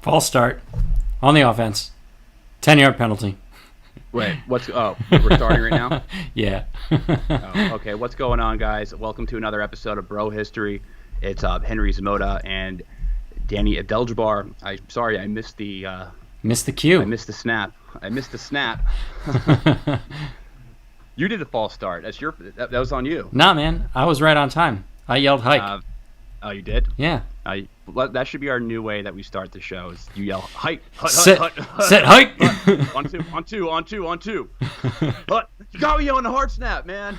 False start on the offense. 10-yard penalty. Wait, we're starting right now? Yeah. Okay, what's going on, guys? Welcome to another episode of Bro History. It's Henry Zamota and Danny Adeljabbar. I'm sorry, I missed the... Missed the cue. I missed the snap. You did the false start. That was on you. Nah, man. I was right on time. I yelled hike. Oh, you did? Yeah. That should be our new way that we start the show. Is you yell hike, set hike. on two. But you got me on the hard snap, man.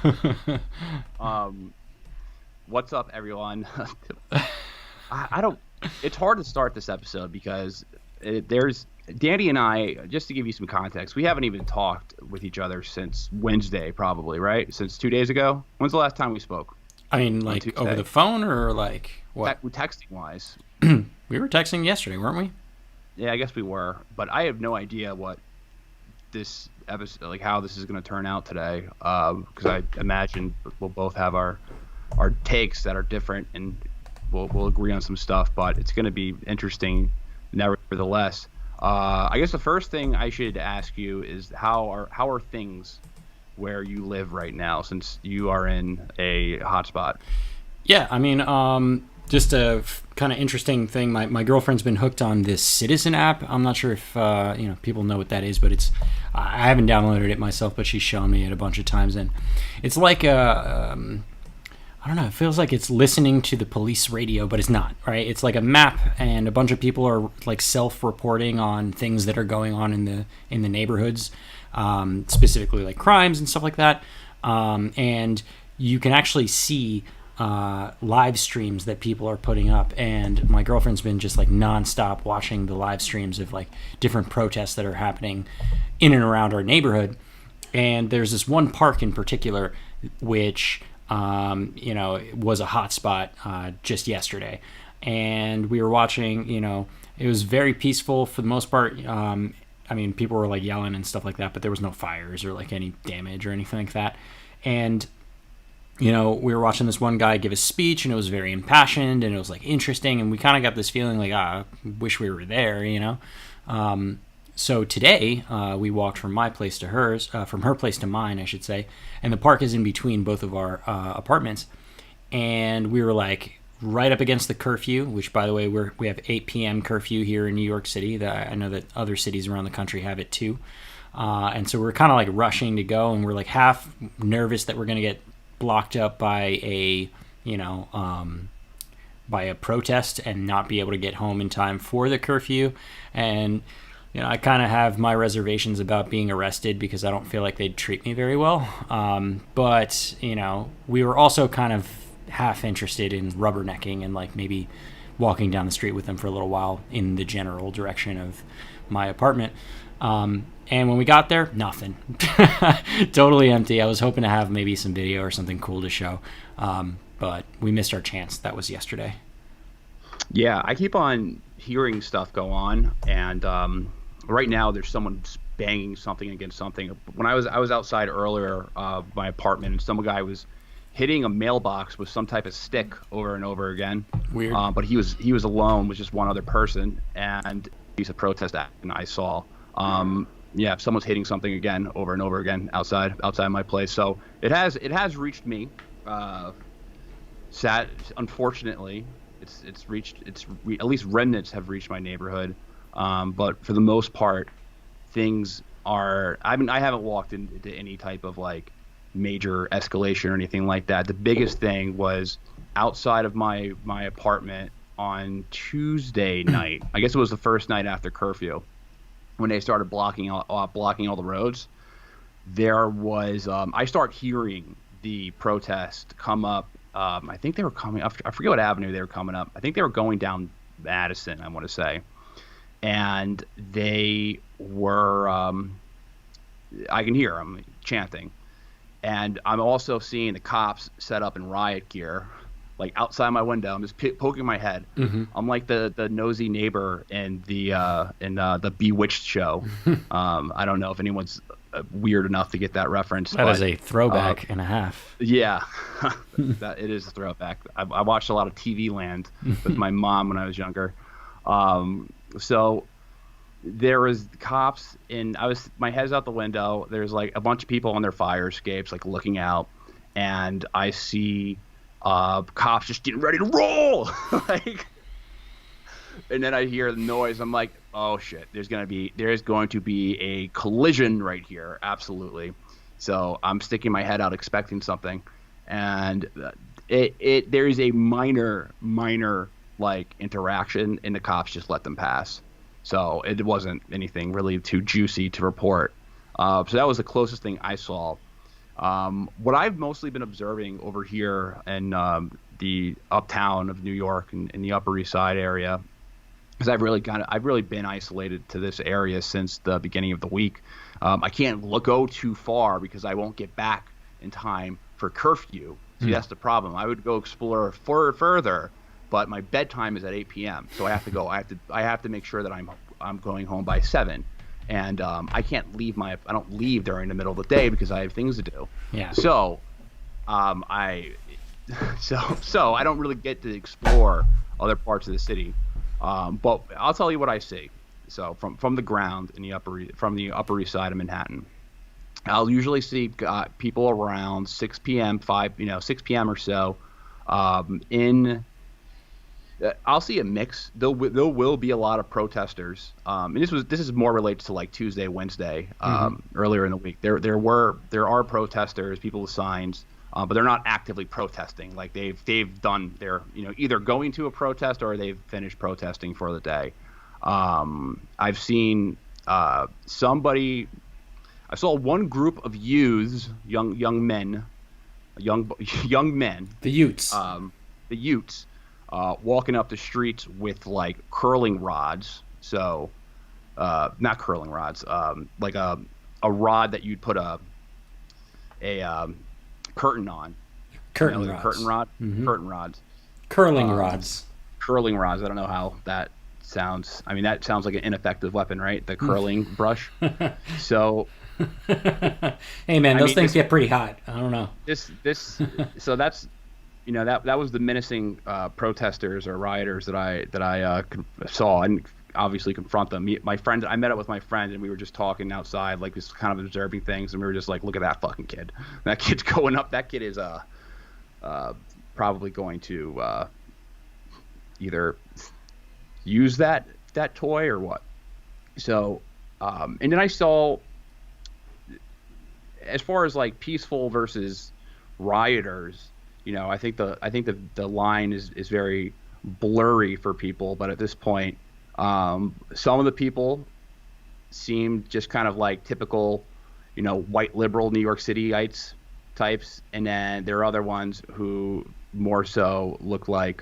What's up, everyone? I don't. It's hard to start this episode because there's Danny and I. Just to give you some context, we haven't even talked with each other since Wednesday, probably, right? Since 2 days ago. When's the last time we spoke? I mean, like over the phone or like what? Texting wise. We were texting yesterday, weren't we? Yeah, I guess we were, but I have no idea what this episode, like how this is going to turn out today, because I imagine we'll both have our takes that are different, and we'll agree on some stuff, but it's going to be interesting nevertheless. I guess the first thing I should ask you is how are things where you live right now, since you are in a hotspot? Yeah, I mean, just a kind of interesting thing. My girlfriend's been hooked on this Citizen app. I'm not sure if people know what that is, but I haven't downloaded it myself, but she's shown me it a bunch of times, and it's like I don't know. It feels like it's listening to the police radio, but it's not, right? It's like a map, and a bunch of people are like self-reporting on things that are going on in the neighborhoods, specifically like crimes and stuff like that. And you can actually see live streams that people are putting up. And my girlfriend's been just like nonstop watching the live streams of like different protests that are happening in and around our neighborhood. And there's this one park in particular, which it was a hot spot just yesterday, and we were watching. It was very peaceful for the most part. I mean, people were like yelling and stuff like that, but there was no fires or like any damage or anything like that. And we were watching this one guy give a speech, and it was very impassioned, and it was like interesting, and we kind of got this feeling like, I wish we were there, So today, we walked from my place to hers, from her place to mine, I should say, and the park is in between both of our apartments, and we were like right up against the curfew, which, by the way, we have 8 p.m. curfew here in New York City. I know that other cities around the country have it too, and so we're kind of like rushing to go, and we're like half nervous that we're going to get blocked up by a protest and not be able to get home in time for the curfew. And I kind of have my reservations about being arrested because I don't feel like they'd treat me very well. But we were also kind of half interested in rubbernecking and like maybe walking down the street with them for a little while in the general direction of my apartment. And when we got there, nothing. Totally empty. I was hoping to have maybe some video or something cool to show. But we missed our chance. That was yesterday. Yeah, I keep on hearing stuff go on, and right now there's someone banging something against something. When I was outside earlier of my apartment, and some guy was hitting a mailbox with some type of stick over and over again. Weird. But he was alone with just one other person, and he's a protest act, and I saw. Someone's hitting something again over and over again outside my place. So it has reached me. Unfortunately, at least remnants have reached my neighborhood. But for the most part, things are. I haven't walked into any type of like major escalation or anything like that. The biggest thing was outside of my apartment on Tuesday night. I guess it was the first night after curfew, when they started blocking all the roads. There was I start hearing the protest come up. I think they were coming. I forget what avenue they were coming up. I think they were going down Madison, I want to say, and they were. I can hear them chanting, and I'm also seeing the cops set up in riot gear, like outside my window. I'm just poking my head. Mm-hmm. I'm like the nosy neighbor in the Bewitched show. I don't know if anyone's weird enough to get that reference. That is a throwback and a half. Yeah, it is a throwback. I watched a lot of TV Land with my mom when I was younger. So there was cops, and my head's out the window. There's like a bunch of people on their fire escapes, like looking out, and I see cops just getting ready to roll, like, and then I hear the noise. I'm like, oh shit, there's going to be a collision right here, absolutely. So I'm sticking my head out, expecting something, and there is a minor like interaction, and the cops just let them pass. So it wasn't anything really too juicy to report. So that was the closest thing I saw. What I've mostly been observing over here in the uptown of New York and in the Upper East Side area, because I've really been isolated to this area since the beginning of the week. I can't go too far because I won't get back in time for curfew. See, that's the problem. I would go explore further, but my bedtime is at 8 p.m. So I have to go. I have to make sure that I'm going home by 7, and I can't leave I don't leave during the middle of the day because I have things to do. Yeah. So I so I don't really get to explore other parts of the city. But I'll tell you what I see. So from the ground in the from the Upper East Side of Manhattan, I'll usually see people around 6 p.m., 6 p.m. or so. I'll see a mix. There will be a lot of protesters. And this is more related to like Tuesday, Wednesday, earlier in the week. There are protesters, people with signs, but they're not actively protesting. Like they've done their, either going to a protest or they've finished protesting for the day. I've seen somebody. I saw one group of youths, young men, young men. The Utes. The Utes, walking up the streets with like curling rods. So, not curling rods. Like a rod that you'd put a curtain on. Curtain rods. Curtain rod. Mm-hmm. Curtain rods. Curling rods. Curling rods. I don't know how that sounds. I mean, that sounds like an ineffective weapon, right? The curling brush. So. Hey man, those things get pretty hot. I don't know. So that's, that was the menacing protesters or rioters that I saw, and obviously confront them. I met up with my friend, and we were just talking outside, like just kind of observing things, and we were just like, look at that fucking kid. That kid's going up. That kid is probably going to either use that toy or what. So, and then I saw, as far as like peaceful versus rioters, I think the line is very blurry for people. But at this point, some of the people seem just kind of like typical, white liberal New York Cityites types, and then there are other ones who more so look like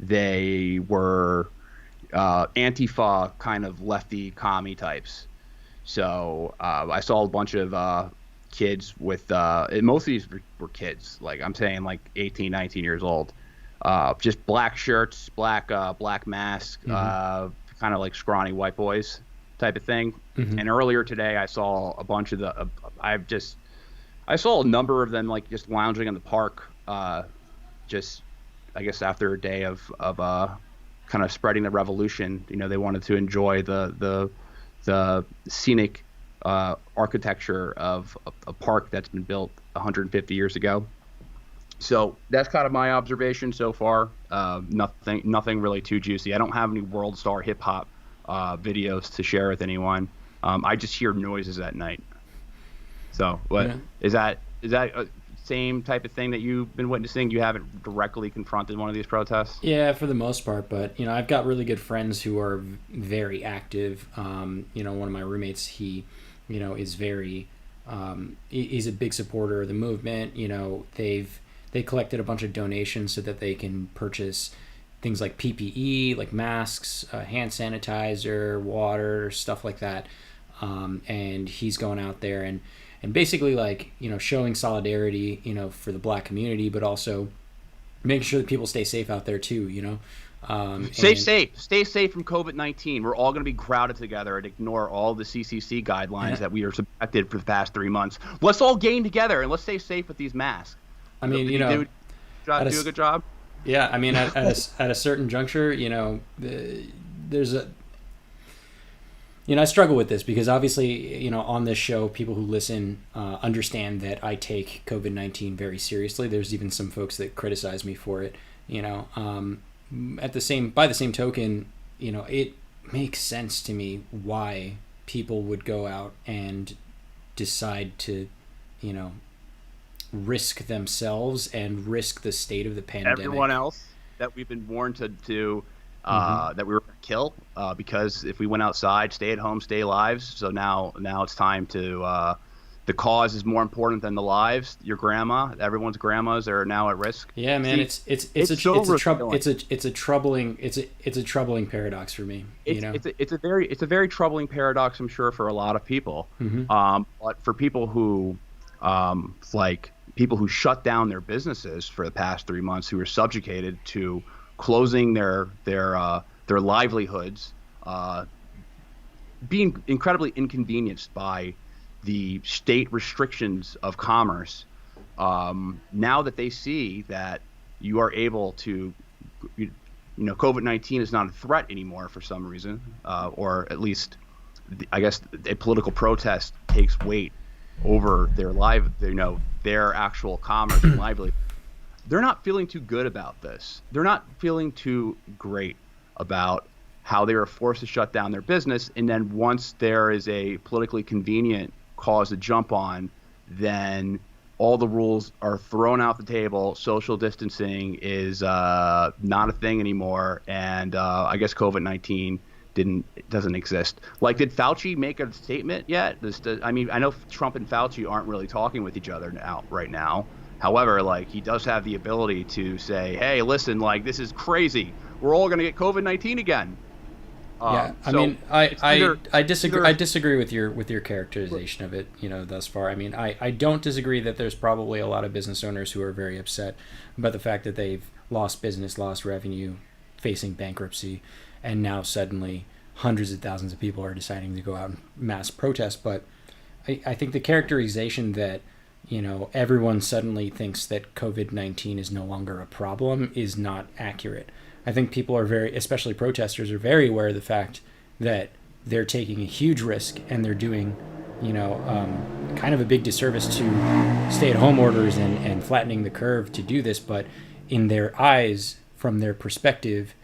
they were Antifa kind of lefty commie types. So I saw a bunch of kids with most of these were kids, like I'm saying like 18, 19 years old, just black shirts, black mask, kind of like scrawny white boys type of thing. And earlier today I saw a bunch of I saw a number of them like just lounging in the park, just I guess after a day of kind of spreading the revolution. They wanted to enjoy the scenic architecture of a park that's been built 150 years ago. So that's kind of my observation so far. Nothing really too juicy. I don't have any world star hip hop videos to share with anyone. I just hear noises at night. So what is that a same type of thing that you've been witnessing? You haven't directly confronted one of these protests? Yeah, for the most part, but I've got really good friends who are very active. One of my roommates, he is very he's a big supporter of the movement. They collected a bunch of donations so that they can purchase things like PPE, like masks, hand sanitizer, water, stuff like that. And he's going out there and basically like, showing solidarity, for the black community, but also making sure that people stay safe out there too, Stay safe from COVID-19. We're all going to be crowded together and ignore all the CCC guidelines that we are subjected for the past 3 months. Let's all gain together and let's stay safe with these masks. I mean, do a good job. Yeah, I mean, at a certain juncture, there's a I struggle with this because obviously, on this show, people who listen understand that I take COVID-19 very seriously. There's even some folks that criticize me for it. At the same by the same token, it makes sense to me why people would go out and decide to, you know, risk themselves and risk the state of the Everyone pandemic. else that we've been warned to Mm-hmm. that we were going to kill because if we went outside, stay at home, stay lives. So now it's time to. The cause is more important than the lives. Your grandma, everyone's grandmas are now at risk. Yeah, man, See, it's it's so revealing. it's a troubling it's a troubling paradox for me. It's a very troubling paradox, I'm sure, for a lot of people. Mm-hmm. But for people who like people who shut down their businesses for the past 3 months, who are subjugated to closing their livelihoods, being incredibly inconvenienced by the state restrictions of commerce. Now that they see that you are able to, COVID-19 is not a threat anymore for some reason, or at least, I guess, a political protest takes weight over their actual commerce and livelihood. They're not feeling too good about this. They're not feeling too great about how they were forced to shut down their business. And then once there is a politically convenient cause to jump on, then all the rules are thrown out the table. Social distancing is not a thing anymore. And I guess COVID-19 doesn't exist. Like, did Fauci make a statement yet? I mean, I know Trump and Fauci aren't really talking with each other right now. However, like, he does have the ability to say, "Hey, listen, like, this is crazy. We're all going to get COVID-19 again." Yeah, I So mean, it's either I disagree. either I disagree with your characterization of it. Thus far. I mean, I don't disagree that there's probably a lot of business owners who are very upset about the fact that they've lost business, lost revenue, facing bankruptcy, and now suddenly hundreds of thousands of people are deciding to go out and mass protest. But I think the characterization that everyone suddenly thinks that COVID-19 is no longer a problem is not accurate. I think people are especially protesters, are very aware of the fact that they're taking a huge risk and they're doing, kind of a big disservice to stay-at-home orders and flattening the curve to do this. But in their eyes, from their perspective,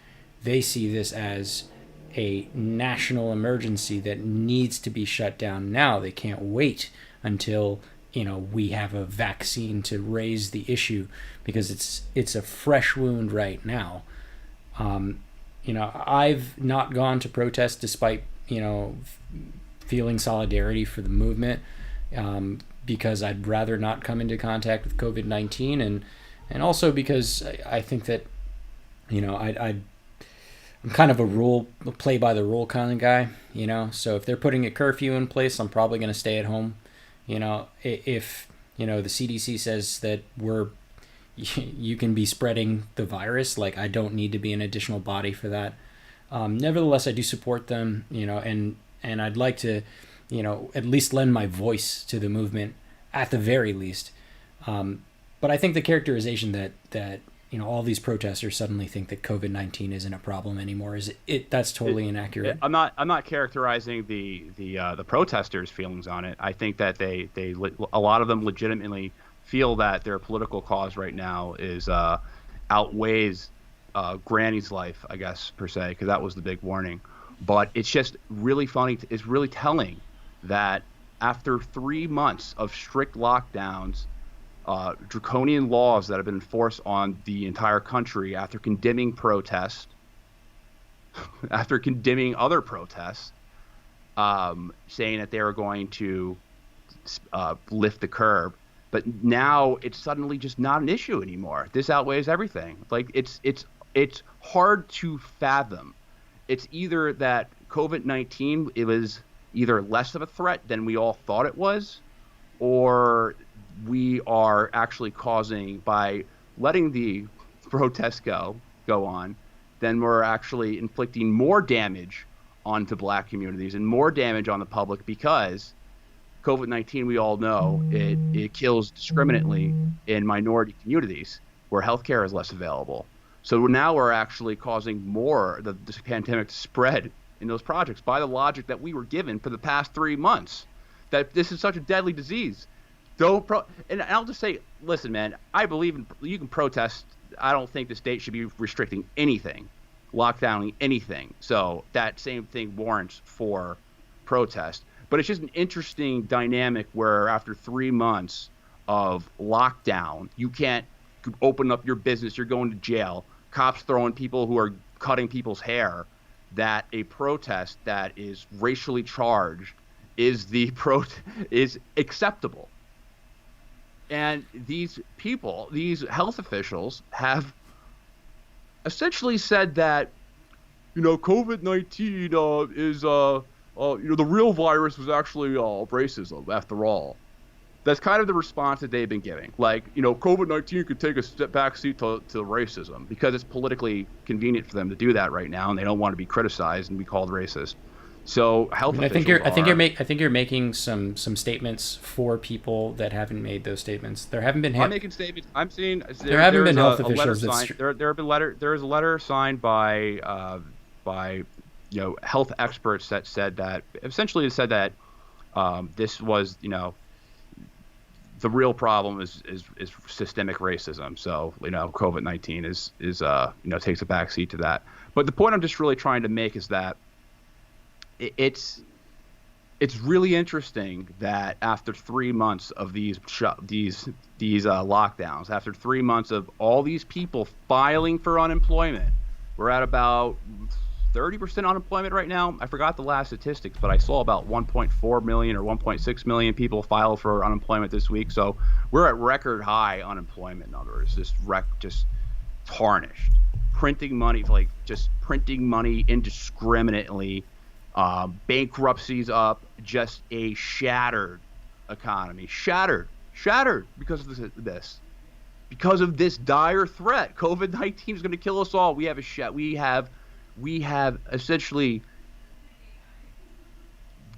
they see this as a national emergency that needs to be shut down now. They can't wait until we have a vaccine to raise the issue because it's a fresh wound right now. I've not gone to protest despite, feeling solidarity for the movement, because I'd rather not come into contact with COVID-19, and also because I think that, I'm kind of a play by the rule kind of guy, so if they're putting a curfew in place, I'm probably going to stay at home. If, the CDC says that you can be spreading the virus, like, I don't need to be an additional body for that. Nevertheless, I do support them, and I'd like to, at least lend my voice to the movement at the very least. But I think the characterization that all these protesters suddenly think that COVID-19 isn't a problem anymore that's totally inaccurate. I'm not characterizing the protesters' feelings on it. I think that a lot of them legitimately feel that their political cause right now is outweighs Granny's life, I guess, per se, because that was the big warning. But it's just really funny. It's really telling that after 3 months of strict lockdowns, draconian laws that have been enforced on the entire country, after condemning protests, after condemning other protests, saying that they were going to lift the curb, but now it's suddenly just not an issue anymore. This outweighs everything. Like, it's hard to fathom. It's either that COVID-19, it was either less of a threat than we all thought it was, or we are actually causing, by letting the protests go on, then we're actually inflicting more damage onto black communities and more damage on the public, because COVID-19, we all know, it kills discriminately in minority communities where healthcare is less available. So now we're actually causing more this pandemic to spread in those projects by the logic that we were given for the past 3 months, that this is such a deadly disease. And I'll just say, listen, man, I believe you can protest. I don't think the state should be restricting anything, lockdowning anything. So that same thing warrants for protest. But it's just an interesting dynamic where after 3 months of lockdown, you can't open up your business. You're going to jail. Cops throwing people who are cutting people's hair. That a protest that is racially charged is acceptable. And these people, these health officials, have essentially said that, COVID-19 is, the real virus was actually racism, after all. That's kind of the response that they've been giving. Like, COVID-19 could take a step back seat to racism because it's politically convenient for them to do that right now, and they don't want to be criticized and be called racist. So health officials I think you're making some statements for people that haven't made those statements. There haven't been. I'm making statements. I'm seeing there haven't been health officials. There is a letter signed by health experts that said that essentially it said that this was the real problem is systemic racism. So COVID-19 is takes a backseat to that. But the point I'm just really trying to make is that it's really interesting that after 3 months of these lockdowns, after 3 months of all these people filing for unemployment, we're at about 30% unemployment right now. I forgot the last statistics, but I saw about 1.4 million or 1.6 million people file for unemployment this week. So we're at record high unemployment numbers, just tarnished, printing money indiscriminately. Bankruptcies up, just a shattered economy, shattered because of because of this dire threat. COVID-19 is going to kill us all. We have essentially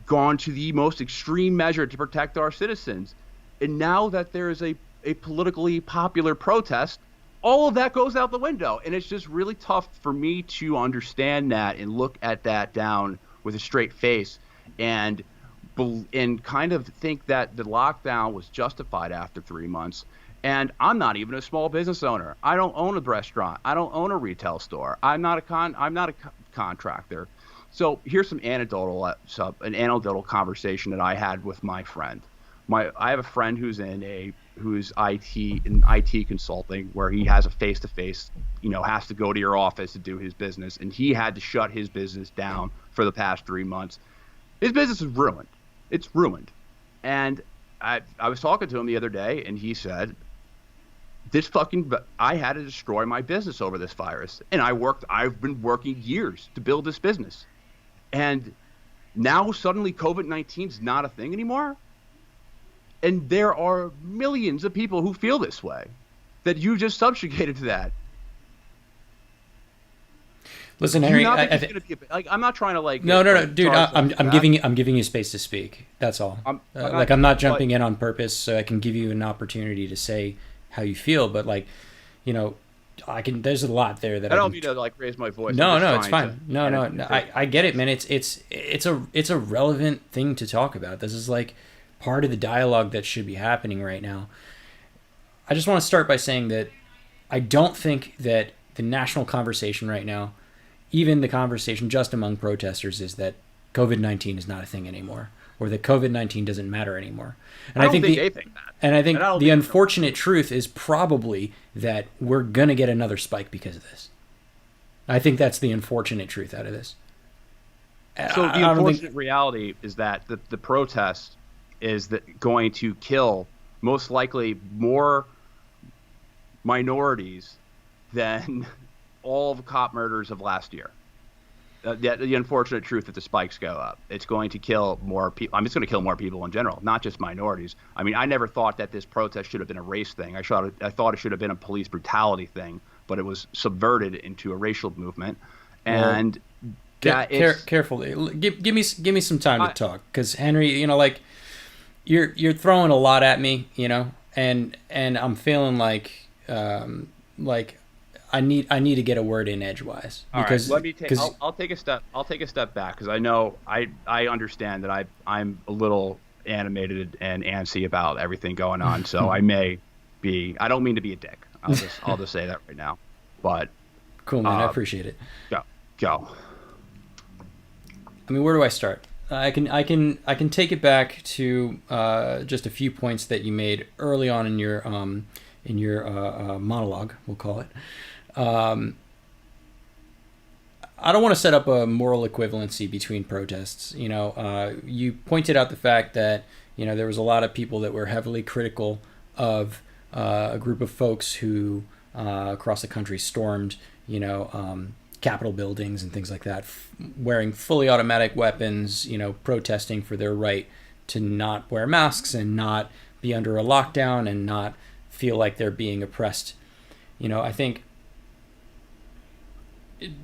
gone to the most extreme measure to protect our citizens, and now that there is a politically popular protest, all of that goes out the window, and it's just really tough for me to understand that and look at that down with a straight face and kind of think that the lockdown was justified after 3 months. And I'm not even a small business owner. I don't own a restaurant. I don't own a retail store. I'm not a contractor. So here's an anecdotal conversation that I had with my friend. I have a friend who's in IT consulting, where he has a face-to-face, has to go to your office to do his business, and he had to shut his business down for the past 3 months. His business is ruined. It's ruined. And I was talking to him the other day, and he said, I had to destroy my business over this virus. And I've been working years to build this business. And now suddenly COVID-19 is not a thing anymore. And there are millions of people who feel this way, that you just subjugated to that. Listen, Henry, I'm not trying to No, dude. I'm giving you space to speak. That's all. I'm not jumping in on purpose, so I can give you an opportunity to say how you feel. But there's a lot there that I don't mean to raise my voice. No, it's fine. No. I get it, man. It's a relevant thing to talk about. This is part of the dialogue that should be happening right now. I just want to start by saying that I don't think that the national conversation right now, even the conversation just among protesters, is that COVID-19 is not a thing anymore, or that COVID-19 doesn't matter anymore. And I think they think that. And I think the unfortunate truth is probably that we're going to get another spike because of this. I think that's the unfortunate truth out of this. So the unfortunate reality is that the protest is that going to kill most likely more minorities than all the cop murders of last year. The unfortunate truth that the spikes go up. It's going to kill more people. It's going to kill more people in general, not just minorities. I never thought that this protest should have been a race thing. I thought it should have been a police brutality thing, but it was subverted into a racial movement. And carefully, give me some time to talk, because Henry, you're throwing a lot at me, and I'm feeling like I need to get a word in edgewise All right, because let me take. because I'll take a step. I'll take a step back because I know I understand that I'm a little animated and antsy about everything going on. So I may be. I don't mean to be a dick. I'll just say that right now. But cool, man. I uh, appreciate it. go go. I mean, where do I start? I can take it back to just a few points that you made early on in your monologue. We'll call it. Um, I don't want to set up a moral equivalency between protests. You pointed out the fact that there was a lot of people that were heavily critical of a group of folks who across the country stormed, Capitol buildings and things like that, wearing fully automatic weapons, protesting for their right to not wear masks and not be under a lockdown and not feel like they're being oppressed. I think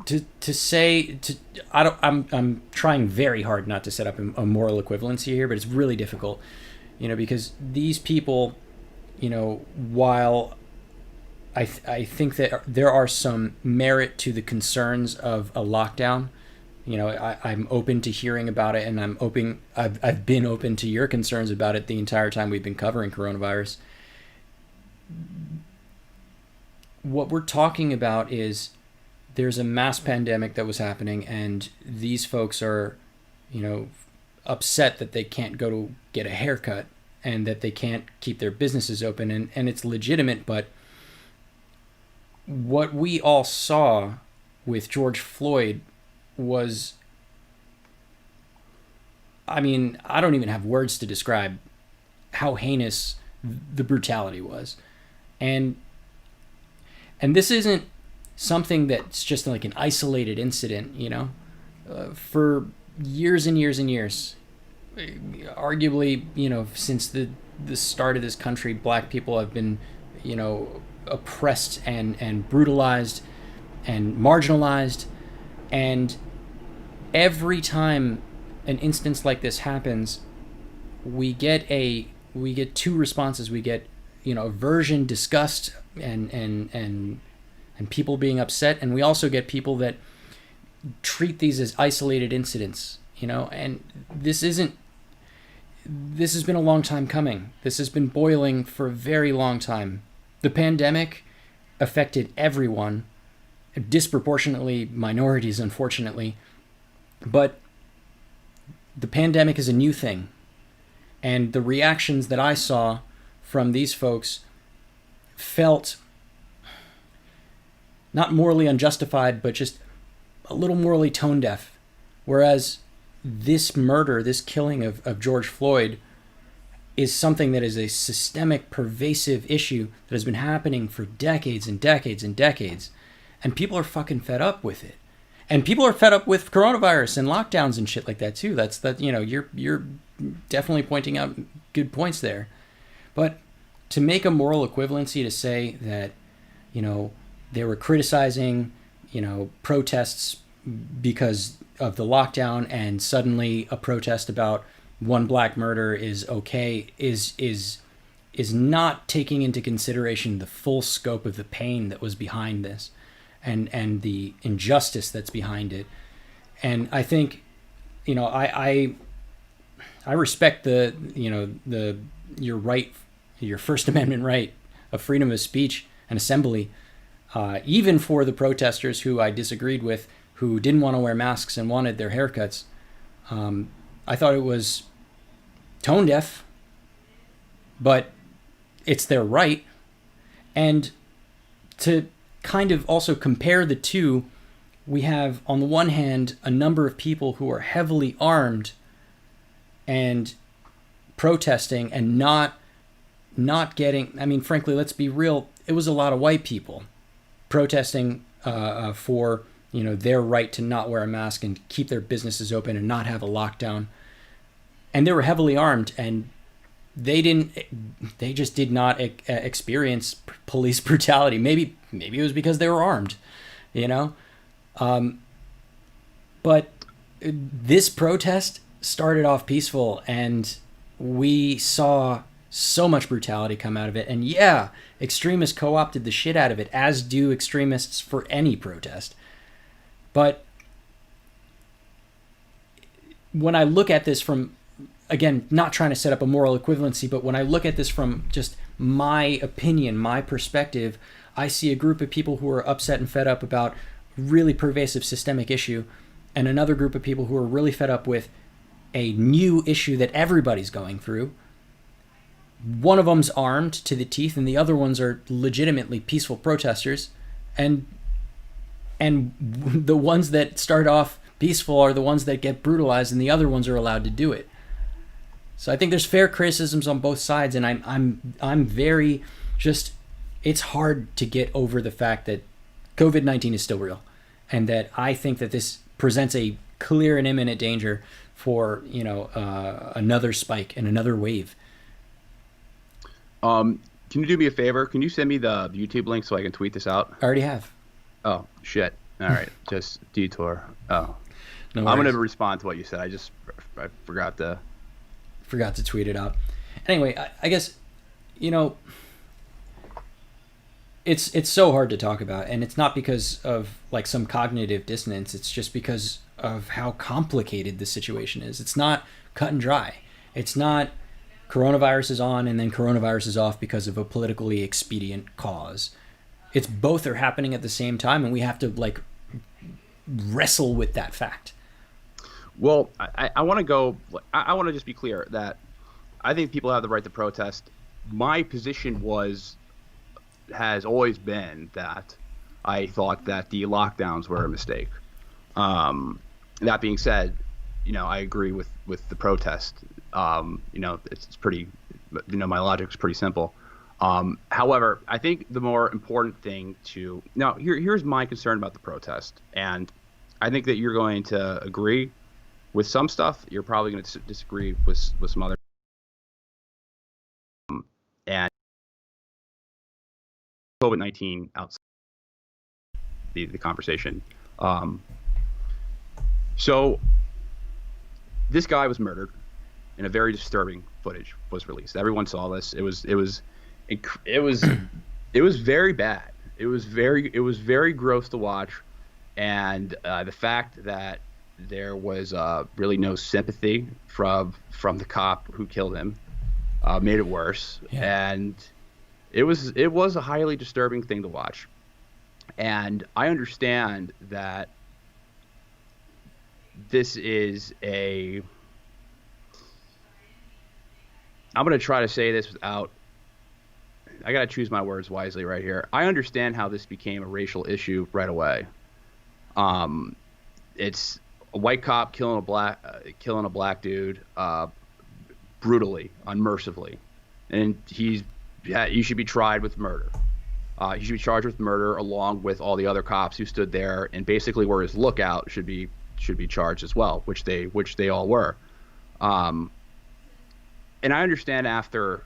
to say to I don't I'm trying very hard not to set up a moral equivalency here, but it's really difficult, because these people, while I think that there are some merit to the concerns of a lockdown. I'm open to hearing about it, and I've been open to your concerns about it the entire time we've been covering coronavirus. What we're talking about is there's a mass pandemic that was happening, and these folks are, upset that they can't go to get a haircut and that they can't keep their businesses open, and it's legitimate, but what we all saw with George Floyd was, I mean, I don't even have words to describe how heinous the brutality was. And this isn't something that's just like an isolated incident, for years and years and years, arguably, since the start of this country, black people have been, oppressed and brutalized and marginalized. And every time an instance like this happens, we get two responses. We get, aversion, disgust, and people being upset, and we also get people that treat these as isolated incidents, and this has been a long time coming. This has been boiling for a very long time. The pandemic affected everyone, disproportionately minorities, unfortunately, but the pandemic is a new thing, and the reactions that I saw from these folks felt not morally unjustified, but just a little morally tone deaf. Whereas this murder, this killing of George Floyd, is something that is a systemic, pervasive issue that has been happening for decades and decades and decades. And people are fucking fed up with it. And people are fed up with coronavirus and lockdowns and shit like that too. You're definitely pointing out good points there. But to make a moral equivalency to say that, they were criticizing, protests because of the lockdown, and suddenly a protest about one black murder is okay is not taking into consideration the full scope of the pain that was behind this, and the injustice that's behind it. And I think, I respect your right, your First Amendment right of freedom of speech and assembly, even for the protesters who I disagreed with, who didn't want to wear masks and wanted their haircuts. I thought it was tone deaf, but it's their right. And to kind of also compare the two, we have on the one hand a number of people who are heavily armed and protesting and not getting, I mean, frankly, let's be real, it was a lot of white people protesting for their right to not wear a mask and keep their businesses open and not have a lockdown. And they were heavily armed, and they just did not experience police brutality. Maybe it was because they were armed, but this protest started off peaceful, and we saw so much brutality come out of it. And yeah, extremists co-opted the shit out of it, as do extremists for any protest. But when I look at this from, again, not trying to set up a moral equivalency, but when I look at this from just my opinion, my perspective, I see a group of people who are upset and fed up about really pervasive systemic issue, and another group of people who are really fed up with a new issue that everybody's going through. One of them's armed to the teeth, and the other ones are legitimately peaceful protesters, and the ones that start off peaceful are the ones that get brutalized, and the other ones are allowed to do it. So I think there's fair criticisms on both sides, and I'm very just. It's hard to get over the fact that COVID-19 is still real, and that I think that this presents a clear and imminent danger for another spike and another wave. Can you do me a favor? Can you send me the YouTube link so I can tweet this out? I already have. Oh shit! All right, just detour. Oh, No I'm worries. gonna respond to what you said. I forgot to. Forgot to tweet it out. Anyway, I guess it's so hard to talk about, and it's not because of like some cognitive dissonance. It's just because of how complicated the situation is. It's not cut and dry. It's not coronavirus is on and then coronavirus is off because of a politically expedient cause. It's both are happening at the same time, and we have to like wrestle with that fact. Well, I want to go. I want to just be clear that I think people have the right to protest. My position has always been that I thought that the lockdowns were a mistake. That being said, I agree with the protest. It's pretty. My logic is pretty simple. However, I think the more important thing to now here's my concern about the protest, and I think that you're going to agree with some stuff. You're probably going to disagree with some other. And COVID-19 outside the conversation. So this guy was murdered, and a very disturbing footage was released. Everyone saw this. It was very bad. It was very gross to watch, and the fact that there was really no sympathy from the cop who killed him made it worse. Yeah. And it was a highly disturbing thing to watch. And I understand that this is I'm going to try to say this without. I got to choose my words wisely right here. I understand how this became a racial issue right away. It's a white cop killing a black dude brutally, unmercifully, and he should be tried with murder. He should be charged with murder along with all the other cops who stood there and basically were his lookout should be charged as well, which they all were. And I understand after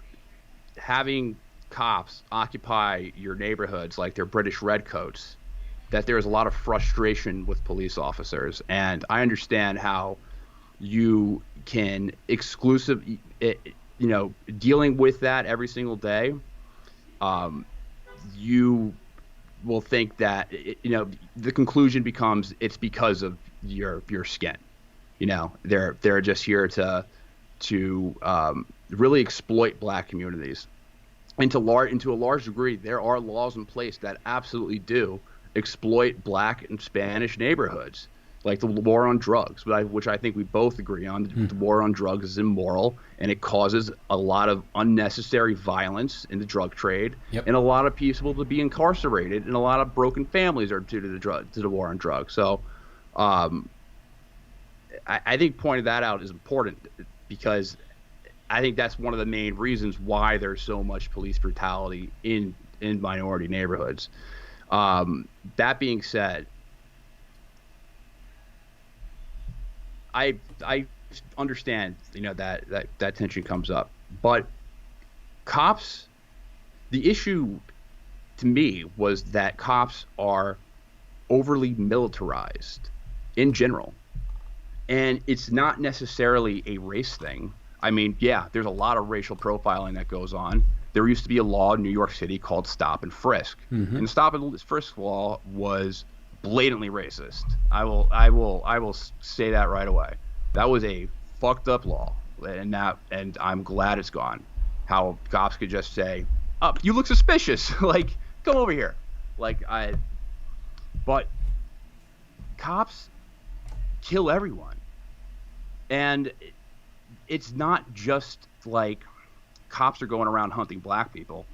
having cops occupy your neighborhoods like they're British redcoats, that there's a lot of frustration with police officers. And I understand how you can dealing with that every single day, you will think that the conclusion becomes it's because of your skin. They're just here to really exploit black communities. And to a large degree, there are laws in place that absolutely do exploit black and Spanish neighborhoods, like the war on drugs, which I think we both agree on. The war on drugs is immoral, and it causes a lot of unnecessary violence in the drug trade, Yep. and a lot of people to be incarcerated, and a lot of broken families are due to the war on drugs. So, I think pointing that out is important because I think that's one of the main reasons why there's so much police brutality in minority neighborhoods. That being said, I understand that tension comes up, but cops, the issue to me was that cops are overly militarized in general, and it's not necessarily a race thing. I mean, yeah, there's a lot of racial profiling that goes on. There used to be a law in New York City called stop and frisk. Mm-hmm. And the stop and frisk law was blatantly racist. I will say that right away. That was a fucked up law, and I'm glad it's gone. How cops could just say, "Up, you look suspicious. Like, come over here." Like I, but cops kill everyone, and it's not just like cops are going around hunting black people.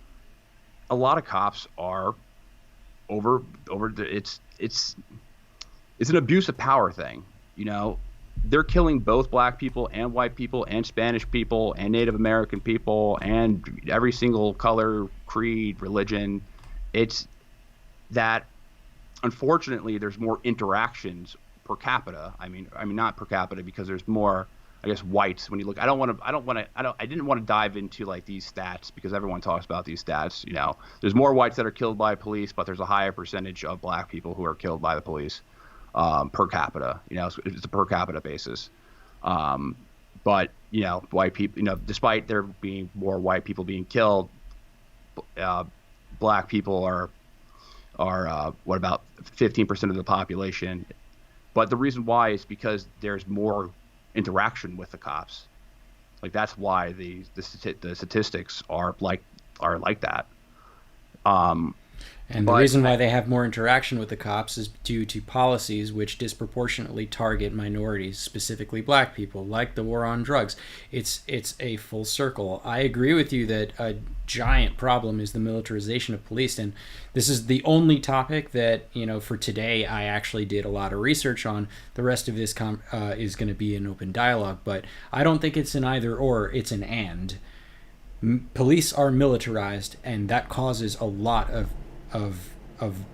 A lot of cops are it's an abuse of power thing. You know, they're killing both black people and white people and Spanish people and Native American people and every single color, creed, religion. It's that unfortunately there's more interactions per capita. I mean not per capita because there's more, I guess, whites. When you look, I didn't want to dive into like these stats because everyone talks about these stats. You know, there's more whites that are killed by police, but there's a higher percentage of black people who are killed by the police per capita. You know, it's a per capita basis. But you know, white people, you know, despite there being more white people being killed, uh, black people are what, about 15% of the population. But the reason why is because there's more interaction with the cops. Like that's why the statistics are like that. Um, And the but reason why they have more interaction with the cops is due to policies which disproportionately target minorities, specifically black people, like the war on drugs. It's a full circle. I agree with you that a giant problem is the militarization of police, and this is the only topic that, you know, for today I actually did a lot of research on. The rest of this is going to be an open dialogue, but I don't think it's an either or, it's an and. Police are militarized, and that causes a lot of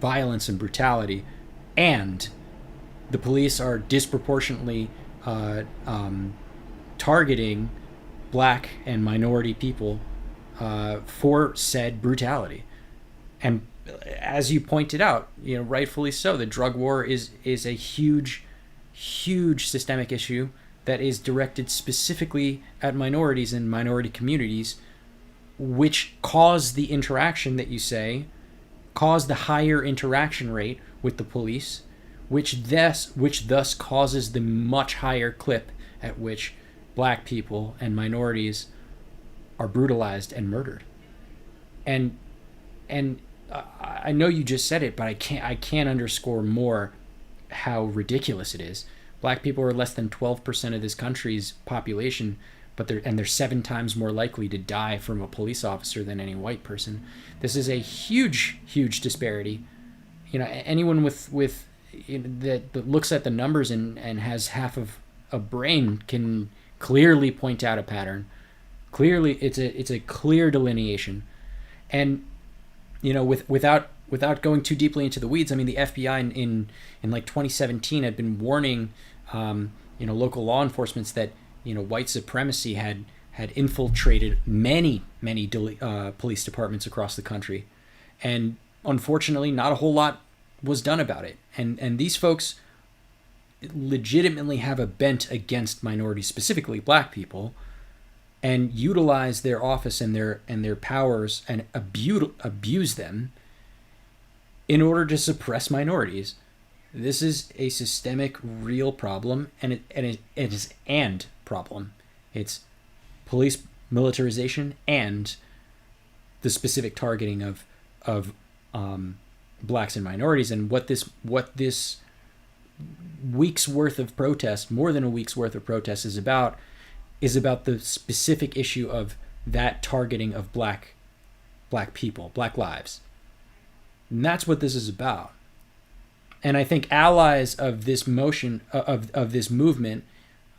violence and brutality, and the police are disproportionately targeting black and minority people for said brutality. And as you pointed out, you know, rightfully so, the drug war is a huge systemic issue that is directed specifically at minorities and minority communities, which cause the interaction that you say, cause the higher interaction rate with the police, which thus causes the much higher clip at which black people and minorities are brutalized and murdered. And I know you just said it, but I can't underscore more how ridiculous it is. Black people are less than 12% of this country's population, but they're 7 times more likely to die from a police officer than any white person. This is a huge disparity. You know, anyone with you know, that looks at the numbers and has half of a brain can clearly point out a pattern. Clearly, it's a clear delineation, and you know, without going too deeply into the weeds, I mean, the FBI in like 2017 had been warning, you know, local law enforcements that, you know, white supremacy had infiltrated many police departments across the country, and unfortunately, not a whole lot was done about it. And these folks legitimately have a bent against minorities, specifically black people, and utilize their office and their powers and abuse them in order to suppress minorities. This is a systemic, real problem, and it is and problem. It's police militarization and the specific targeting of blacks and minorities. And what this week's worth of protest, more than a week's worth of protest, is about the specific issue of that targeting of black people, black lives. And that's what this is about. And I think allies of this motion, of this movement,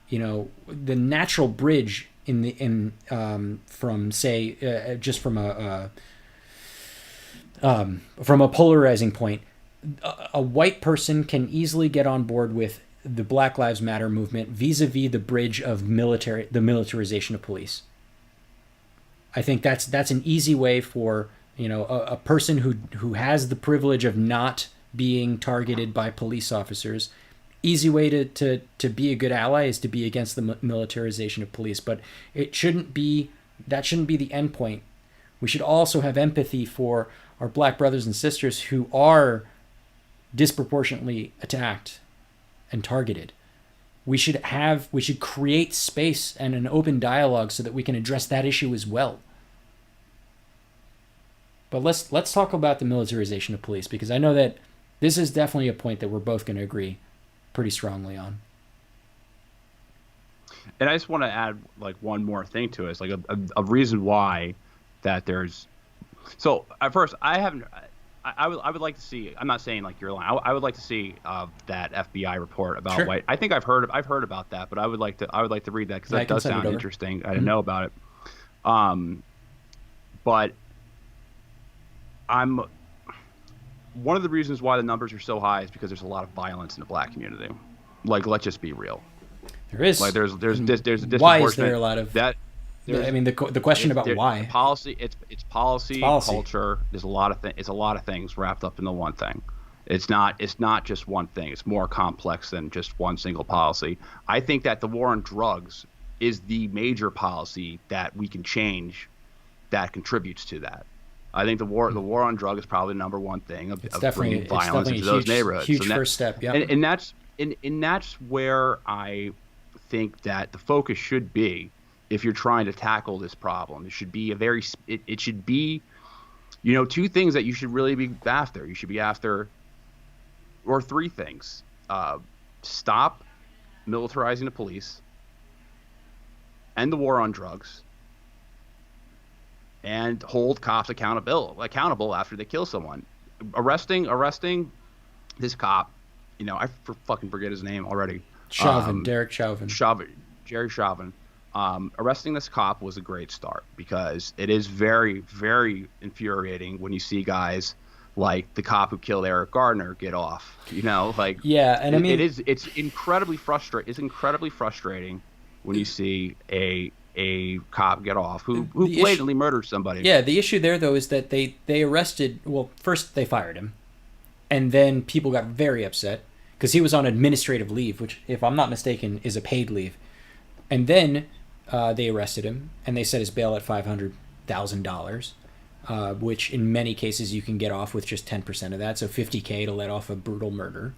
you know, the natural bridge from say just from a polarizing point, a white person can easily get on board with the Black Lives Matter movement vis-a-vis the bridge of the militarization of police. I think that's an easy way for, you know, a person who has the privilege of not being targeted by police officers easy way to be a good ally is to be against the militarization of police, but it shouldn't be that shouldn't be the end point. We should also have empathy for our black brothers and sisters who are disproportionately attacked and targeted. We should create space and an open dialogue so that we can address that issue as well. But let's talk about the militarization of police, because I know that this is definitely a point that we're both going to agree pretty strongly on. And I just want to add like one more thing to it. It's like a reason why that there's. So at first, I would like to see. I'm not saying like you're lying. I would like to see that FBI report about Sure. white. I think I've heard about that, but I would like to read that because that does sound interesting. I didn't know about it. But one of the reasons why the numbers are so high is because there's a lot of violence in the black community. Like, let's just be real. There is. Like, there's a disproportionate. Why is there a lot of that? I mean, the question about why policy. It's policy, culture. There's a lot of It's a lot of things wrapped up in the one thing. It's not just one thing. It's more complex than just one single policy. I think that the war on drugs is the major policy that we can change that contributes to that. I think the war on drugs is probably the number one thing of bringing violence into those neighborhoods. Huge first step, yeah. And that's where I think that the focus should be if you're trying to tackle this problem. It should be it should be, two things that you should really be after. You should be after, or three things: stop militarizing the police, end the war on drugs, and hold cops accountable after they kill someone. Arresting this cop, I fucking forget his name already. Derek Chauvin. Jerry Chauvin. Arresting this cop was a great start, because it is very, very infuriating when you see guys like the cop who killed Eric Gardner get off. Yeah, and I mean, it's incredibly frustrating. It's incredibly frustrating when you see a cop get off who blatantly murdered somebody. Yeah, the issue there though is that they arrested. Well, first they fired him, and then people got very upset because he was on administrative leave, which, if I'm not mistaken, is a paid leave. And then they arrested him, and they set his bail at $500,000, which in many cases you can get off with just 10% of that, so $50K to let off a brutal murder.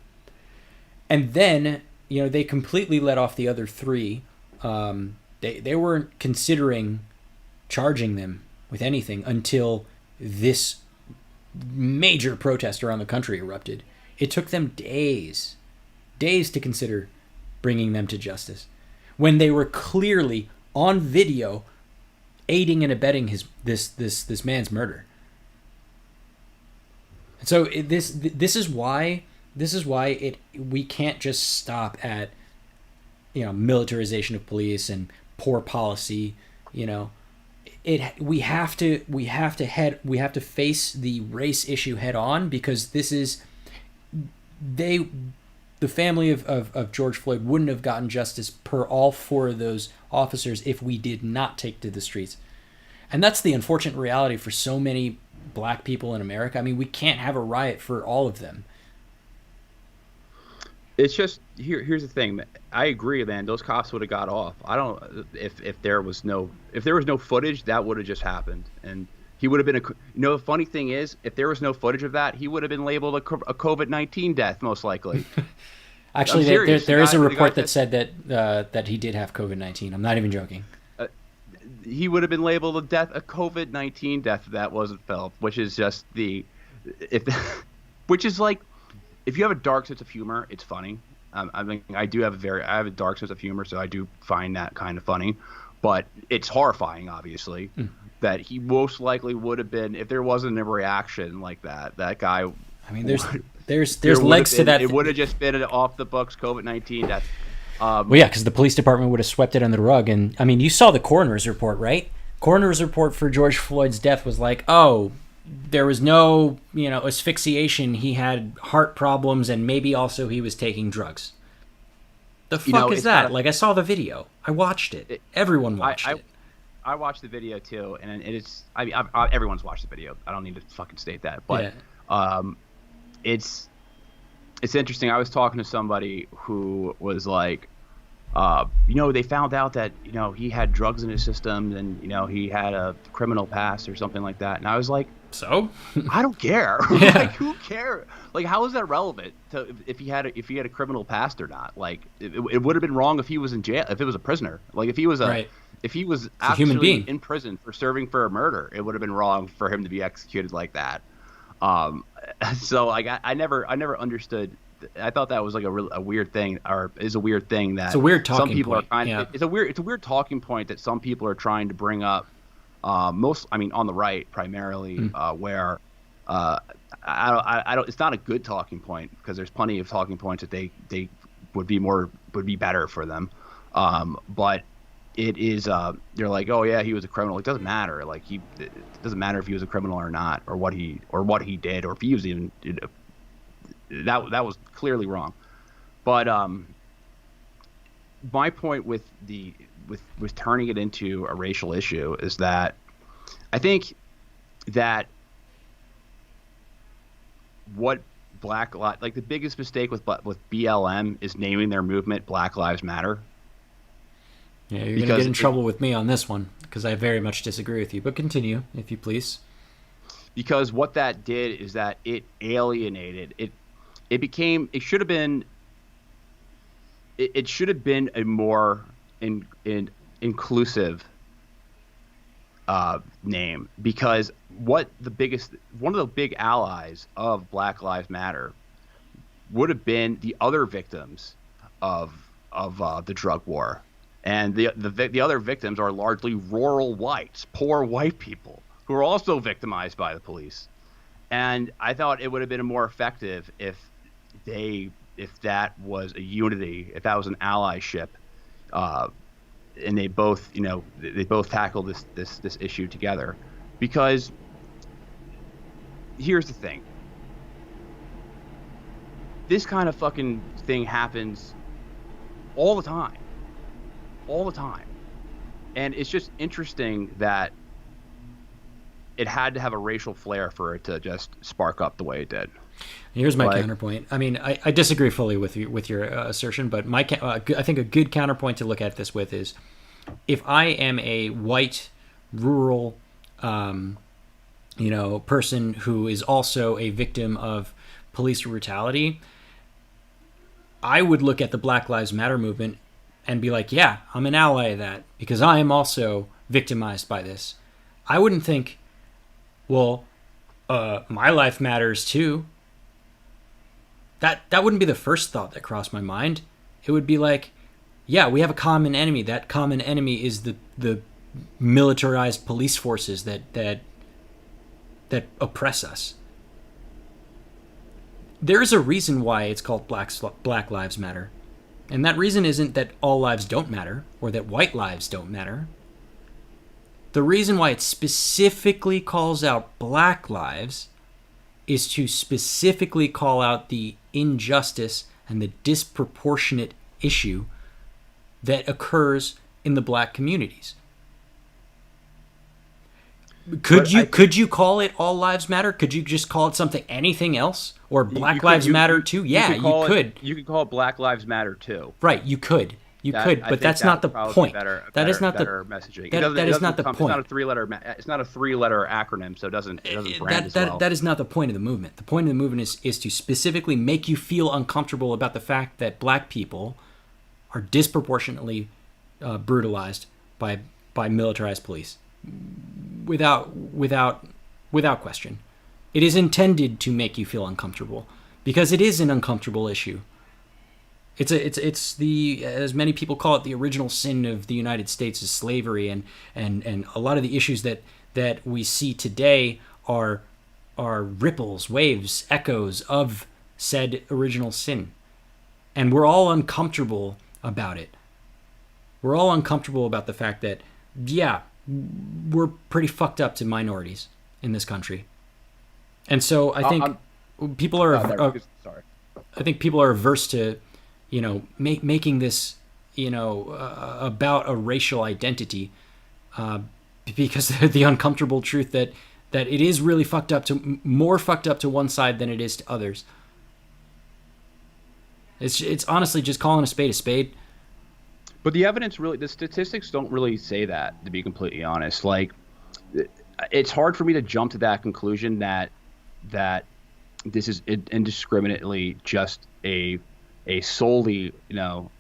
And then they completely let off the other three. They weren't considering charging them with anything until this major protest around the country erupted. It took them days to consider bringing them to justice, when they were clearly on video aiding and abetting this man's murder. And so this is why we can't just stop at militarization of police and poor policy. We have to face the race issue head on, because this is the family of George Floyd wouldn't have gotten justice per all four of those officers if we did not take to the streets. And that's the unfortunate reality for so many black people in America. I mean, we can't have a riot for all of them. It's just, here's the thing. I agree, man. Those cops would have got off. I don't, if there was no footage, that would have just happened. And he would have been the funny thing is, if there was no footage of that, he would have been labeled a COVID-19 death, most likely. Actually, there is a report that said that he did have COVID-19. I'm not even joking. He would have been labeled a COVID-19 death if that wasn't felt, which is just which is like, if you have a dark sense of humor, it's funny. I mean, I have a dark sense of humor, so I do find that kind of funny. But it's horrifying, obviously, that he most likely would have been, if there wasn't a reaction like that. That guy. I mean, there's legs to that. It would have just been an off the books COVID-19 death. Well, yeah, because the police department would have swept it under the rug. And I mean, you saw the coroner's report, right? Coroner's report for George Floyd's death was like, oh, there was no, asphyxiation. He had heart problems, and maybe also he was taking drugs. The fuck is that? Like, I saw the video. I watched it. Everyone watched it. I watched the video too, and it's. I mean, everyone's watched the video. I don't need to fucking state that, but it's it's interesting. I was talking to somebody who was like, they found out that, he had drugs in his system and, he had a criminal past or something like that. And I was like, So, I don't care. yeah, Like, who cares? Like, how is that relevant to if he had a criminal past or not? Like, it would have been wrong if he was in jail, if it was a prisoner. Like, right. if he was It's a human actually being. in prison for serving for a murder, it would have been wrong for him to be executed like that. Um, so like I never understood. I thought that was like a weird thing, or is a weird thing It's a that weird some talking people are point. kind Yeah. of. It's a weird talking point that some people are trying to bring up. I mean, on the right primarily, Hmm. where uh, I don't. It's not a good talking point because there's plenty of talking points that they would be better for them. But it is they're like, oh yeah, he was a criminal. It doesn't matter. It doesn't matter if he was a criminal or not, or what he did, or if he was even that was clearly wrong. But my point with turning it into a racial issue is that I think that what like the biggest mistake with BLM is naming their movement Black Lives Matter, Yeah, you're gonna get because in trouble with me on this one because I very much disagree with you. But continue, if you please. what that did is that it alienated it. It should have been a more in inclusive name, because one of the big allies of Black Lives Matter would have been the other victims of the drug war, and the other victims are largely rural whites, poor white people who are also victimized by the police. And I thought it would have been more effective if that was a unity, if that was an allyship, uh, and they both tackle this issue together. Because here's the thing: this kind of fucking thing happens all the time, all the time, and it's just interesting that it had to have a racial flair for it to just spark up the way it did. Here's my Like, counterpoint. I mean, I disagree fully with your assertion, but I think a good counterpoint to look at this with is if I am a white rural person who is also a victim of police brutality, I would look at the Black Lives Matter movement and be like, yeah, I'm an ally of that because I am also victimized by this. I wouldn't think, well, my life matters too. That wouldn't be the first thought that crossed my mind. It would be like, yeah, we have a common enemy. That common enemy is the militarized police forces that oppress us. There is a reason why it's called Black Lives Matter. And that reason isn't that all lives don't matter or that white lives don't matter. The reason why it specifically calls out black lives is to specifically call out the injustice and the disproportionate issue that occurs in the black communities. Could you call it all lives matter? Could you just call it anything else, or Black Lives Matter too? Yeah, you could. You could call it Black Lives Matter too. Right, you could. I But think that's not the would probably be point. better, That is not better the messaging. that is not the It's not point. a three-letter acronym, so it doesn't brand as well. That is not the point of the movement. The point of the movement is to specifically make you feel uncomfortable about the fact that black people are disproportionately brutalized by militarized police, without question. It is intended to make you feel uncomfortable because it is an uncomfortable issue. It's the, as many people call it, the original sin of the United States is slavery, and a lot of the issues that we see today are ripples, waves, echoes of said original sin. And we're all uncomfortable about it. We're all uncomfortable about the fact that, yeah, we're pretty fucked up to minorities in this country. And so I think people are sorry. I think people are averse to, making this, about a racial identity, because the uncomfortable truth that it is really more fucked up to one side than it is to others. It's honestly just calling a spade a spade. But the statistics don't really say that, to be completely honest. Like, it's hard for me to jump to that conclusion that this is indiscriminately just a solely,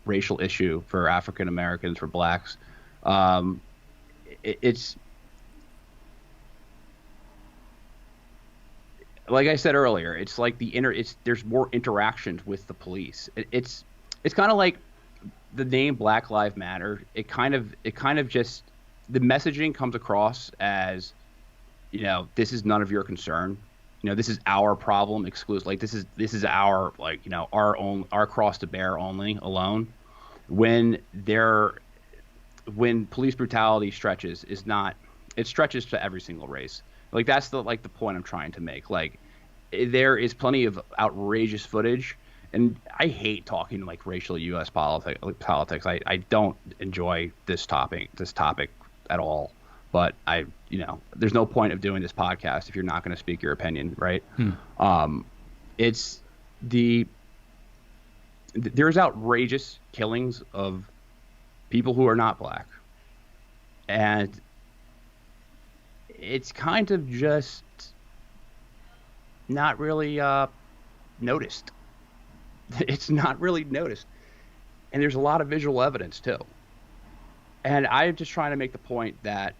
racial issue for African Americans, for blacks. Um, it's like I said earlier. It's like there's more interactions with the police. It's kind of like the name Black Lives Matter. It kind of just, the messaging comes across as, this is none of your concern. This is our problem exclusive. Like, this is our, like, our cross to bear only alone. When police brutality stretches is not, it stretches to every single race. Like, that's the point I'm trying to make. Like, there is plenty of outrageous footage, and I hate talking like racial U.S. politics. I don't enjoy this topic at all. But there's no point of doing this podcast if you're not going to speak your opinion, right? It's there's outrageous killings of people who are not black, and it's kind of just not really noticed. It's not really noticed, and there's a lot of visual evidence too. And I'm just trying to make the point that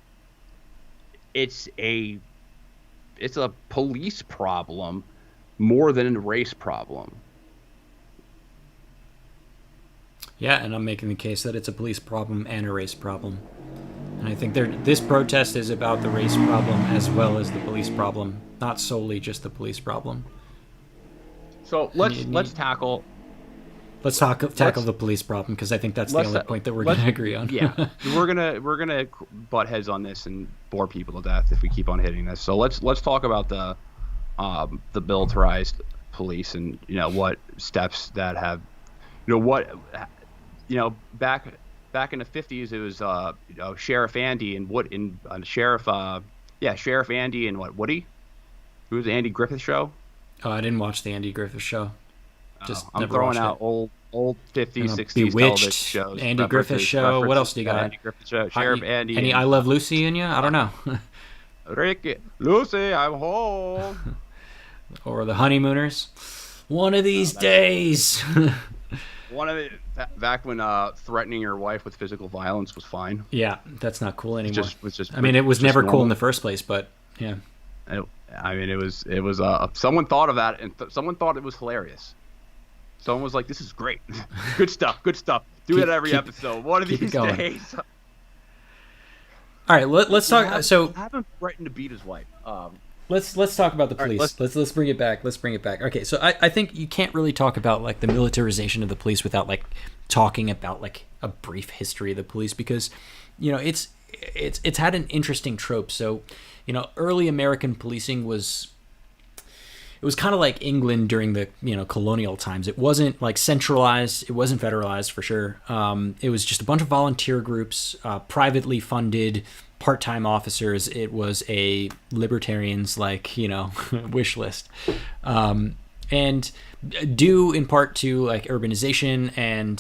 it's a police problem more than a race problem. Yeah, and I'm making the case that it's a police problem and a race problem. And I think this protest is about the race problem as well as the police problem, not solely just the police problem. So let's tackle the police problem, because I think that's the only point that we're going to agree on. Yeah, we're gonna butt heads on this and bore people to death if we keep on hitting this. So let's talk about the militarized police, and what steps that have, back in the 50s it was Sheriff Andy and Sheriff Andy and Woody, who was the Andy Griffith Show. Oh, I didn't watch the Andy Griffith Show. I'm throwing out old 50s, 60s Bewitched, television shows. Andy Griffith Show. What else do you got? Andy Griffith Show. Sheriff Andy. Any I Love Lucy in you? I don't know. Ricky, Lucy, I'm home. Or the Honeymooners. One of these days. One of it back when threatening your wife with physical violence was fine. Yeah, that's not cool anymore. It was never cool in the first place, but yeah. It was someone thought of that, and someone thought it was hilarious. Someone was like, "This is great, good stuff." Do it every episode. One of these days. All right, let's talk. So have him threaten to beat his wife. Let's talk about the police. Right, let's bring it back. Okay, so I think you can't really talk about like the militarization of the police without like talking about like a brief history of the police, because it's had an interesting trope. So early American policing was kind of like England during the colonial times. It wasn't like centralized. It wasn't federalized for sure. It was just a bunch of volunteer groups, privately funded, part-time officers. It was a libertarians wish list, and due in part to like urbanization and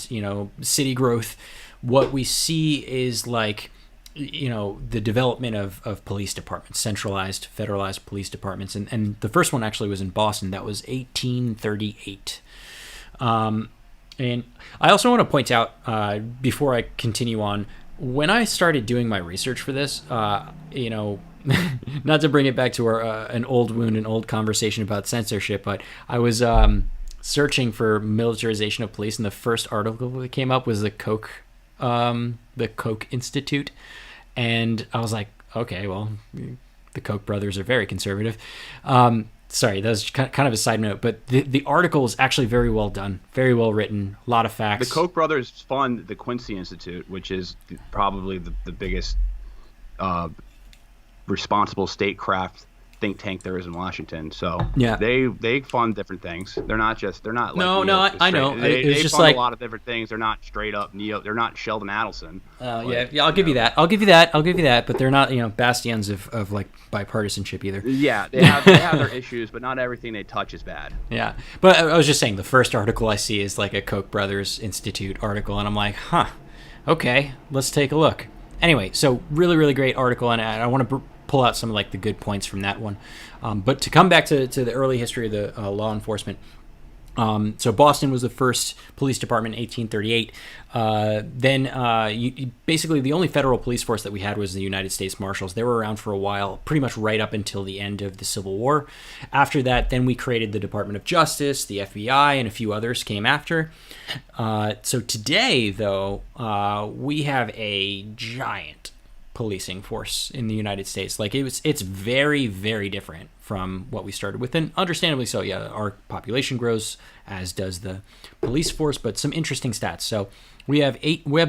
city growth, what we see is like the development of police departments, centralized, federalized police departments. And the first one actually was in Boston. That was 1838. And I also want to point out, before I continue on, when I started doing my research for this, not to bring it back to an old wound, an old conversation about censorship, but I was searching for militarization of police, and the first article that came up was the Koch Institute. And I was like, okay, well, the Koch brothers are very conservative. Sorry, that was kind of a side note, but the article is actually very well done, very well written, a lot of facts. The Koch brothers fund the Quincy Institute, which is probably the biggest responsible statecraft think tank there is in Washington. So Yeah. they fund different things. They're not like No, neo. I know. It's They just fund like, a lot of different things. They're not straight up neo. They're not Sheldon Adelson. yeah, I'll give you that. I'll give you that. But they're not, bastions of like bipartisanship either. Yeah, they have their issues, but not everything they touch is bad. Yeah, but I was just saying the first article I see is like a Koch brothers Institute article, and I'm like, huh, okay, let's take a look. Anyway, so really great article, and I want to pull out some of like the good points from that one. But to come back to the early history of the law enforcement. So Boston was the first police department in 1838. Then basically the only federal police force that we had was the United States Marshals. They were around for a while, pretty much right up until the end of the Civil War. After that, then we created the Department of Justice, the FBI, and a few others came after. So today, though, we have a giant policing force in the United States. Like it's very different from what we started with, and understandably so. Yeah, our population grows, as does the police force, but some interesting stats. So we have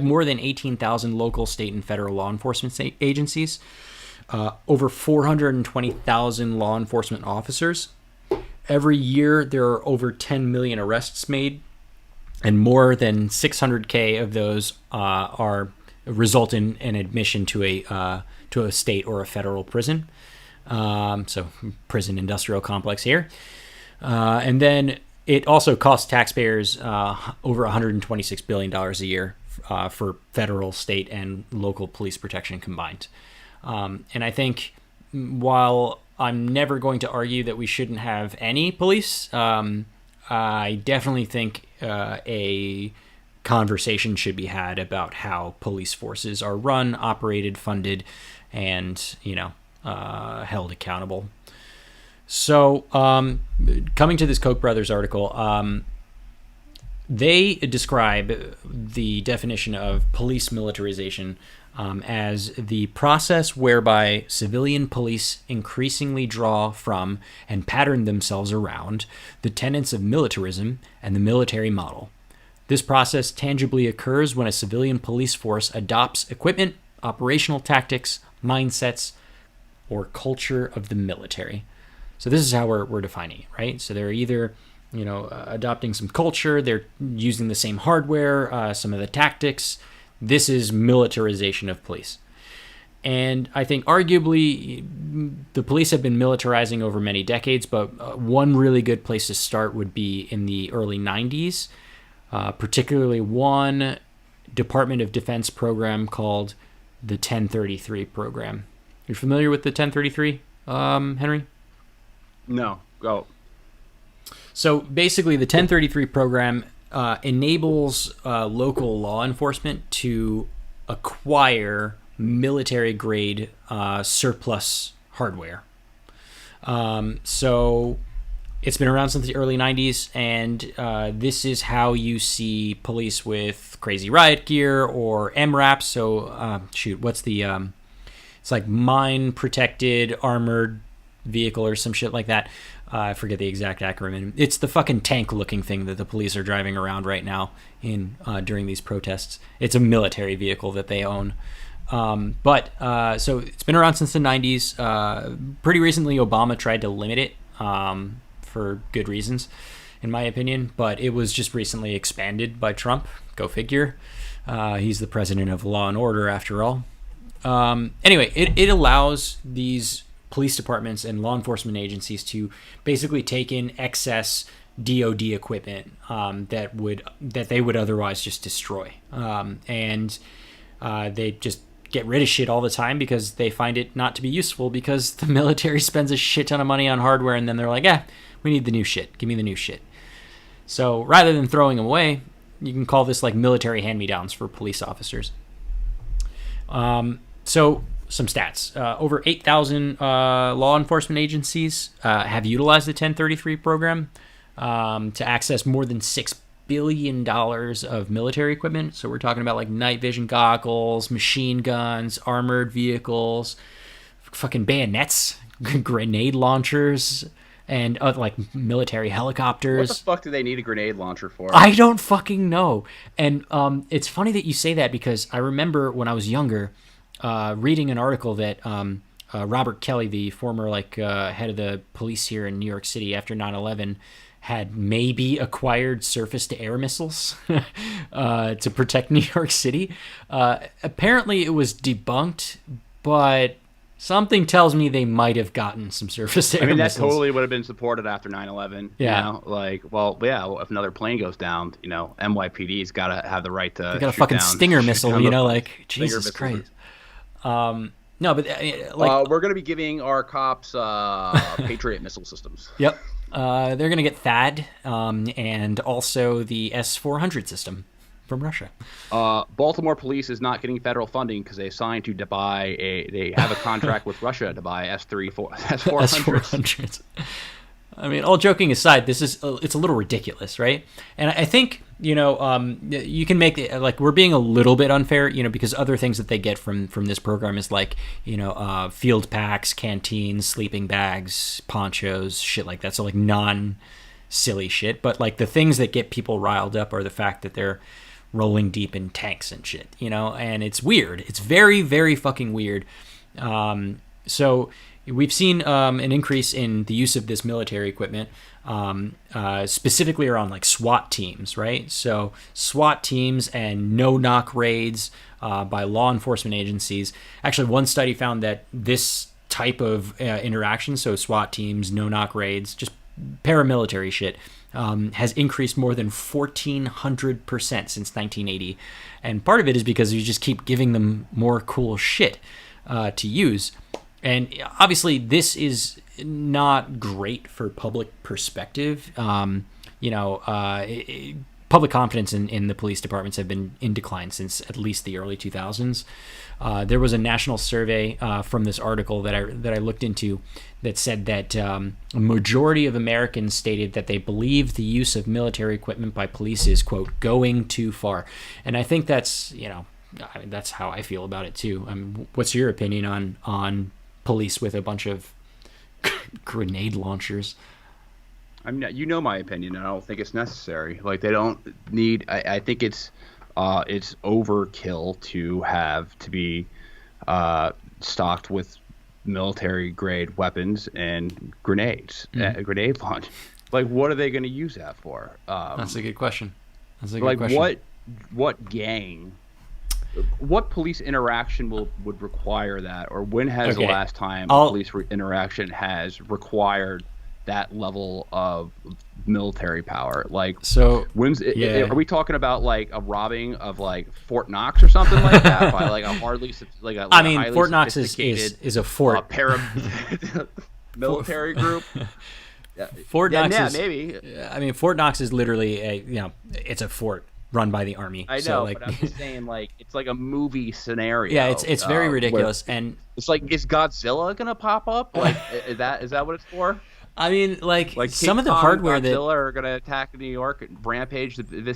more than 18,000 local, state, and federal law enforcement agencies, over 420,000 law enforcement officers. Every year there are over 10 million arrests made, and more than 600K of those result in an admission to a state or a federal prison. So prison industrial complex here. And then it also costs taxpayers over $126 billion a year for federal, state, and local police protection combined. And I think while I'm never going to argue that we shouldn't have any police, I definitely think a conversation should be had about how police forces are run, operated, funded, and held accountable. So coming to this Koch brothers article, they describe the definition of police militarization as the process whereby civilian police increasingly draw from and pattern themselves around the tenets of militarism and the military model. This process tangibly occurs when a civilian police force adopts equipment, operational tactics, mindsets, or culture of the military. So this is how we're defining it, right? So they're either, adopting some culture, they're using the same hardware, some of the tactics. This is militarization of police. And I think arguably the police have been militarizing over many decades, but one really good place to start would be in the early 90s. Particularly one Department of Defense program called the 1033 program. You're familiar with the 1033, Henry? No, go. So basically the 1033 program enables local law enforcement to acquire military-grade surplus hardware. So it's been around since the early 90s, and this is how you see police with crazy riot gear or MRAPs. So, what's the... it's like mine-protected armored vehicle or some shit like that. I forget the exact acronym. It's the fucking tank-looking thing that the police are driving around right now during these protests. It's a military vehicle that they own. So it's been around since the 90s. Pretty recently, Obama tried to limit it. For good reasons, in my opinion, but it was just recently expanded by Trump. Go figure. He's the president of law and order, after all. Anyway, it allows these police departments and law enforcement agencies to basically take in excess DoD equipment that they would otherwise just destroy, and they just get rid of shit all the time because they find it not to be useful because the military spends a shit ton of money on hardware, and then they're like, we need the new shit. Give me the new shit. So rather than throwing them away, you can call this like military hand-me-downs for police officers. So some stats. Over 8,000 law enforcement agencies have utilized the 1033 program to access more than $6 billion of military equipment. So we're talking about like night vision goggles, machine guns, armored vehicles, fucking bayonets, grenade launchers, and like military helicopters. What the fuck do they need a grenade launcher for? I don't fucking know. And it's funny that you say that because I remember when I was younger reading an article that Robert Kelly, the former head of the police here in New York City after 9/11, had maybe acquired surface-to-air missiles to protect New York City. Apparently, it was debunked, but something tells me they might have gotten some surface-to-air I mean, that missiles. totally would have been supported after 9/11. Yeah. You know? Like, well, if another plane goes down, you know, NYPD's got to have the right to They got a fucking Stinger missile, you know, like, Jesus Christ. No, but we're going to be giving our cops Patriot missile systems. Yep. They're going to get THAAD and also the S-400 system from Russia. Baltimore police is not getting federal funding because they signed to buy they have a contract with Russia to buy S-400s. I mean, all joking aside, it's a little ridiculous, right? And I think, you know, you can make it, like, we're being a little bit unfair, you know, because other things that they get from this program is like, you know, field packs, canteens, sleeping bags, ponchos, shit like that. So like non-silly shit. But like the things that get people riled up are the fact that they're rolling deep in tanks and shit, you know, and it's weird. It's very, very fucking weird. So we've seen an increase in the use of this military equipment, specifically around like SWAT teams, right? So SWAT teams and no-knock raids by law enforcement agencies. Actually, one study found that this type of interaction, so SWAT teams, no-knock raids, just paramilitary shit, has increased more than 1,400% since 1980. And part of it is because you just keep giving them more cool shit to use. And obviously, this is not great for public perspective. Public confidence in the police departments have been in decline since at least the early 2000s. There was a national survey from this article that I looked into that said that a majority of Americans stated that they believe the use of military equipment by police is, quote, going too far. And I think that's, you know, I mean, that's how I feel about it too. I mean, what's your opinion on police with a bunch of grenade launchers? I mean, you know my opinion, and I don't think it's necessary. Like, they don't need. I think it's overkill to be stocked with military grade weapons and grenades, grenade launch. Like, what are they going to use that for? That's a good question. What gang? What police interaction would require that, or when has the last time a police interaction has required that level of military power? Like, so are we talking about like a robbing of like Fort Knox or something like that by like a hardly like a I mean, Fort Knox is a fort military group. Fort Knox is maybe. I mean, Fort Knox is literally it's a fort run by the army. I know, so, like, but I'm just saying, like, it's like a movie scenario. Yeah, it's very ridiculous, and it's like, is Godzilla gonna pop up? Like, is that what it's for? I mean, like some King of the Kong, hardware Godzilla are gonna attack New York and rampage. I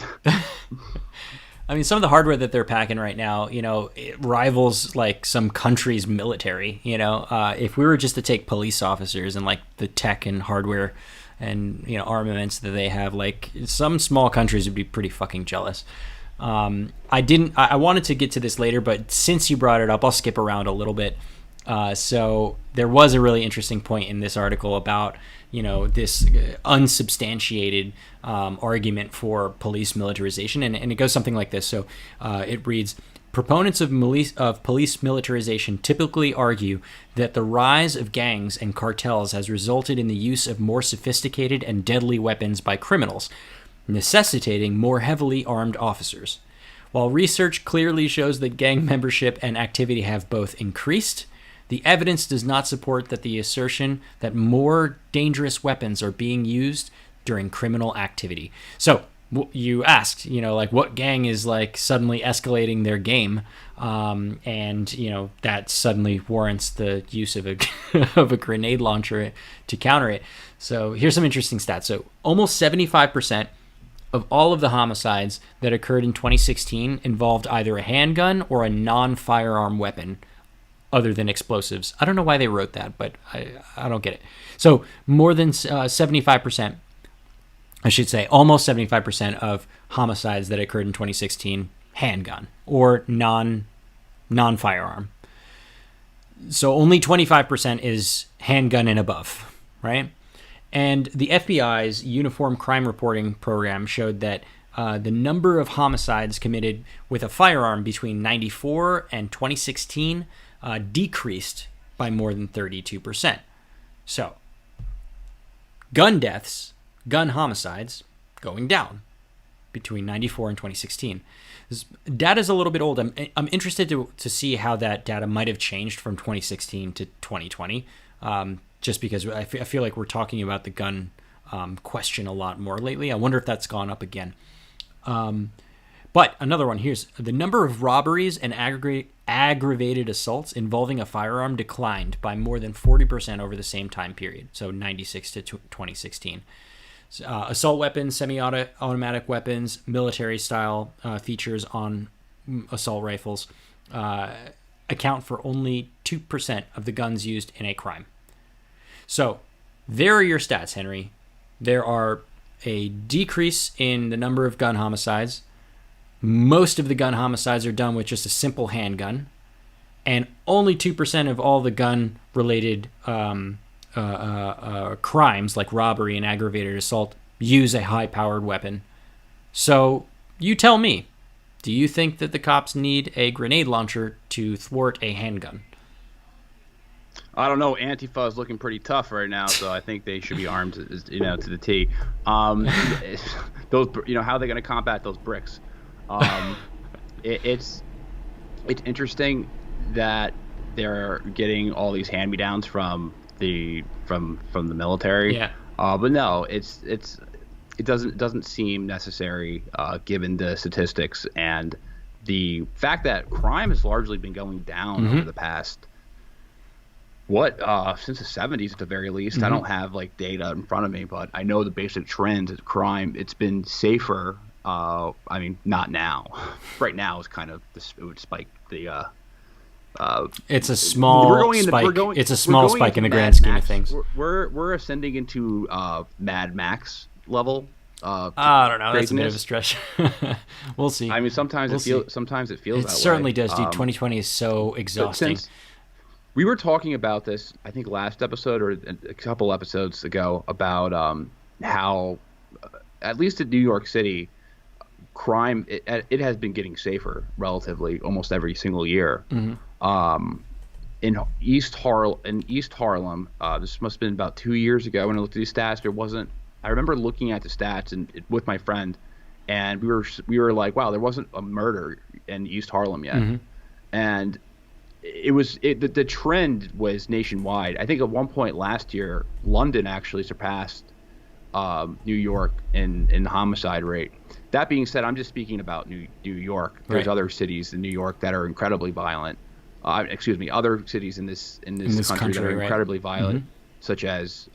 mean, some of the hardware that they're packing right now, you know, it rivals like some country's military. You know, if we were just to take police officers and like the tech and hardware and, you know, armaments that they have, like, some small countries would be pretty fucking jealous. I wanted to get to this later, but since you brought it up, I'll skip around a little bit. So there was a really interesting point in this article about, you know, this unsubstantiated argument for police militarization, and it goes something like this. So it reads, proponents of police militarization typically argue that the rise of gangs and cartels has resulted in the use of more sophisticated and deadly weapons by criminals, necessitating more heavily armed officers. While research clearly shows that gang membership and activity have both increased, the evidence does not support the assertion that more dangerous weapons are being used during criminal activity. So you asked, you know, like, what gang is like suddenly escalating their game, and, you know, that suddenly warrants the use of a of a grenade launcher to counter it. So here's some interesting stats. So almost 75% of all of the homicides that occurred in 2016 involved either a handgun or a non-firearm weapon other than explosives. I don't know why they wrote that, but I don't get it. So more than 75%, I should say almost 75% of homicides that occurred in 2016, handgun or non-firearm. So only 25% is handgun and above, right? And the FBI's Uniform Crime Reporting Program showed that the number of homicides committed with a firearm between 94 and 2016 decreased by more than 32%. So, gun deaths, gun homicides, going down between 94 and 2016. This data is a little bit old. I'm interested to see how that data might have changed from 2016 to 2020, just because I feel like we're talking about the gun question a lot more lately. I wonder if that's gone up again. But another one, here's the number of robberies and aggravated assaults involving a firearm declined by more than 40% over the same time period, so 96 to 2016. Assault weapons, semi-automatic weapons, military-style features on assault rifles account for only 2% of the guns used in a crime. So there are your stats, Henry. There are a decrease in the number of gun homicides. Most of the gun homicides are done with just a simple handgun. And only 2% of all the gun-related crimes, like robbery and aggravated assault, use a high-powered weapon. So you tell me, do you think that the cops need a grenade launcher to thwart a handgun? I don't know. Antifa is looking pretty tough right now, so I think they should be armed, to the T. Those, how are they going to combat those bricks? It's interesting that they're getting all these hand-me-downs from the military. Yeah. But no, it doesn't seem necessary given the statistics and the fact that crime has largely been going down over the past since the 70s at the very least. I don't have data in front of me, but I know the basic trends of crime. It's been safer. I mean, not now. Right now is kind of it would spike the. It's a small spike. It's a small spike in the grand scheme of things. We're ascending into Mad Max level. I don't know. That's a bit of a stretch. We'll see. I mean, sometimes it feels that way. It certainly does, dude. 2020 is so exhausting. We were talking about this, I think, last episode or a couple episodes ago about how, at least in New York City, crime it has been getting safer relatively almost every single year. In East Harlem, this must have been about 2 years ago when I looked at these stats. I remember looking at the stats with my friend, and we were like, wow, there wasn't a murder in East Harlem yet, and the trend was nationwide. I think at one point last year, London actually surpassed New York in the homicide rate. That being said, I'm just speaking about New York. There's other cities in New York that are incredibly violent. Other cities in this country that are incredibly violent, such as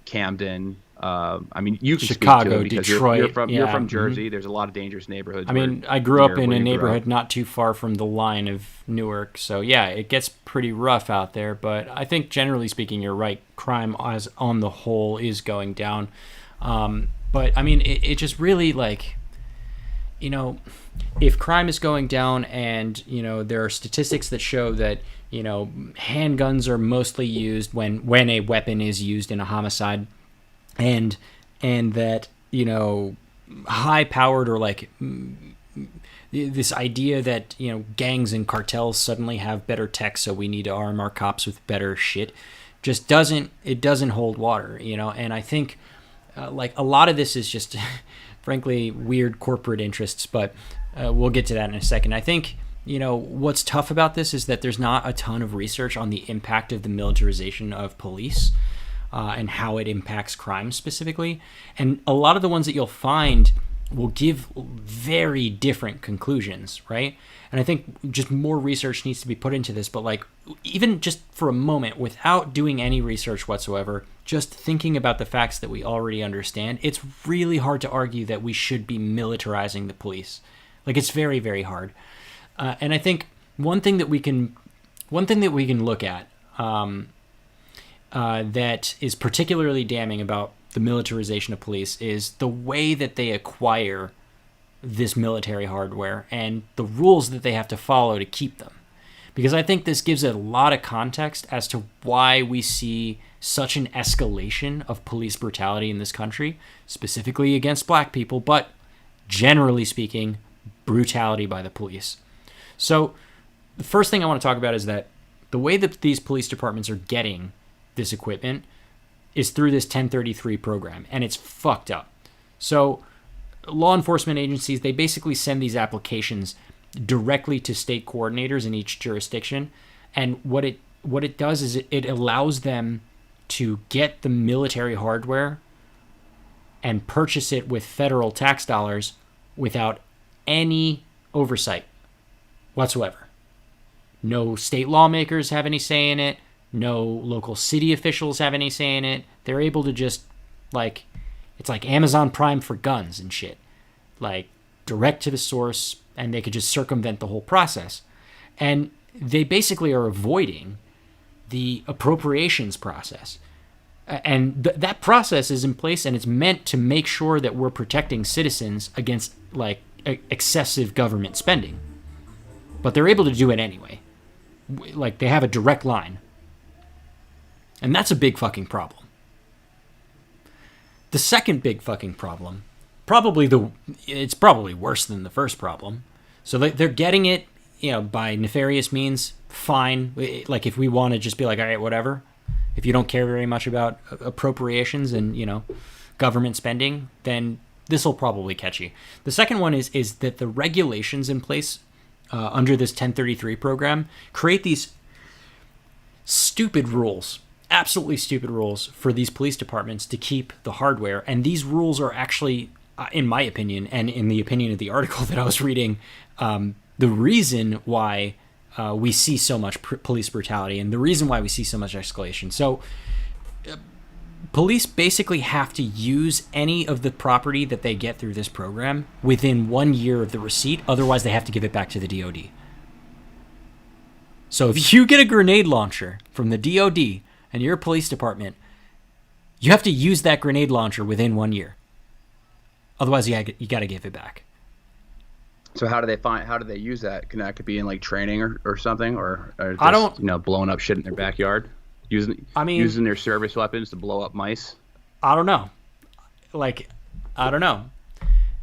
Camden. I mean, you can Chicago, speak to it because Detroit. you're from Jersey. There's a lot of dangerous neighborhoods. I mean, I grew up in a neighborhood not too far from the line of Newark, so yeah, it gets pretty rough out there. But I think generally speaking, you're right. Crime, as on the whole, is going down. But I mean, it just really if crime is going down, and there are statistics that show that handguns are mostly used when a weapon is used in a homicide. And that high powered or this idea that gangs and cartels suddenly have better tech, so we need to arm our cops with better shit, just doesn't hold water. And I think a lot of this is just frankly weird corporate interests, but we'll get to that in a second. I think what's tough about this is that there's not a ton of research on the impact of the militarization of police. And how it impacts crime specifically. And a lot of the ones that you'll find will give very different conclusions, right? And I think just more research needs to be put into this. But even just for a moment, without doing any research whatsoever, just thinking about the facts that we already understand, it's really hard to argue that we should be militarizing the police. It's very, very hard. And I think one thing that we can look at that is particularly damning about the militarization of police is the way that they acquire this military hardware and the rules that they have to follow to keep them. because I think this gives a lot of context as to why we see such an escalation of police brutality in this country, specifically against black people, but generally speaking, brutality by the police. So the first thing I want to talk about is that the way that these police departments are getting this equipment is through this 1033 program, and it's fucked up. So law enforcement agencies, they basically send these applications directly to state coordinators in each jurisdiction, and what it does is it allows them to get the military hardware and purchase it with federal tax dollars without any oversight whatsoever. No state lawmakers have any say in it. No local city officials have any say in it. They're able to just, like, it's like Amazon Prime for guns and shit. Like, direct to the source, and they could just circumvent the whole process. And they basically are avoiding the appropriations process. And that process is in place, and it's meant to make sure that we're protecting citizens against, like, excessive government spending. But they're able to do it anyway. Like, they have a direct line. And that's a big fucking problem. The second big fucking problem, it's probably worse than the first problem. So they're getting it, by nefarious means, fine. Like, if we want to just be like, all right, whatever. If you don't care very much about appropriations and, government spending, then this will probably catch you. The second one is that the regulations in place under this 1033 program create these stupid rules, absolutely stupid rules for these police departments to keep the hardware. And these rules are actually, in my opinion, and in the opinion of the article that I was reading, the reason why we see so much police brutality and the reason why we see so much escalation. So police basically have to use any of the property that they get through this program within 1 year of the receipt. Otherwise, they have to give it back to the DOD. So if you get a grenade launcher from the DOD and you're a police department, you have to use that grenade launcher within 1 year. Otherwise, you got to give it back. So how do they use that? Can that be in like training or something, or just, I don't, blowing up shit in their backyard, using their service weapons to blow up mice? I don't know. I don't know.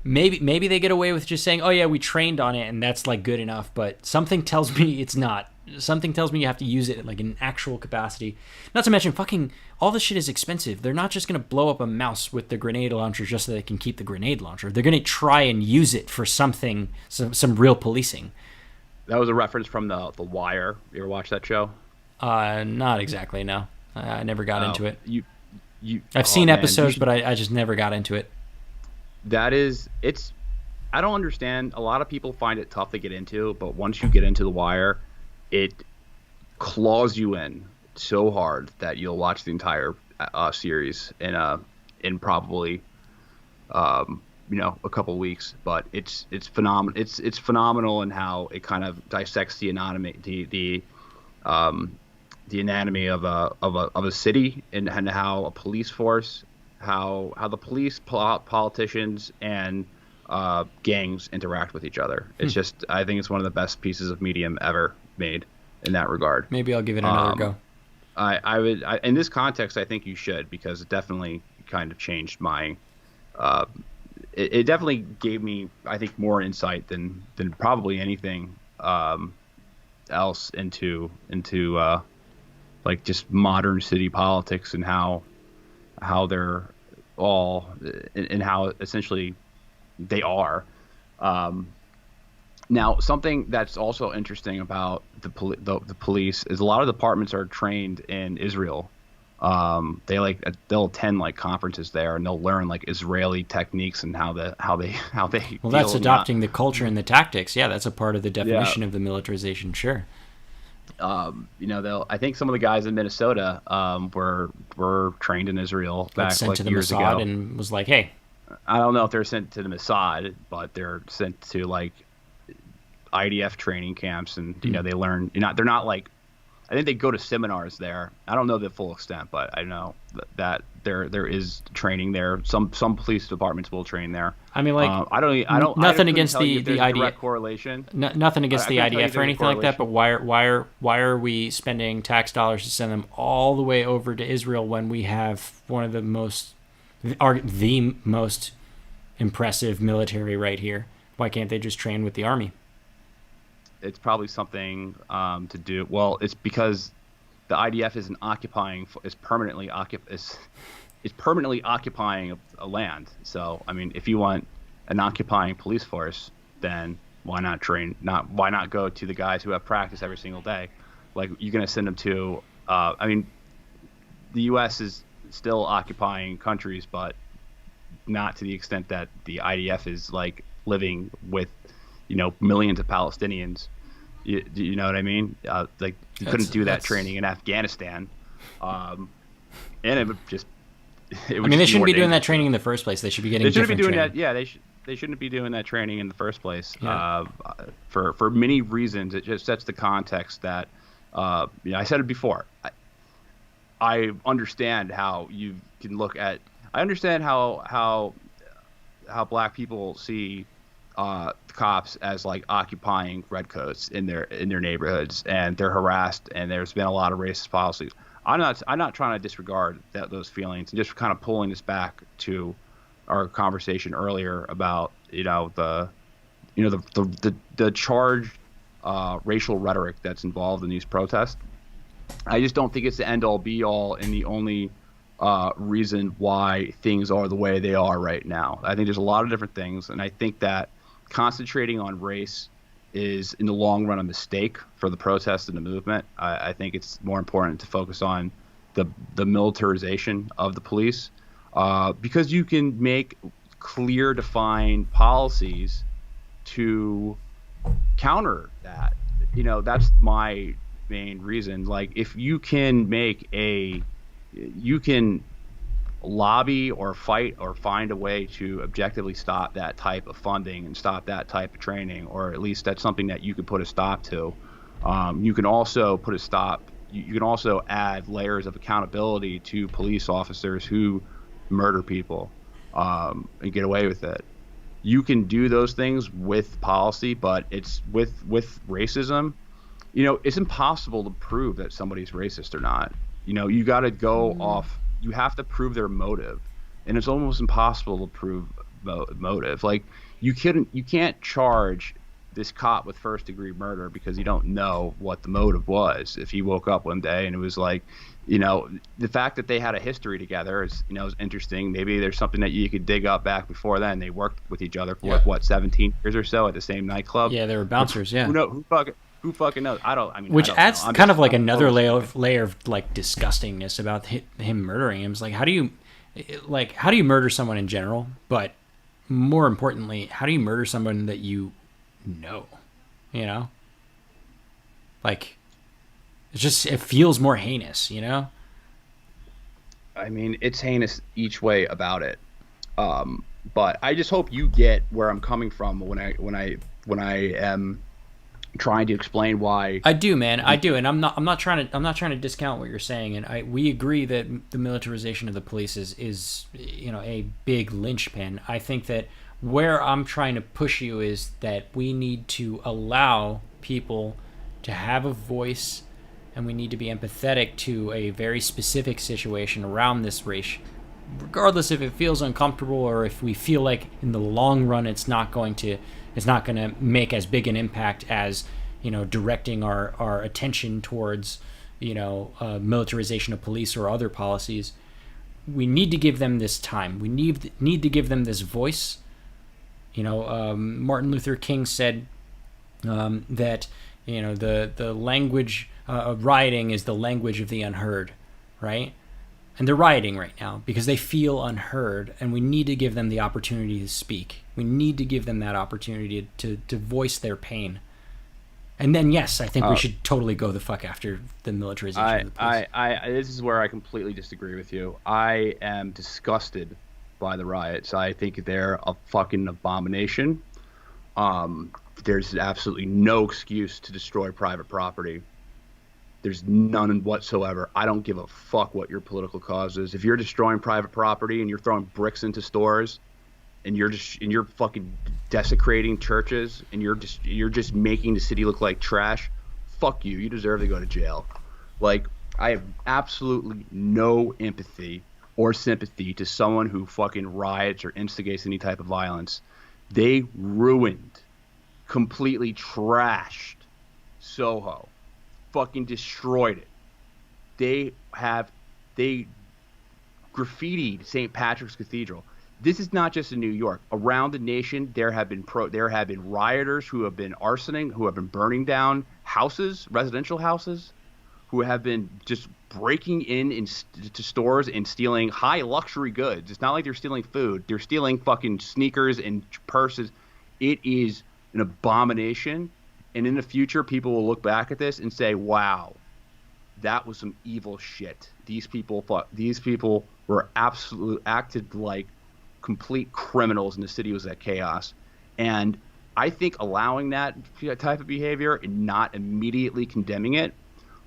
Maybe they get away with just saying, "Oh yeah, we trained on it," and that's like good enough. But something tells me it's not. Something tells me you have to use it like in actual capacity. Not to mention, fucking all this shit is expensive. They're not just gonna blow up a mouse with the grenade launcher just so they can keep the grenade launcher. They're gonna try and use it for something, some real policing. That was a reference from the Wire. You ever watch that show? Not exactly. No, I never got into it. I've seen man, episodes, but I just never got into it. I don't understand. A lot of people find it tough to get into, but once you get into The Wire, it claws you in so hard that you'll watch the entire series in probably a couple weeks. But it's phenomenal. It's phenomenal in how it kind of dissects the anatomy of a city and how a police force, how the police, politicians, and gangs interact with each other. It's just, I think it's one of the best pieces of medium ever made in that regard. Maybe I'll give it another go. I would, in this context, I think you should, because it definitely kind of changed my. It definitely gave me, I think, more insight than probably anything else into like just modern city politics and how they're all and how essentially they are. Now, something that's also interesting about the police is a lot of departments are trained in Israel. They'll attend like conferences there, and they'll learn like Israeli techniques and how they. Well, that's adopting the culture and the tactics. Yeah, that's a part of the definition of the militarization. Sure. I think some of the guys in Minnesota were trained in Israel back sent like to the years Mossad ago, and was like, hey. I don't know if they're sent to the Mossad, but they're sent to like IDF training camps, and they learn. They're not like I think they go to seminars there. I don't know the full extent, but I know that there is training there. Some police departments will train there. I mean, like, I nothing couldn't against tell you if the there's a idea. direct correlation. Nothing against I the couldn't tell you if IDF or there's a anything like that, but correlation. why are we spending tax dollars to send them all the way over to Israel when we have one of the most impressive military right here? Why can't they just train with the army? It's probably something to do. Well, it's because the IDF isn't occupying is permanently occupying a land. So I mean, if you want an occupying police force, then why not train? Why not go to the guys who have practice every single day? Like you're gonna send them to. I mean, the U.S. is still occupying countries, but not to the extent that the IDF is like living with, millions of Palestinians. You know what I mean? Like you couldn't do that training in Afghanistan, and it would just. It would I mean, they just be shouldn't more be doing that dangerous. training in the first place. They should be getting They shouldn't be different doing training. that. Yeah, they shouldn't be doing that training in the first place. Yeah. For many reasons, it just sets the context that. I said it before. I understand how you can look at. I understand how black people see cops as like occupying redcoats in their neighborhoods, and they're harassed, and there's been a lot of racist policies. I'm not trying to disregard those feelings, and just kind of pulling this back to our conversation earlier about the charged racial rhetoric that's involved in these protests. I just don't think it's the end all be all and the only reason why things are the way they are right now. I think there's a lot of different things, and I think that concentrating on race is in the long run a mistake for the protest and the movement. I think it's more important to focus on the militarization of the police, because you can make clear, defined policies to counter that. That's my main reason. Like, if you can you can lobby or fight or find a way to objectively stop that type of funding and stop that type of training, or at least that's something that you could put a stop to. You can also put a stop. You can also add layers of accountability to police officers who murder people, and get away with it. You can do those things with policy, but it's with racism. It's impossible to prove that somebody's racist or not. You got to go off. You have to prove their motive, and it's almost impossible to prove motive. Like you can't charge this cop with first degree murder because you don't know what the motive was. If he woke up one day and it was like, the fact that they had a history together is interesting. Maybe there's something that you could dig up back before then. They worked with each other for 17 years or so at the same nightclub. Yeah, they were bouncers. Yeah. Who fucking knows? Which I don't adds know. kind of like another layer of like disgustingness about him murdering him. It's like, how do you murder someone in general? But more importantly, how do you murder someone that you know? Like, it feels more heinous. I mean, it's heinous each way about it. But I just hope you get where I'm coming from when I am trying to explain why. I do, man. I do, and I'm not trying to discount what you're saying, and we agree that the militarization of the police is a big linchpin. I think that where I'm trying to push you is that we need to allow people to have a voice, and we need to be empathetic to a very specific situation around this race, regardless if it feels uncomfortable or if we feel like in the long run it's not going to make as big an impact as directing our attention towards militarization of police or other policies. We need to give them this time. We need to give them this voice. Martin Luther King said that the language of rioting is the language of the unheard, right? And they're rioting right now because they feel unheard, and we need to give them the opportunity to speak. We need to give them that opportunity to voice their pain. And then, yes, I think we should totally go the fuck after the militarization of the police. This is where I completely disagree with you. I am disgusted by the riots. I think they're a fucking abomination. There's absolutely no excuse to destroy private property. There's none whatsoever. I don't give a fuck what your political cause is. If you're destroying private property and you're throwing bricks into stores and you're fucking desecrating churches and you're just making the city look like trash, fuck you. You deserve to go to jail. Like, I have absolutely no empathy or sympathy to someone who fucking riots or instigates any type of violence. They ruined, completely trashed Soho, fucking destroyed it. They have they graffitied St. Patrick's Cathedral. This is not just in New York. Around the nation, there have been rioters who have been arsoning, who have been burning down houses, residential houses, who have been just breaking to stores and stealing high luxury goods. It's not like they're stealing food. They're stealing fucking sneakers and purses. It is an abomination. And in the future, people will look back at this and say, wow, that was some evil shit. These people were acted like complete criminals, and the city was at chaos. And I think allowing that type of behavior and not immediately condemning it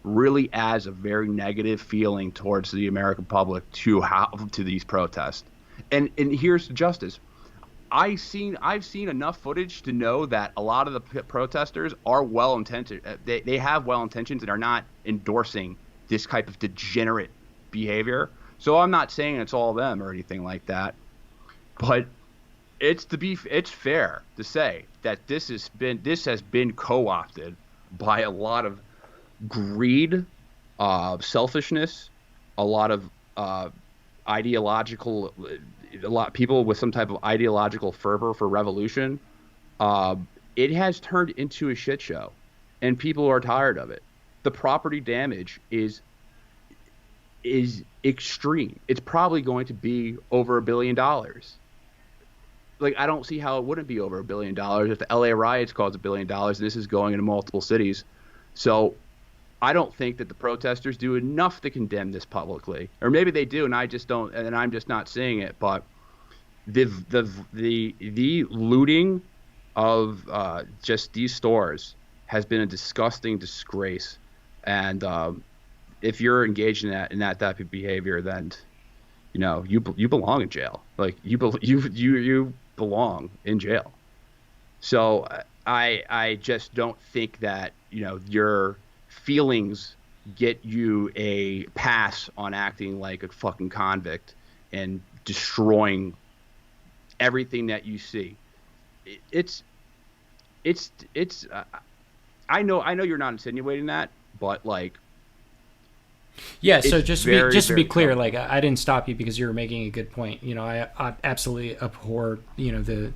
really adds a very negative feeling towards the American public to these protests. And here's the justice. I've seen enough footage to know that a lot of the protesters are well intentioned. They have well intentions and are not endorsing this type of degenerate behavior. So I'm not saying it's all them or anything like that, but it's fair to say that this has been co-opted by a lot of greed, selfishness, a lot of ideological, a lot of people with some type of ideological fervor for revolution. It has turned into a shit show, and people are tired of it. The property damage is extreme. It's probably going to be over $1 billion. Like, I don't see how it wouldn't be over $1 billion if the LA riots caused $1 billion, and this is going into multiple cities. So I don't think that the protesters do enough to condemn this publicly, or maybe they do, and I just don't, and I'm just not seeing it. But the looting of just these stores has been a disgusting disgrace, and if you're engaged in that type of behavior, then you belong in jail. Like, you belong in jail. So I just don't think that your feelings get you a pass on acting like a fucking convict and destroying everything that you see. It's I know you're not insinuating that, but like, yeah. So just to be clear, common. like, I didn't stop you because you were making a good point. I absolutely abhor the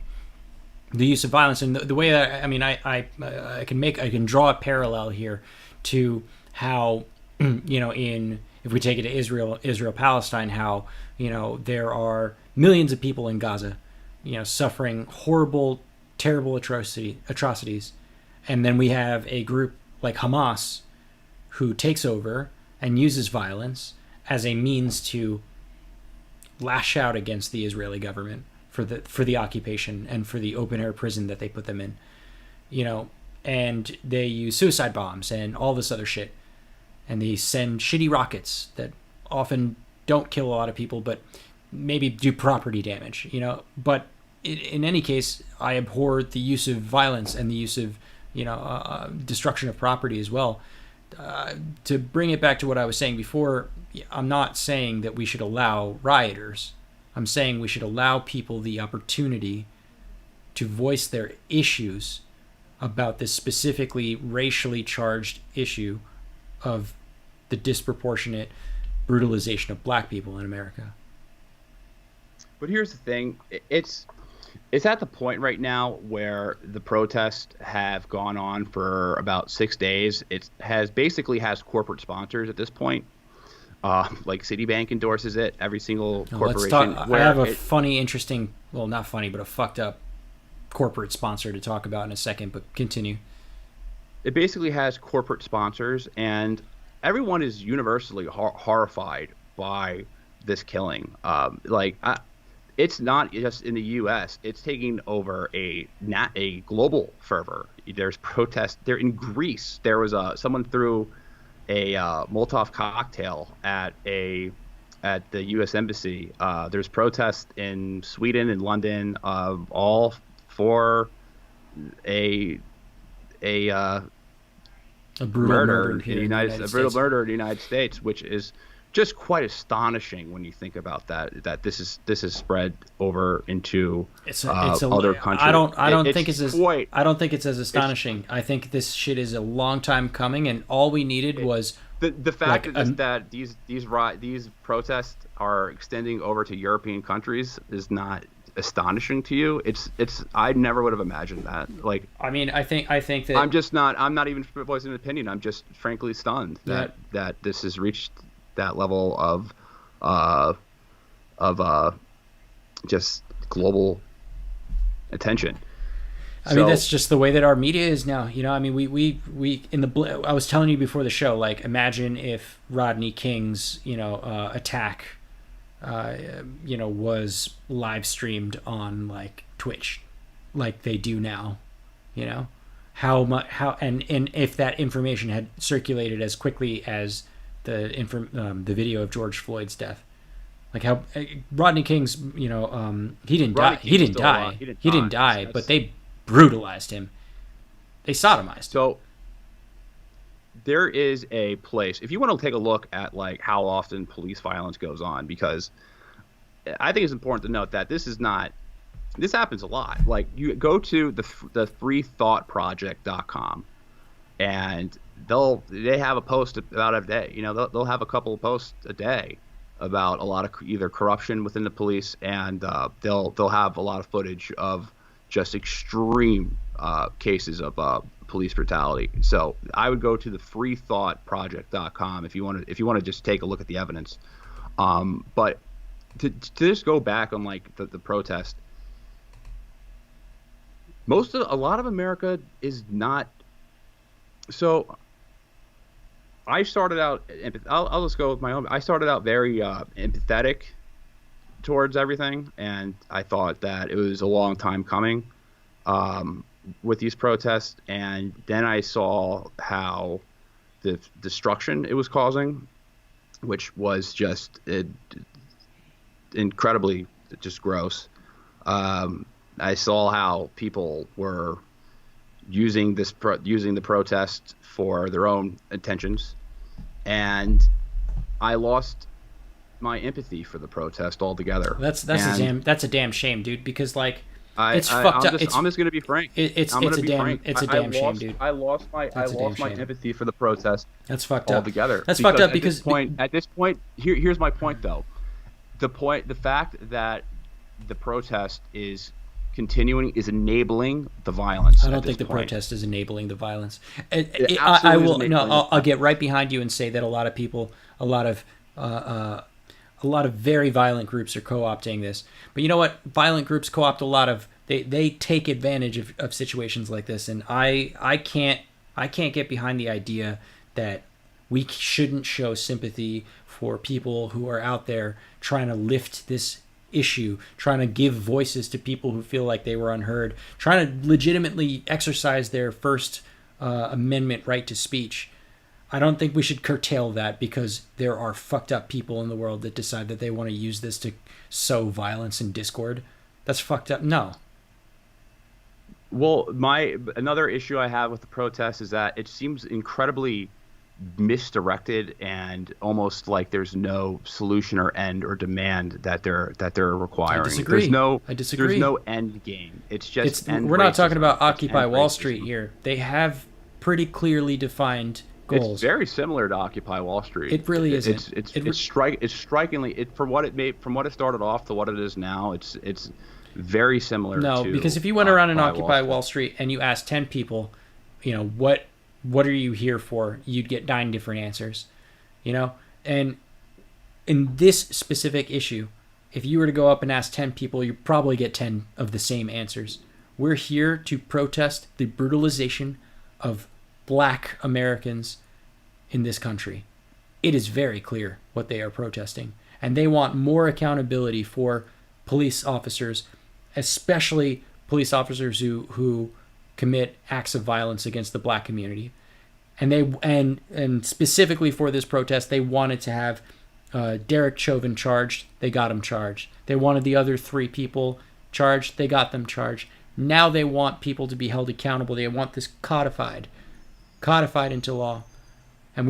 use of violence, and the way that I can draw a parallel here to how if we take it to Israel Palestine, how there are millions of people in Gaza suffering horrible, terrible atrocities, and then we have a group like Hamas who takes over and uses violence as a means to lash out against the Israeli government for the occupation and for the open air prison that they put them in, and they use suicide bombs and all this other shit, and they send shitty rockets that often don't kill a lot of people but maybe do property damage, but in any case, I abhor the use of violence and the use of destruction of property as well. To bring it back to what I was saying before, I'm not saying that we should allow rioters. I'm saying we should allow people the opportunity to voice their issues about this specifically racially charged issue of the disproportionate brutalization of black people in America. But here's the thing. It's at the point right now where the protests have gone on for about 6 days. It basically has corporate sponsors at this point. Like Citibank endorses it, every single corporation. I have a funny, interesting, well, not funny, but a fucked up corporate sponsor to talk about in a second, but continue. It basically has corporate sponsors, and everyone is universally horrified by this killing. It's not just in the U.S. It's taking over a global fervor. There's protests. There in Greece, there was someone threw a Molotov cocktail at the U.S. Embassy. There's protests in Sweden and London, all for a a A brutal murder murder in the here in the United A brutal States. murder in the United States, which is just quite astonishing when you think about that. That this is spread over into It's other a countries. think It's quite I don't think it's as it's astonishing. I think this shit is a long time coming, and all we needed it, was the fact like that a these protests are extending over to European countries is not astonishing to you. It's I never would have imagined that. Like I mean, I think that I'm not even voicing an opinion. I'm just frankly stunned yeah. that this has reached that level uh of just global attention. I mean, that's So just the way that our media is now. You know, I mean, we in the I was telling you before the show, like, imagine if Rodney King's, attack, was live streamed on like Twitch, like they do now. You know, and if that information had circulated as quickly as the video of George Floyd's death, like how Rodney King's, he didn't die. Rodney He King is didn't still alive. die. He didn't He didn't die. die. But they brutalized him. They sodomized him. So there is a place if you want to take a look at like how often police violence goes on, because I think it's important to note that this happens a lot. Like you go to the freethoughtproject.com, and they have a post about a day. They'll have a couple of posts a day about a lot of either corruption within the police, and they'll have a lot of footage of just extreme cases of police brutality. So I would go to the freethoughtproject.com if you want to just take a look at the evidence. But to just go back on like the protest, a lot of America is not. So I started out. I'll just go with my own. I started out very empathetic towards everything, and I thought that it was a long time coming with these protests. And then I saw how the destruction it was causing, which was just incredibly just gross. I saw how people were using the protest for their own intentions, and I lost my empathy for the protest altogether. That's a damn shame, dude. Because like it's I fucked I'm up. just I'm just gonna be frank. It's I'm gonna a be damn frank. it's a I damn shame, lost dude. I lost my That's a damn my shame. empathy for the protest That's fucked up. altogether. That's fucked up because at this point, here's my point though. The fact that the protest is continuing is enabling the violence. I don't think the point. protest is enabling the violence. It I absolutely will is no. enabling I'll get right behind you and say that a lot of people, a lot of very violent groups are co-opting this. But you know what? Violent groups co-opt a lot of. They take advantage of situations like this, and I can't get behind the idea that we shouldn't show sympathy for people who are out there trying to lift this issue, trying to give voices to people who feel like they were unheard, trying to legitimately exercise their First Amendment right to speech. I don't think we should curtail that because there are fucked up people in the world that decide that they want to use this to sow violence and discord. That's fucked up. No. Well, another issue I have with the protest is that it seems incredibly misdirected and almost like there's no solution or end or demand that they're requiring. I disagree. I disagree. There's no end game. It's just we're not talking about It's Occupy end Wall racism. Street here. They have pretty clearly defined goals. It's very similar to Occupy Wall Street. It really isn't. It's strikingly from what it started off to what it is now. It's very similar. No, to because if you went around and Occupy Wall Street and you asked 10 people, what are you here for? You'd get 9 different answers, And in this specific issue, if you were to go up and ask 10 people, you probably get 10 of the same answers. We're here to protest the brutalization of Black Americans in this country. It is very clear what they are protesting, and they want more accountability for police officers, especially police officers who commit acts of violence against the Black community. And specifically for this protest, they wanted to have Derek Chauvin charged. They got him charged. They wanted the other 3 people charged. They got them charged. Now they want people to be held accountable. They want this codified into law, and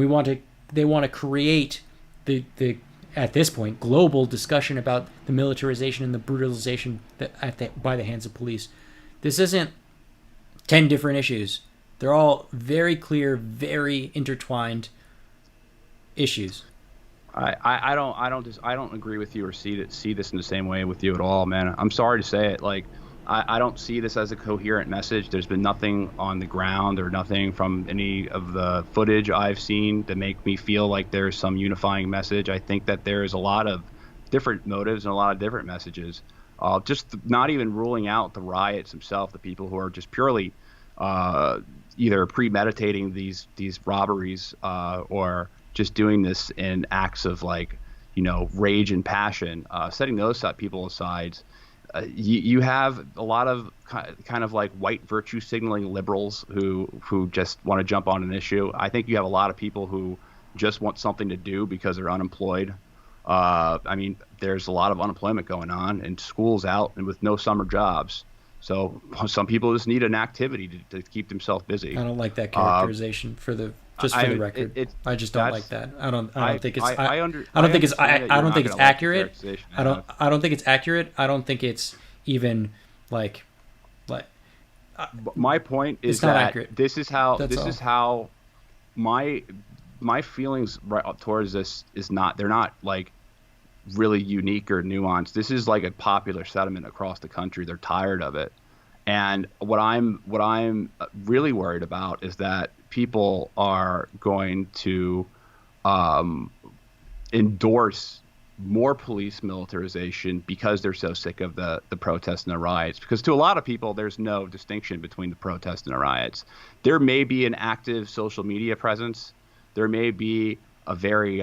they want to create the at this point global discussion about the militarization and the brutalization by the hands of police. This isn't 10 different issues. They're all very clear, very intertwined issues. I don't agree with you or see this in the same way with you at all, man. I'm sorry to say it. Like, I don't see this as a coherent message. There's been nothing on the ground or nothing from any of the footage I've seen to make me feel like there's some unifying message. I think that there's a lot of different motives and a lot of different messages. Just not even ruling out the riots themselves, the people who are just purely either premeditating these robberies or just doing this in acts of, like, rage and passion, setting those people aside. You have a lot of kind of like white virtue signaling liberals who just want to jump on an issue. I think you have a lot of people who just want something to do because they're unemployed. I mean, there's a lot of unemployment going on and schools out and with no summer jobs. So some people just need an activity to keep themselves busy. I don't like that characterization for the record. I just don't like that. I don't think it's accurate. I don't think it's accurate. I don't think it's even like. My point is it's not that accurate. This is how my feelings towards this is not. They're not like really unique or nuanced. This is like a popular sentiment across the country. They're tired of it. And what I'm really worried about is that people are going to endorse more police militarization because they're so sick of the protests and the riots. Because to a lot of people, there's no distinction between the protests and the riots. There may be an active social media presence. There may be a very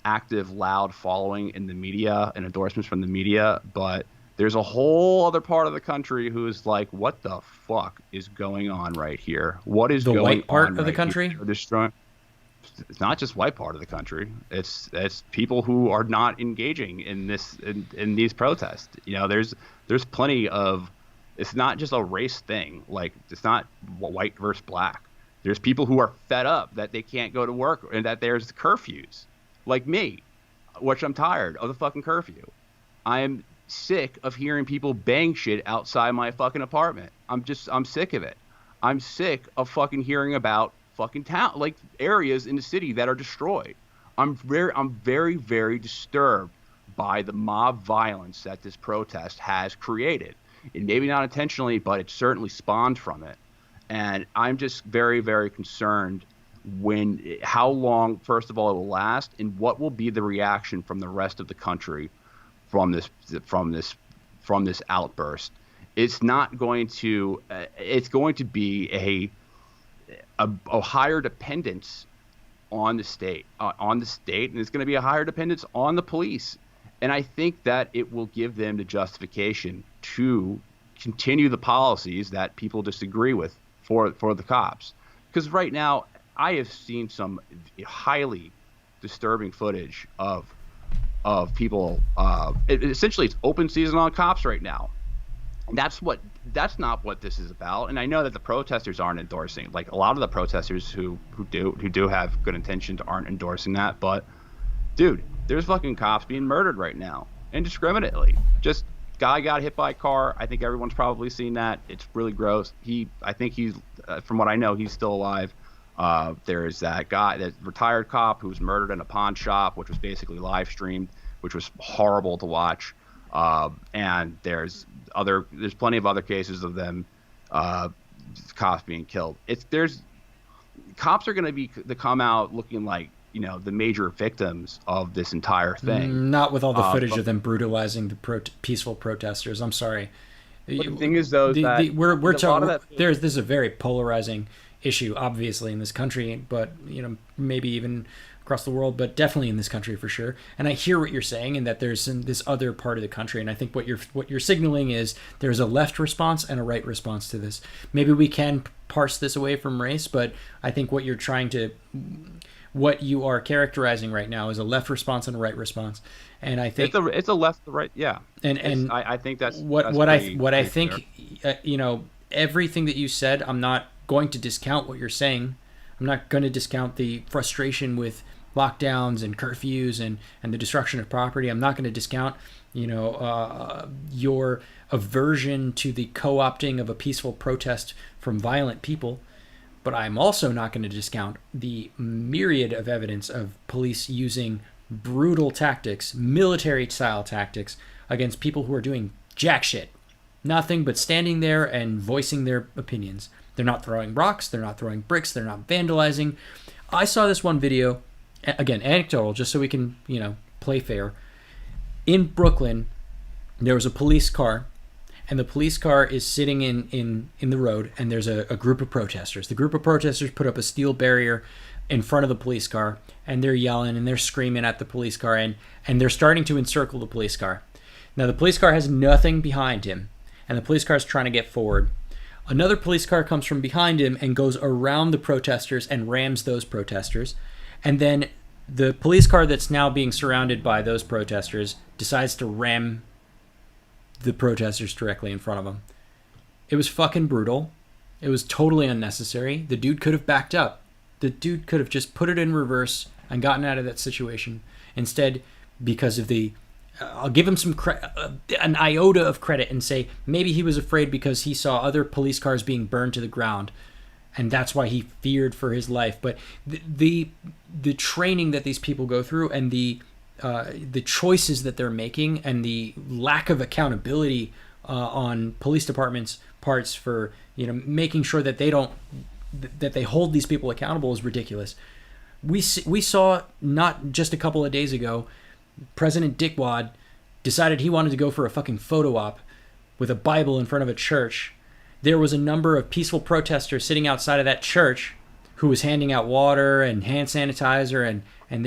active, loud following in the media and endorsements from the media, but there's a whole other part of the country who is like, what the fuck is going on right here? What is going on? The white part of the country? It's not just white part of the country. It's people who are not engaging in these protests. There's plenty of. It's not just a race thing. Like, it's not white versus black. There's people who are fed up that they can't go to work and that there's curfews, like me, which I'm tired of the fucking curfew. I'm sick of hearing people bang shit outside my fucking apartment. I'm sick of it. I'm sick of fucking hearing about fucking town, like areas in the city that are destroyed. I'm very, very disturbed by the mob violence that this protest has created. And maybe not intentionally, but it certainly spawned from it. And I'm just very, very concerned how long, first of all, it will last, and what will be the reaction from the rest of the country from this outburst. It's not going to. It's going to be a higher dependence on the state, and it's going to be a higher dependence on the police. And I think that it will give them the justification to continue the policies that people disagree with for the cops. Because right now, I have seen some highly disturbing footage of people. Essentially, it's open season on cops right now. That's not what this is about. And I know that the protesters aren't endorsing. Like, a lot of the protesters who do have good intentions aren't endorsing that. But, dude, there's fucking cops being murdered right now indiscriminately. Just guy got hit by a car. I think everyone's probably seen that. It's really gross. I think he's from what I know, he's still alive. There's that guy, that retired cop who was murdered in a pawn shop, which was basically live streamed, which was horrible to watch. And there's plenty of other cases of them, cops being killed. Cops are going to come out looking like, the major victims of this entire thing. Not with all the footage of them brutalizing the peaceful protesters. I'm sorry. But the thing is, though, this is a very polarizing issue, obviously, in this country, but maybe even across the world, but definitely in this country for sure. And I hear what you're saying, and that there's this other part of the country, and I think what you're signaling is there's a left response and a right response to this. Maybe we can parse this away from race, but I think what you are characterizing right now is a left response and a right response. And I think it's a left, the right, yeah. And I think that's what I think. fair. Everything that you said, I'm not going to discount what you're saying. I'm not going to discount the frustration with lockdowns and curfews and the destruction of property. I'm not going to discount, your aversion to the co-opting of a peaceful protest from violent people. But I'm also not going to discount the myriad of evidence of police using brutal tactics, military-style tactics, against people who are doing jack shit. Nothing but standing there and voicing their opinions. They're not throwing rocks, they're not throwing bricks, they're not vandalizing. I saw this one video, again, anecdotal, just so we can, play fair. In Brooklyn, there was a police car, and the police car is sitting in the road, and there's a group of protesters. The group of protesters put up a steel barrier in front of the police car, and they're yelling and they're screaming at the police car, and they're starting to encircle the police car. Now, the police car has nothing behind him, and the police car is trying to get forward. Another police car comes from behind him and goes around the protesters and rams those protesters. And then the police car that's now being surrounded by those protesters decides to ram the protesters directly in front of them. It was fucking brutal. It was totally unnecessary. The dude could have backed up. The dude could have just put it in reverse and gotten out of that situation. Instead, because of I'll give him an iota of credit and say maybe he was afraid because he saw other police cars being burned to the ground, and that's why he feared for his life. But the training that these people go through, and the choices that they're making, and the lack of accountability on police departments' parts for making sure that they hold these people accountable is ridiculous. We saw not just a couple of days ago, President Dickwad decided he wanted to go for a fucking photo op with a Bible in front of a church. There was a number of peaceful protesters sitting outside of that church who was handing out water and hand sanitizer, and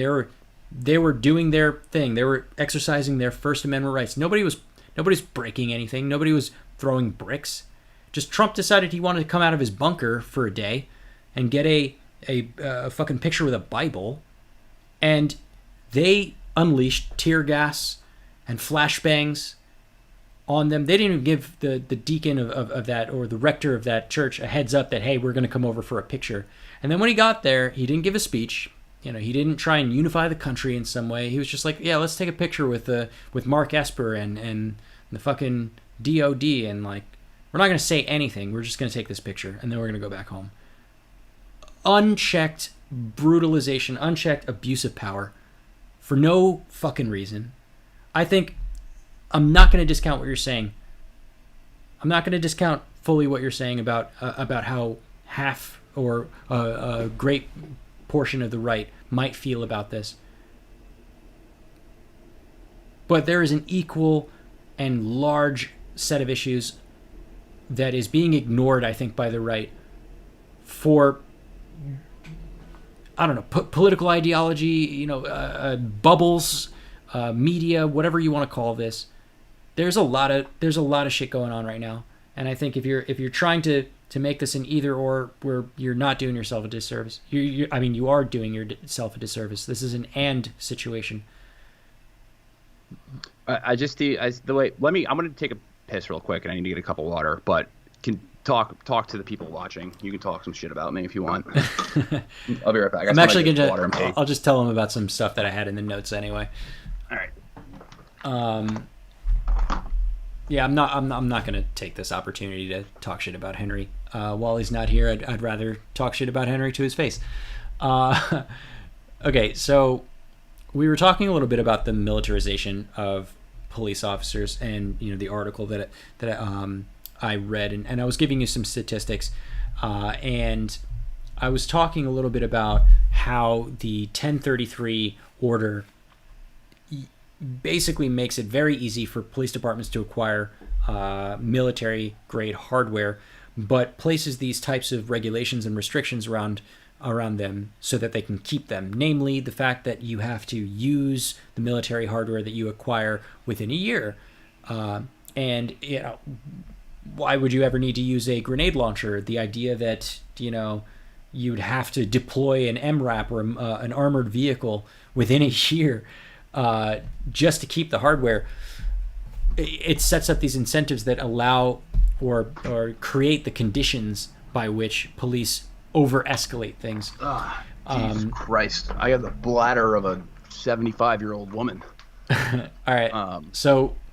they were doing their thing. They were exercising their First Amendment rights. Nobody's breaking anything. Nobody was throwing bricks. Just Trump decided he wanted to come out of his bunker for a day and get a fucking picture with a Bible, and they unleashed tear gas and flashbangs on them. They didn't even give the deacon of that, or the rector of that church, a heads up that, hey, we're going to come over for a picture. And then when he got there, he didn't give a speech. He didn't try and unify the country in some way. He was just like, yeah, let's take a picture with Mark Esper and the fucking DOD, and like, we're not going to say anything. We're just going to take this picture, and then we're going to go back home. Unchecked brutalization, unchecked abuse of power for no fucking reason. I think I'm not going to discount what you're saying. I'm not going to discount fully what you're saying about how half or a great portion of the right might feel about this. But there is an equal and large set of issues that is being ignored, I think, by the right for, I don't know, political ideology, bubbles, media, whatever you want to call this. There's a lot of shit going on right now, and I think if you're trying to make this an either or, where you're not doing yourself a disservice. You are doing yourself a disservice. This is an and situation. I'm going to take a piss real quick, and I need to get a cup of water, but can talk to the people watching. You can talk some shit about me if you want. I'll be right back. I'm actually going to, I'll just tell them about some stuff that I had in the notes anyway. All right. Yeah, I'm not going to take this opportunity to talk shit about Henry. While he's not here, I'd rather talk shit about Henry to his face. Okay, so we were talking a little bit about the militarization of police officers, and the article that I read, and I was giving you some statistics, and I was talking a little bit about how the 1033 order basically makes it very easy for police departments to acquire military grade hardware, but places these types of regulations and restrictions around around them so that they can keep them. Namely, the fact that you have to use the military hardware that you acquire within a year. And, you know, why would you ever need to use a grenade launcher? The idea that, you know, you'd have to deploy an MRAP or an armored vehicle within a year just to keep the hardware. It sets up these incentives that allow or create the conditions by which police over-escalate things. Jesus Christ. I have the bladder of a 75-year-old woman. All right. All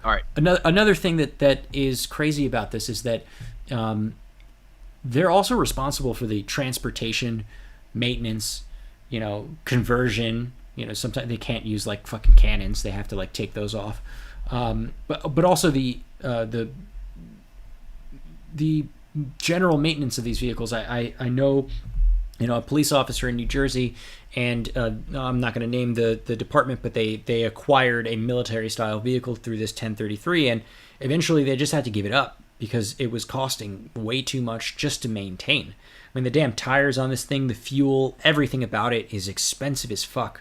right. Another thing that is crazy about this is that they're also responsible for the transportation, maintenance, you know, conversion. You know, sometimes they can't use like fucking cannons; they have to like take those off. But also the general maintenance of these vehicles. I know, you know, a police officer in New Jersey, and I'm not going to name the department, but they acquired a military style vehicle through this 1033, and eventually they just had to give it up because it was costing way too much just to maintain. I mean, the damn tires on this thing, the fuel, everything about it is expensive as fuck,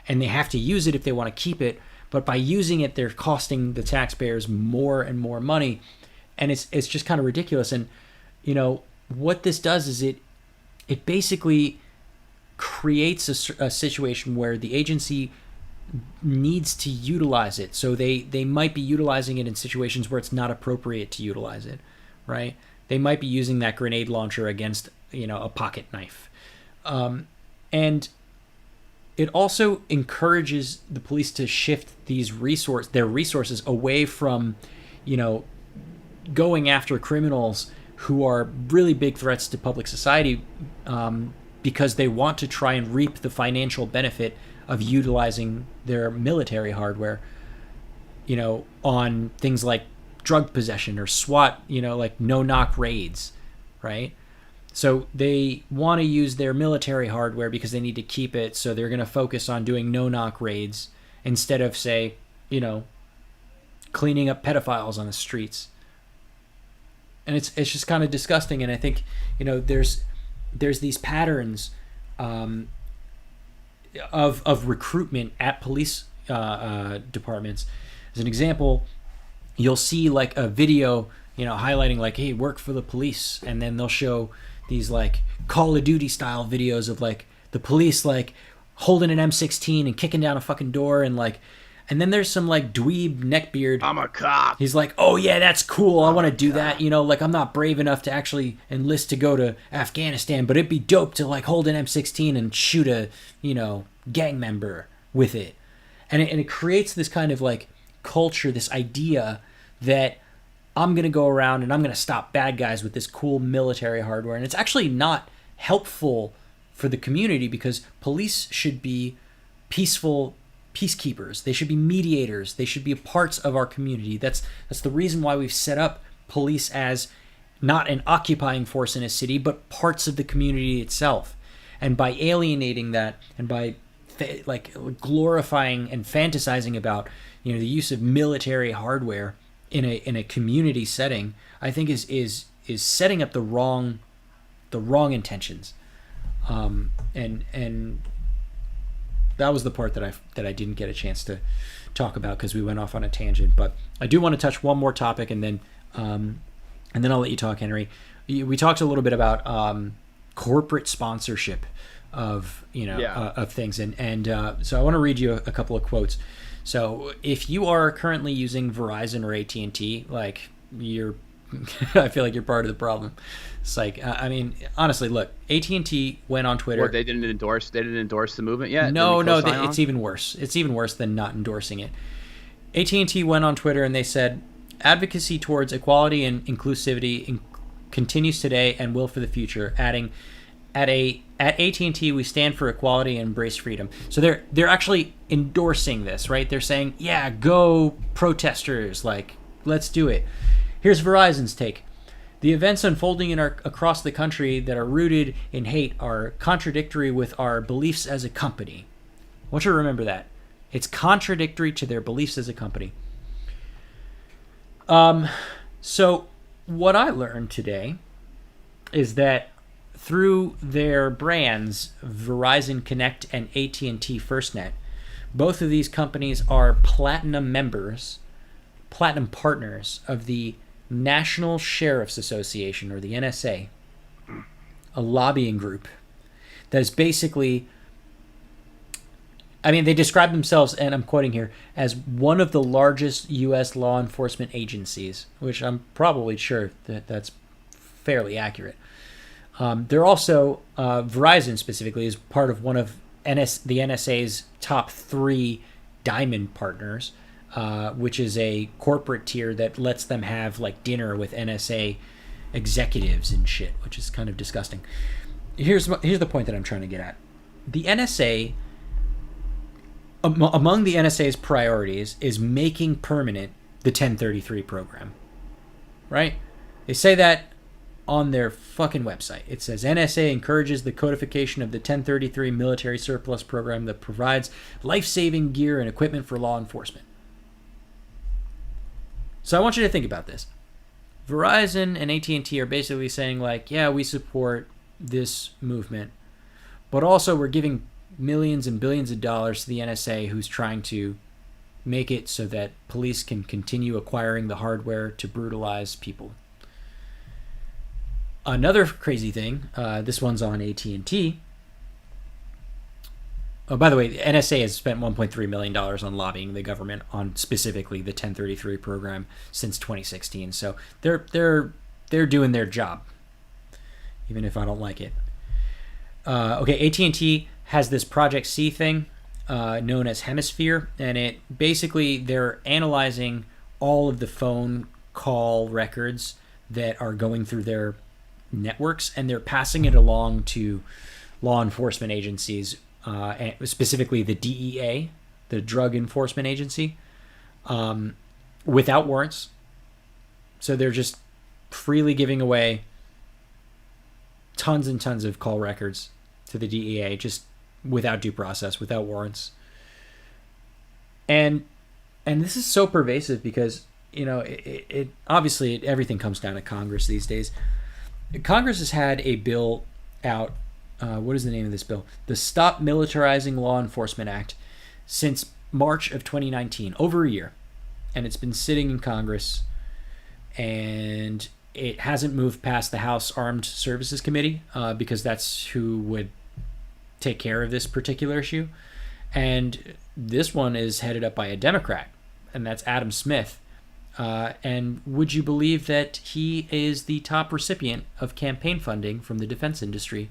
and they have to use it if they want to keep it. But by using it, they're costing the taxpayers more and more money, and it's just kind of ridiculous. And you know what this does is it basically creates a situation where the agency needs to utilize it. So they might be utilizing it in situations where it's not appropriate to utilize it, right? They might be using that grenade launcher against, you know, a pocket knife, and it also encourages the police to shift their resources away from, you know, going after criminals who are really big threats to public society, because they want to try and reap the financial benefit of utilizing their military hardware, you know, on things like drug possession or SWAT, you know, like no-knock raids, right? So they want to use their military hardware because they need to keep it, so they're going to focus on doing no-knock raids instead of, say, you know, cleaning up pedophiles on the streets. And it's just kind of disgusting. And I think, you know, there's these patterns of recruitment at police departments. As an example, you'll see like a video, you know, highlighting like, hey, work for the police, and then they'll show these like Call of Duty style videos of like the police like holding an M16 and kicking down a fucking door, and then there's some like dweeb neckbeard. I'm a cop. He's like, oh yeah, that's cool. I want to do that. You know, like I'm not brave enough to actually enlist to go to Afghanistan, but it'd be dope to like hold an M16 and shoot a, you know, gang member with it. And it creates this kind of like culture, this idea that I'm going to go around and I'm going to stop bad guys with this cool military hardware. And it's actually not helpful for the community, because police should be peaceful peacekeepers. They should be mediators. They should be parts of our community. That's the reason why we've set up police as not an occupying force in a city, but parts of the community itself. And by alienating that, and by like glorifying and fantasizing about, you know, the use of military hardware in a community setting, I think is setting up the wrong intentions. And that was the part that I didn't get a chance to talk about because we went off on a tangent. But I do want to touch one more topic, and then I'll let you talk, Henry. We talked a little bit about corporate sponsorship of, you know, of things, and so I want to read you a couple of quotes. So if you are currently using Verizon or AT&T, like you're I feel like you're part of the problem. It's like, I mean, honestly, look, AT&T went on Twitter. They didn't endorse the movement yet? No, it's even worse. It's even worse than not endorsing it. AT&T went on Twitter and they said, advocacy towards equality and inclusivity continues today and will for the future, adding, at AT&T, we stand for equality and embrace freedom. So they're actually endorsing this, right? They're saying, yeah, go protesters, like, let's do it. Here's Verizon's take. The events unfolding across the country that are rooted in hate are contradictory with our beliefs as a company. I want you to remember that. It's contradictory to their beliefs as a company. So what I learned today is that through their brands Verizon Connect and AT&T FirstNet. Both of these companies are platinum partners of the National Sheriffs Association, or the NSA, a lobbying group that is basically, I mean, they describe themselves, and I'm quoting here, as one of the largest U.S. law enforcement agencies, which I'm probably sure that that's fairly accurate. They're also, Verizon specifically, is part of one of the NSA's top 3 diamond partners, which is a corporate tier that lets them have like dinner with NSA executives and shit, which is kind of disgusting. Here's the point that I'm trying to get at. The NSA, among the NSA's priorities, is making permanent the 1033 program. Right? They say that on their fucking website. It says NSA encourages the codification of the 1033 military surplus program that provides life-saving gear and equipment for law enforcement. So I want you to think about this. Verizon and AT&T are basically saying like, yeah, we support this movement, but also we're giving millions and billions of dollars to the NSA, who's trying to make it so that police can continue acquiring the hardware to brutalize people. Another crazy thing, this one's on AT&T. Oh, by the way, the NSA has spent $1.3 million on lobbying the government on specifically the 1033 program since 2016. So they're doing their job, even if I don't like it. Okay, AT&T has this Project C thing known as Hemisphere, and it basically, they're analyzing all of the phone call records that are going through their networks, and they're passing it along to law enforcement agencies, and specifically the DEA, the Drug Enforcement Agency, without warrants. So they're just freely giving away tons and tons of call records to the DEA, just without due process, without warrants. And this is so pervasive because, you know, it obviously everything comes down to Congress these days. Congress has had a bill out. What is the name of this bill? The Stop Militarizing Law Enforcement Act, since March of 2019, over a year. And it's been sitting in Congress, and it hasn't moved past the House Armed Services Committee, because that's who would take care of this particular issue. And this one is headed up by a Democrat, and that's Adam Smith. And would you believe that he is the top recipient of campaign funding from the defense industry,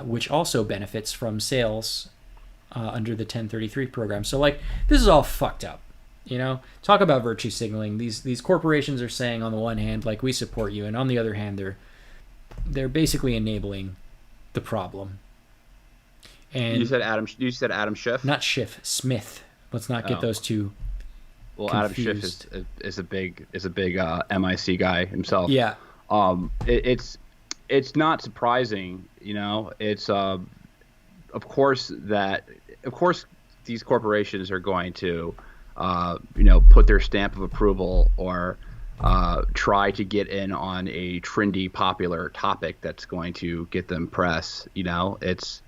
which also benefits from sales under the 1033 program. So, like, this is all fucked up. You know, talk about virtue signaling. These corporations are saying on the one hand, like, we support you, and on the other hand, they're basically enabling the problem. And you said Adam Schiff? Not Schiff, Smith. Let's not get those two. Well, confused. Adam Schiff is a big MIC guy himself. Yeah. It's not surprising, you know. It's of course these corporations are going to put their stamp of approval or try to get in on a trendy, popular topic that's going to get them press. You know, it's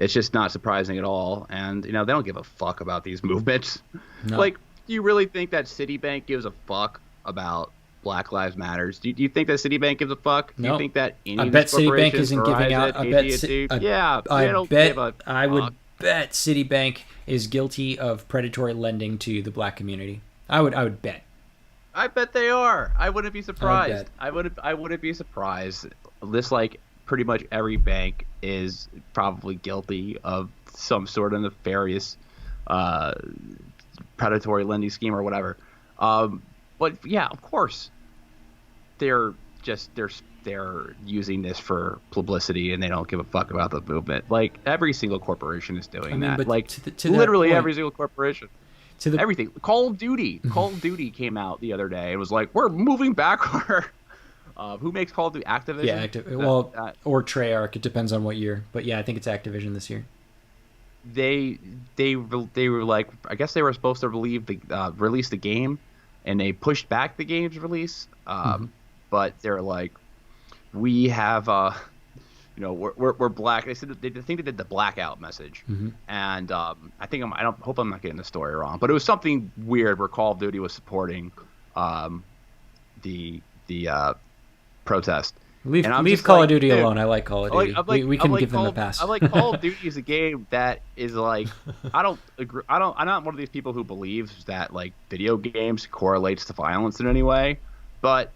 just not surprising at all. And, you know, they don't give a fuck about these movements. No. Like, do you really think that Citibank gives a fuck about Black Lives Matters? Do you think that Citibank gives a fuck? Do you think that any of these Citibank corporations, isn't giving out. Verizon, I would bet Citibank is guilty of predatory lending to the black community. I would bet. I bet they are. I wouldn't be surprised. I wouldn't be surprised. This, like, pretty much every bank is probably guilty of some sort of nefarious predatory lending scheme or whatever. But yeah, of course, they're using this for publicity, and they don't give a fuck about the movement. Like, every single corporation is doing that. But like, to literally point, every single corporation. Everything. Call of Duty came out the other day. It was like, we're moving back our who makes Call of Duty? Activision? Yeah, or Treyarch. It depends on what year. But yeah, I think it's Activision this year. They were like, I guess they were supposed to release the game, and they pushed back the game's release. But they're like, we have we're black. They said that they think they did the blackout message, Hmm. and I don't hope I'm not getting the story wrong, but it was something weird where Call of Duty was supporting um, the protest, and I'm Leave just Call of like, Duty dude, alone. I like Call of Duty. We I'm can like give them a Call pass. I like Call of Duty is a game that is like I don't agree. I'm not one of these people who believes that like video games correlates to violence in any way, but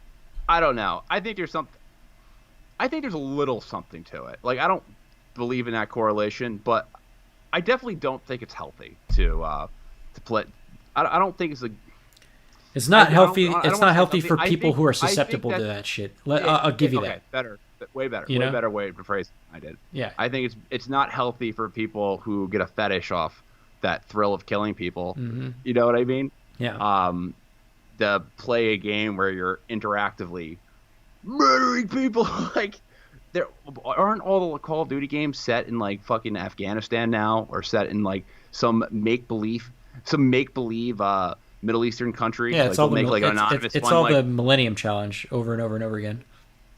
I don't know. I think there's a little something to it. Like I don't believe in that correlation, but I definitely don't think it's healthy to play. I don't think it's a. It's not healthy. I don't It's want not to say healthy healthy. for people who are I think susceptible to that that shit. I'll give it, you okay, that. better, You way know? better way to phrase it than I did. Yeah. I think it's not healthy for people who get a fetish off that thrill of killing people. Hmm. You know what I mean? Yeah. Um, to play a game where you're interactively murdering people like there aren't all the Call of Duty games set in like fucking Afghanistan now or set in like some make believe Middle Eastern country. Yeah. Like they'll make like an anonymous It's one all like the Millennium Challenge over and over and over again.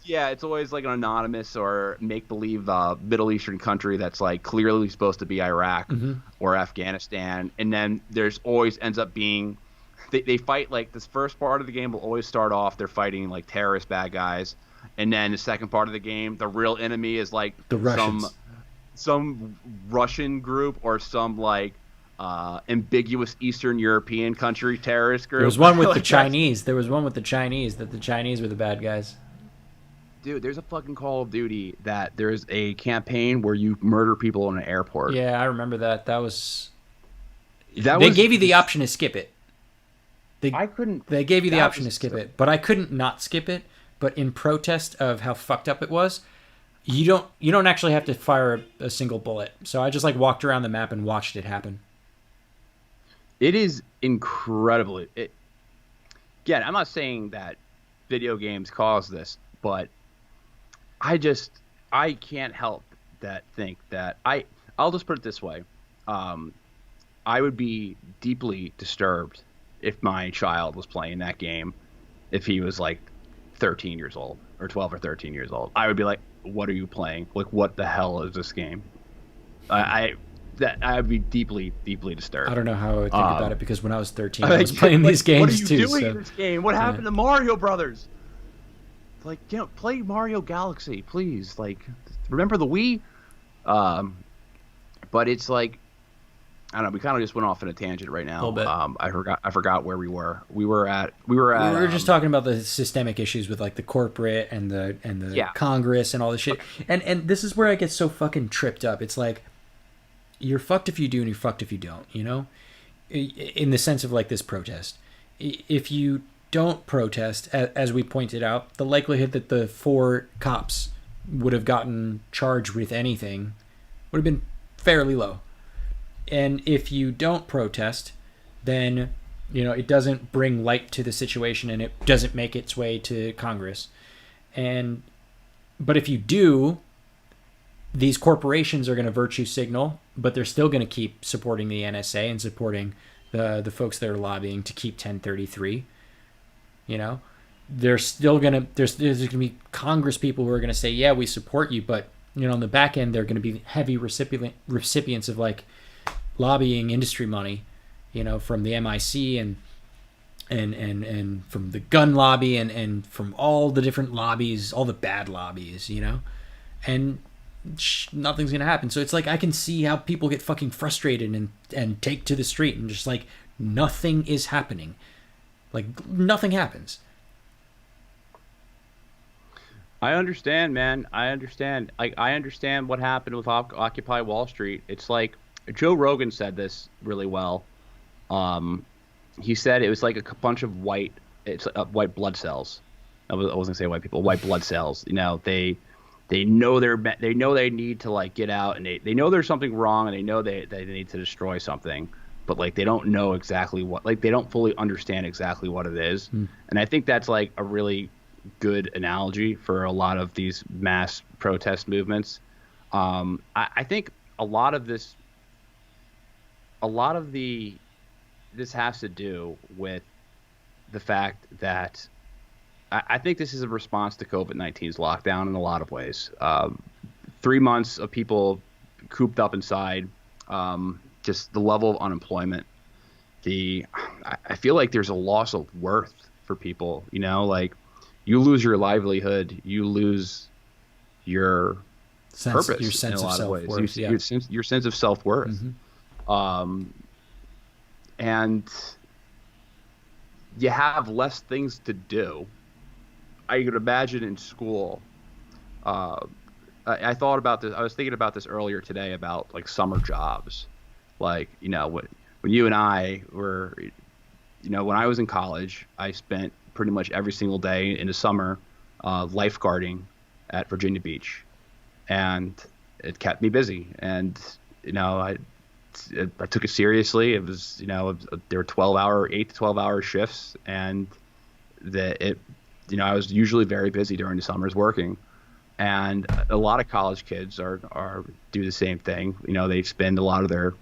yeah, it's always like an anonymous or make believe Middle Eastern country that's like clearly supposed to be Iraq Hmm. or Afghanistan, and then there's always ends up being they fight like this first part of the game will always start off they're fighting like terrorist bad guys, and then the second part of the game the real enemy is like The some Russians. some Russian group or some like ambiguous Eastern European country terrorist There was group. one with the Like that's Chinese. There was one with the Chinese that the Chinese were the bad guys. dude, there's a fucking Call of Duty that there's a campaign where you murder people in an airport. Yeah, I remember that. That was. That They was gave you the option to skip it. They I couldn't. they gave you the That option to was skip it, but I couldn't not skip it. But in protest of how fucked up it was, you don't actually have to fire a single bullet. So I just like walked around the map and watched it happen. it is incredibly. Again, I'm not saying that video games cause this, but I just I can't help that think that I'll just put it this way. Um, I would be deeply disturbed if my child was playing that game if he was like 13 years old or 12 or 13 years old. I would be like, "What are you playing? Like, what the hell is this game?" I that I would be deeply, deeply I disturbed. don't know how I would think about it because when I was 13, I Like, was playing these what are games you too. doing in So this game? What yeah. happened to Mario Brothers? Like, play Mario Galaxy, please. Like, remember the Wii? Um, but it's like I don't know. We kind of just went off in a tangent right a now. little bit. I forgot where we were. We were at. We were just talking about the systemic issues with like the corporate and the Yeah. Congress and all this shit. And this is where I get so fucking tripped up. It's like you're fucked if you do and you're fucked if you don't, you know? In the sense of like this protest. If you don't protest, as we pointed out, the likelihood that the four cops would have gotten charged with anything would have been fairly low. And if you don't protest, then it doesn't bring light to the situation and it doesn't make its way to Congress. And but if you do, these corporations are going to virtue signal, but they're still going to keep supporting the NSA and supporting the folks that are lobbying to keep 1033. They're still going to there's going to be Congress people who are going to say, yeah, we support you, but on the back end they're going to be heavy recipients of like lobbying industry money, from the MIC and from the gun lobby and from all the different lobbies, all the bad lobbies, and nothing's gonna happen. So it's like I can see how people get fucking frustrated and take to the street and just like nothing is happening, like nothing happens. I understand, man. I understand. Like I understand what happened with Occupy Wall Street. It's like Joe Rogan said this really well. Um, he said it was like a bunch of white blood cells. I was gonna say white people, white blood cells. They know they know they need to like get out and they know there's something wrong and they know they need to destroy something, but like they don't know exactly what, like they don't fully understand exactly what it is. And I think that's like a really good analogy for a lot of these mass protest movements. I think a lot of this has to do with the fact that I think this is a response to COVID-19's lockdown in a lot of ways. 3 months of people cooped up inside, just the level of unemployment. The I feel like there's a loss of worth for people. Like you lose your livelihood, you lose your Your purpose in a sense of lot of self ways. worth. Yeah. Your sense of self worth, Hmm. um, and you have less things to do. I could imagine in school. Uh, I thought about this. I was thinking about this earlier today about like summer jobs. Like, when you and I were, when I was in college, I spent pretty much every single day in the summer lifeguarding at Virginia Beach, and it kept me busy. And I took it seriously. It was, there were 8 to 12 hour shifts, and that it, I was usually very busy during the summers working. And a lot of college kids are do the same thing. They spend a lot of their,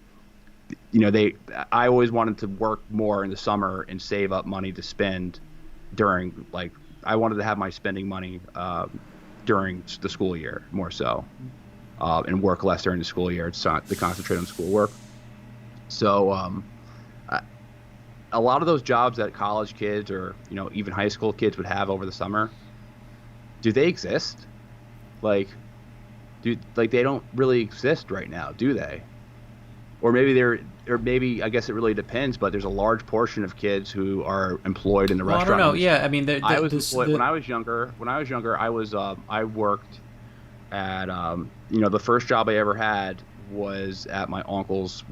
I always wanted to work more in the summer and save up money to spend during, like, I wanted to have my spending money during the school year more so, and work less during the school year. It's not to concentrate on schoolwork. So I- a lot of those jobs that college kids or even high school kids would have over the summer, do they exist? Like, they don't really exist right now, do they? Or maybe I guess it really depends. But there's a large portion of kids who are employed in the Well, I don't restaurant know. industry. Yeah, I mean, I was employed when I was younger. I worked at the first job I ever had was at my uncle's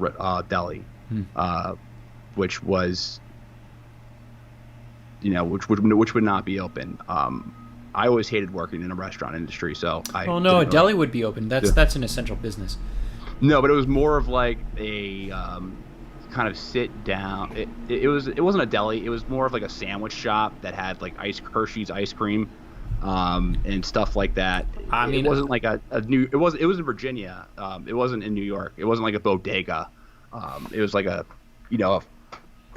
deli, Hmm. uh, which was which would not be open. I always hated working in a restaurant industry, so I Well, no, a didn't really. deli would be open. Yeah. That's an essential business. No, but it was more of like a kind of sit down. It wasn't a deli. It was more of like a sandwich shop that had like Hershey's ice cream, and stuff like that. I It mean, wasn't like a new. It was in Virginia. It wasn't in New York. It wasn't like a bodega. It was like you know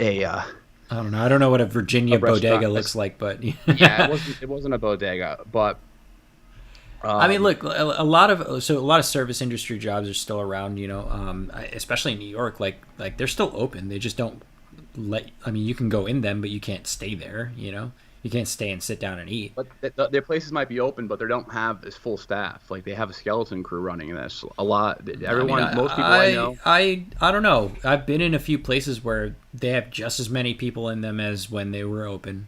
a I don't know. I don't know what a Virginia restaurant. bodega looks like, but Yeah, it wasn't a bodega, but I mean, um, look, a lot of service industry jobs are still around. Especially in New York. Like they're still open. They just don't let. I mean, you can go in them, but you can't stay there. You can't stay and sit down and eat. but their places might be open, but they don't have this full staff. Like they have a skeleton crew running this. A lot. I mean, Most people I know. I don't know. I've been in a few places where they have just as many people in them as when they were open.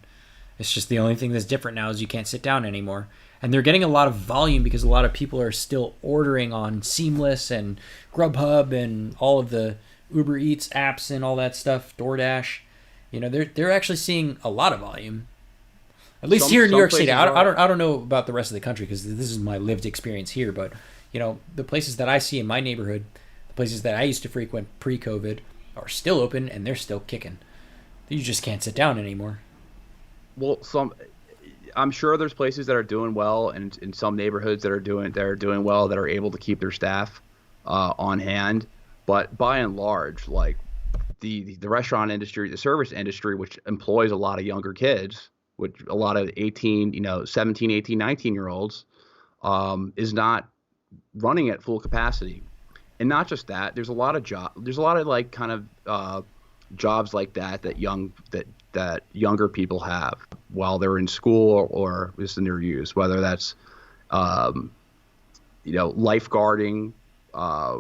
It's just the only thing that's different now is you can't sit down anymore. And they're getting a lot of volume because a lot of people are still ordering on Seamless and Grubhub and all of the Uber Eats apps and all that stuff, DoorDash. They're actually seeing a lot of volume. At least here in New Some York City. places I don't know about the rest of the country because this is my lived experience here, but the places that I see in my neighborhood, the places that I used to frequent pre-COVID are still open and they're still kicking. You just can't sit down anymore. Well, I'm sure there's places that are doing well, and in some neighborhoods that are doing well, that are able to keep their staff on hand. But by and large, like the restaurant industry, the service industry, which employs a lot of younger kids, which a lot of 18, 17, 18, 19-year olds, is not running at full capacity. And not just that, there's a lot of like kind of jobs like that younger people have while they're in school or just in their use, whether that's um, lifeguarding, uh,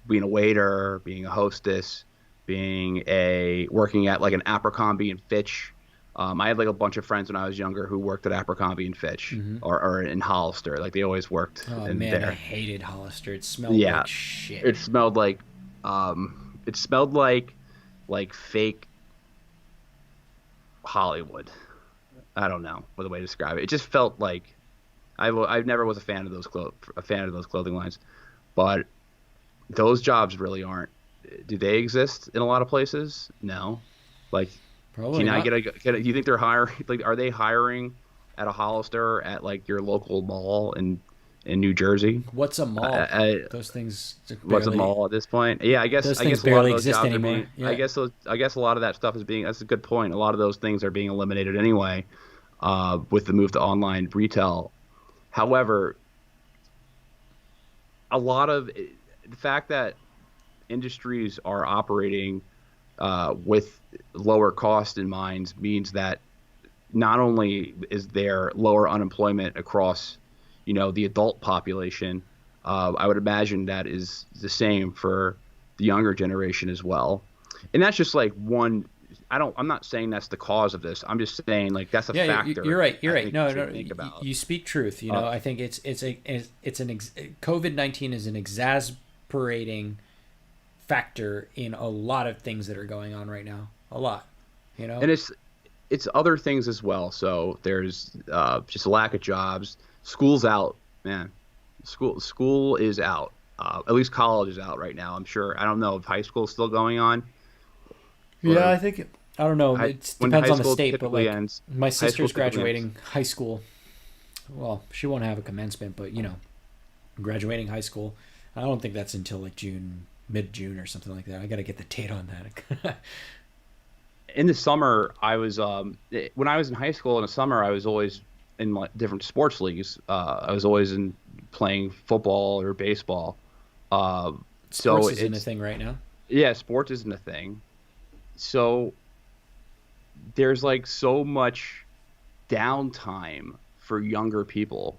being a waiter, being a hostess, working at like an Abercrombie and Fitch. I had like a bunch of friends when I was younger who worked at Abercrombie and Fitch, Hmm. or in Hollister. Like they always worked Oh in man, I there. hated Hollister. It smelled Yeah, like shit. it smelled like fake Hollywood. I don't know what the way to describe it. It just felt like I never was a fan of those clothing lines, but those jobs really aren't. Do they exist in a lot of places? No. Like, Probably can I not. do you think they're hiring? Like, are they hiring at a Hollister at like your local mall in New Jersey? What's a mall? I, Those things What's a barely. mall at this point? Yeah, I guess Those I things guess a lot of barely those exist jobs are anymore. being. Yeah. I guess a lot of that stuff is being. That's a good point. A lot of those things are being eliminated anyway. with the move to online retail. However, a lot of the fact that industries are operating with lower cost in mind means that not only is there lower unemployment across, the adult population, I would imagine that is the same for the younger generation as well. And that's just like one. I'm not saying that's the cause of this. I'm just saying like that's a Yeah, factor you're right. You're I right. think we No, should no, think about. you speak truth. Uh, I think COVID-19 is an exasperating factor in a lot of things that are going on right now. A lot. You know. and it's other things as well. So there's just a lack of jobs. School's out, man. School is out. At least college is out right now. I'm sure. I don't know if high school is still going on Yeah, for I think I don't know. It when depends high on the school state, but typically like ends. my High school sister's typically ends. graduating high school. Well, she won't have a commencement, but graduating high school. I don't think that's until like June, mid June or something like that. I got to get the date on that. In the summer, when I was in high school in the summer, I was always in like different sports leagues. I was always in playing football or baseball. Uh, so Sports isn't a it's thing right now. yeah, sports isn't a thing. So there's like so much downtime for younger people.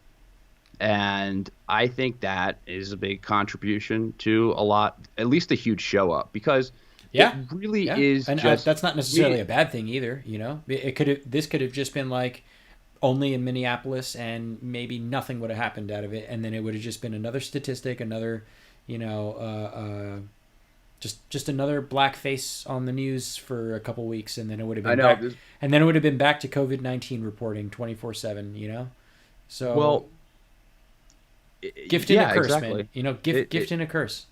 And I think that is a big contribution to a lot, at least a huge show up, because it Yeah, really yeah, is and just that's not necessarily we. a bad thing either. It could have this could have just been like only in Minneapolis, and maybe nothing would have happened out of it, and then it would have just been another statistic, another, you know, just another black face on the news for a couple weeks, and then it would have I been know back, this. and then it would have been back to COVID-19 reporting 24/7. So Well, gift and a yeah, curse, man. exactly. Gift and a curse.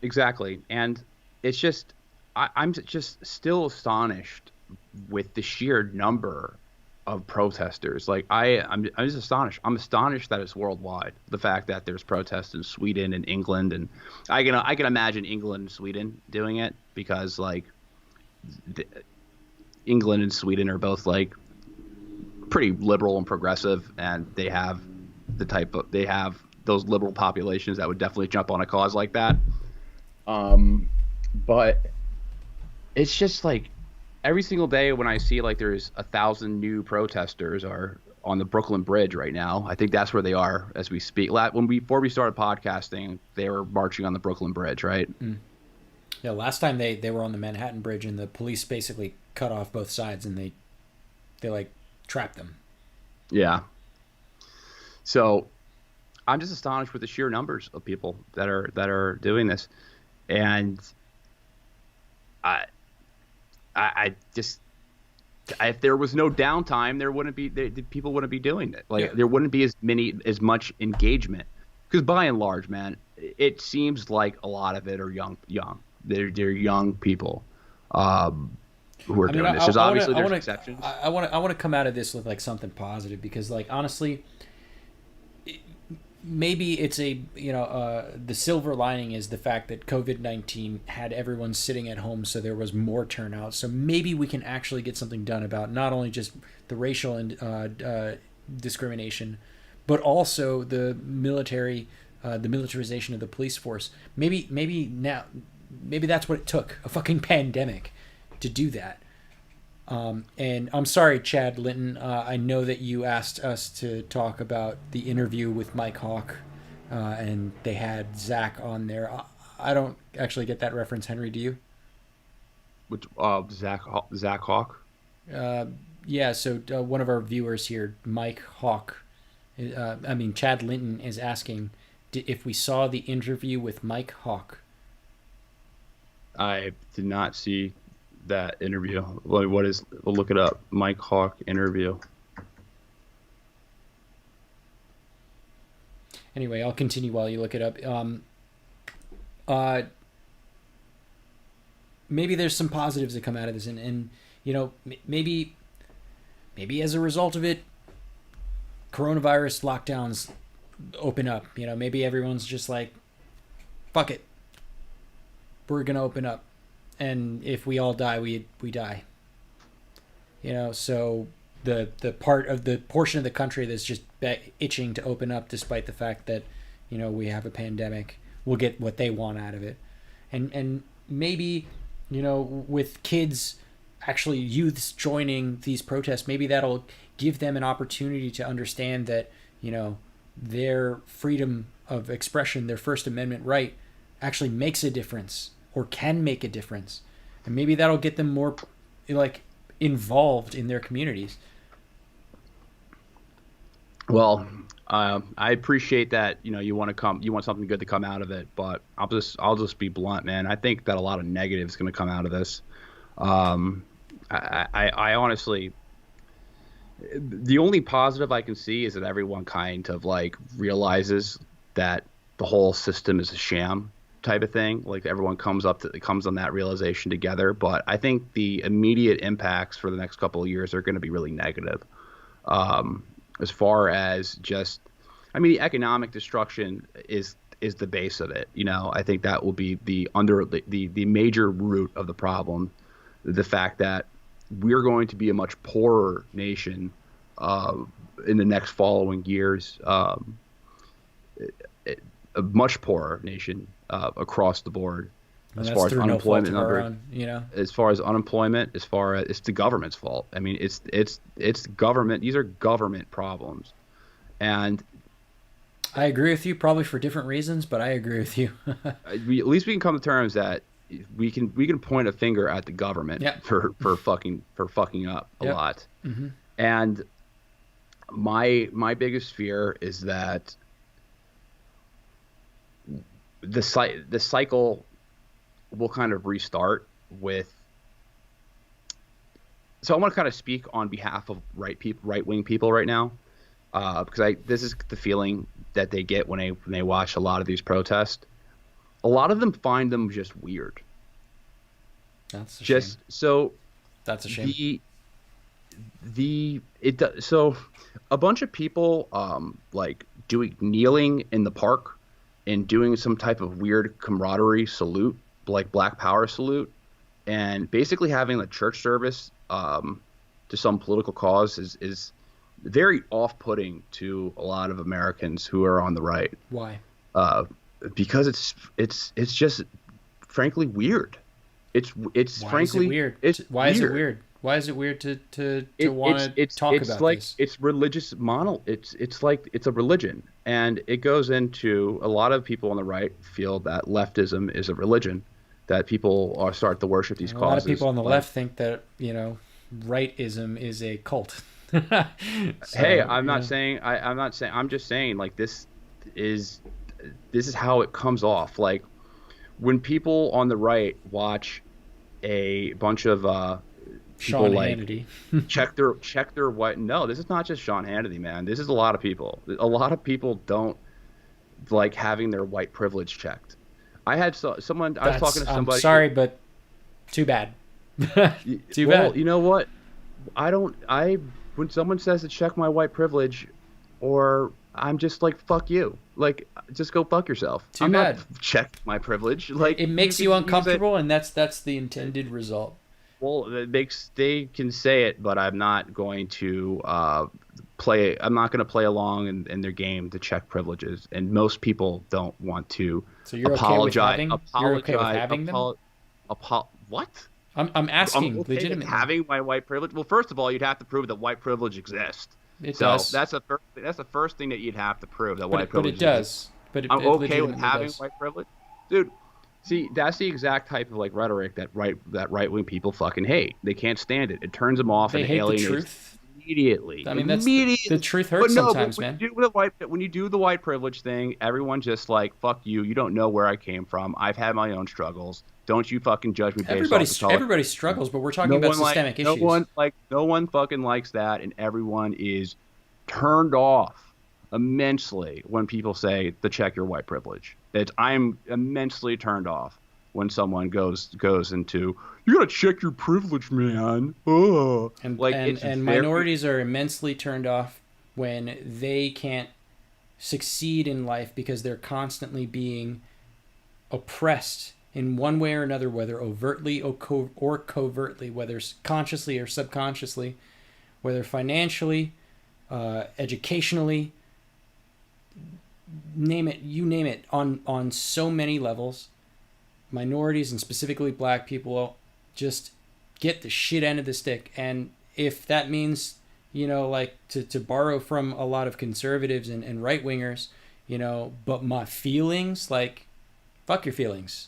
Exactly. And it's just, I'm just still astonished with the sheer number of protesters. Like I'm just astonished. I'm astonished that it's worldwide. The fact that there's protests in Sweden and England, and I can imagine England and Sweden doing it because like the, England and Sweden are both like pretty liberal and progressive, and they have those liberal populations that would definitely jump on a cause like that. Um, but it's just like every single day when I see like there's 1,000 new protesters are on the Brooklyn Bridge right now. I think that's where they are as we speak. Before we started podcasting, they were marching on the Brooklyn Bridge, right? Mm. Yeah, last time they were on the Manhattan Bridge, and the police basically cut off both sides, and they like trapped them. Yeah. So I'm just astonished with the sheer numbers of people that are doing this, and I I just if there was no downtime, there wouldn't be the people wouldn't be doing it. Yeah. Like there wouldn't be as much engagement because by and large, man, it seems like a lot of it are young. They're young people who are I mean, doing this. There's obviously I there's want exceptions. I want to come out of this with like something positive, because like honestly, maybe it's the silver lining is the fact that COVID-19 had everyone sitting at home, so there was more turnout. So maybe we can actually get something done about not only just the racial and discrimination, but also the militarization of the police force. Maybe that's what it took, a fucking pandemic, to do that. And I'm sorry, Chad Linton. I know that you asked us to talk about the interview with Mike Hawk, and they had Zach on there. I don't actually get that reference, Henry. Do you? Which Zach Hawk. Uh, yeah. So one of our viewers here, Mike Hawk, Chad Linton is asking if we saw the interview with Mike Hawk. I did not see that interview. What is? We'll look it up. Mike Hawk interview. Anyway, I'll continue while you look it up. Uh, Maybe there's some positives that come out of this, and maybe as a result of it, coronavirus lockdowns open up. Maybe everyone's just like, fuck it, we're gonna open up, and if we all die, we die. So the portion of the country that's just itching to open up, despite the fact that we have a pandemic, will get what they want out of it, and maybe with kids, actually youths joining these protests, maybe that'll give them an opportunity to understand that their freedom of expression, their First Amendment right, actually makes a difference or can make a difference, and maybe that'll get them more like involved in their communities. Well, I appreciate that. You want something good to come out of it, but I'll just be blunt, man. I think that a lot of negative is going to come out of this. I honestly, the only positive I can see is that everyone kind of like realizes that the whole system is a sham type of thing. Like everyone comes on that realization together. But I think the immediate impacts for the next couple of years are going to be really negative. As far as just, I mean, the economic destruction is the base of it. I think that will be the major root of the problem. The fact that we're going to be a much poorer nation in the next following years, a much poorer nation across the board. And as far as unemployment number, as far as unemployment, as far as it's the government's fault. I mean, it's government. These are government problems, and I agree with you, probably for different reasons, but I agree with you. at least we can come to terms that we can point a finger at the government for fucking up a lot. Mm-hmm. And my biggest fear is that the cycle will kind of restart with. So I want to kind of speak on behalf of right-wing people right now, because this is the feeling that they get when they watch a lot of these protests. A lot of them find them just weird. That's a shame. So that's a shame. So a bunch of people like kneeling in the park and doing some type of weird camaraderie salute, like Black Power salute, and basically having a church service to some political cause is very off-putting to a lot of Americans who are on the right. Why? Because it's just frankly weird. It's Why frankly is it weird? Why is it weird? Why is it weird to want to talk about like, this? It's religious It's like it's a religion, and it goes into a lot of people on the right feel that leftism is a religion, that people start to worship these causes. A lot of people on the left think that rightism is a cult. Hey, I'm not saying. I'm just saying like this is how it comes off. Like when people on the right watch a bunch of people Sean like Hannity. check their white. No, this is not just Sean Hannity, man. This is a lot of people. A lot of people don't like having their white privilege checked. I had someone. I was talking to somebody. I'm sorry, but too bad. Too well, bad. You know what? When someone says to check my white privilege, or I'm just like, fuck you. Like, just go fuck yourself. I'm not check my privilege. Like, it makes you uncomfortable, and that's the intended result. Well, they can say it, but I'm not going to play. I'm not going to play along in their game to check privileges, and most people don't want to. So you're apologize. Okay with you're okay with having them? What? I'm asking I'm okay legitimately. Having my white privilege. Well, first of all, you'd have to prove that white privilege exists. It does. That's the first thing that you'd have to prove, that white privilege. But it does. But I'm okay with having white privilege, dude. See, that's the exact type of like rhetoric that right-wing people fucking hate. They can't stand it. It turns them off and alienates the truth immediately. I mean, the truth hurts sometimes, man. When you do the white privilege thing, everyone's just like, fuck you. You don't know where I came from. I've had my own struggles. Don't you fucking judge me based off the color. Everybody struggles, but we're talking about systemic issues. No one fucking likes that, and everyone is turned off immensely when people say to check your white privilege. I'm immensely turned off when someone goes into, you gotta check your privilege, man. Oh, and minorities are immensely turned off when they can't succeed in life because they're constantly being oppressed in one way or another, whether overtly or covertly, whether consciously or subconsciously, whether financially, educationally, name it, you name it, on so many levels. Minorities and specifically black people just get the shit end of the stick. And if that means, like to borrow from a lot of conservatives and right wingers, but my feelings, like, fuck your feelings.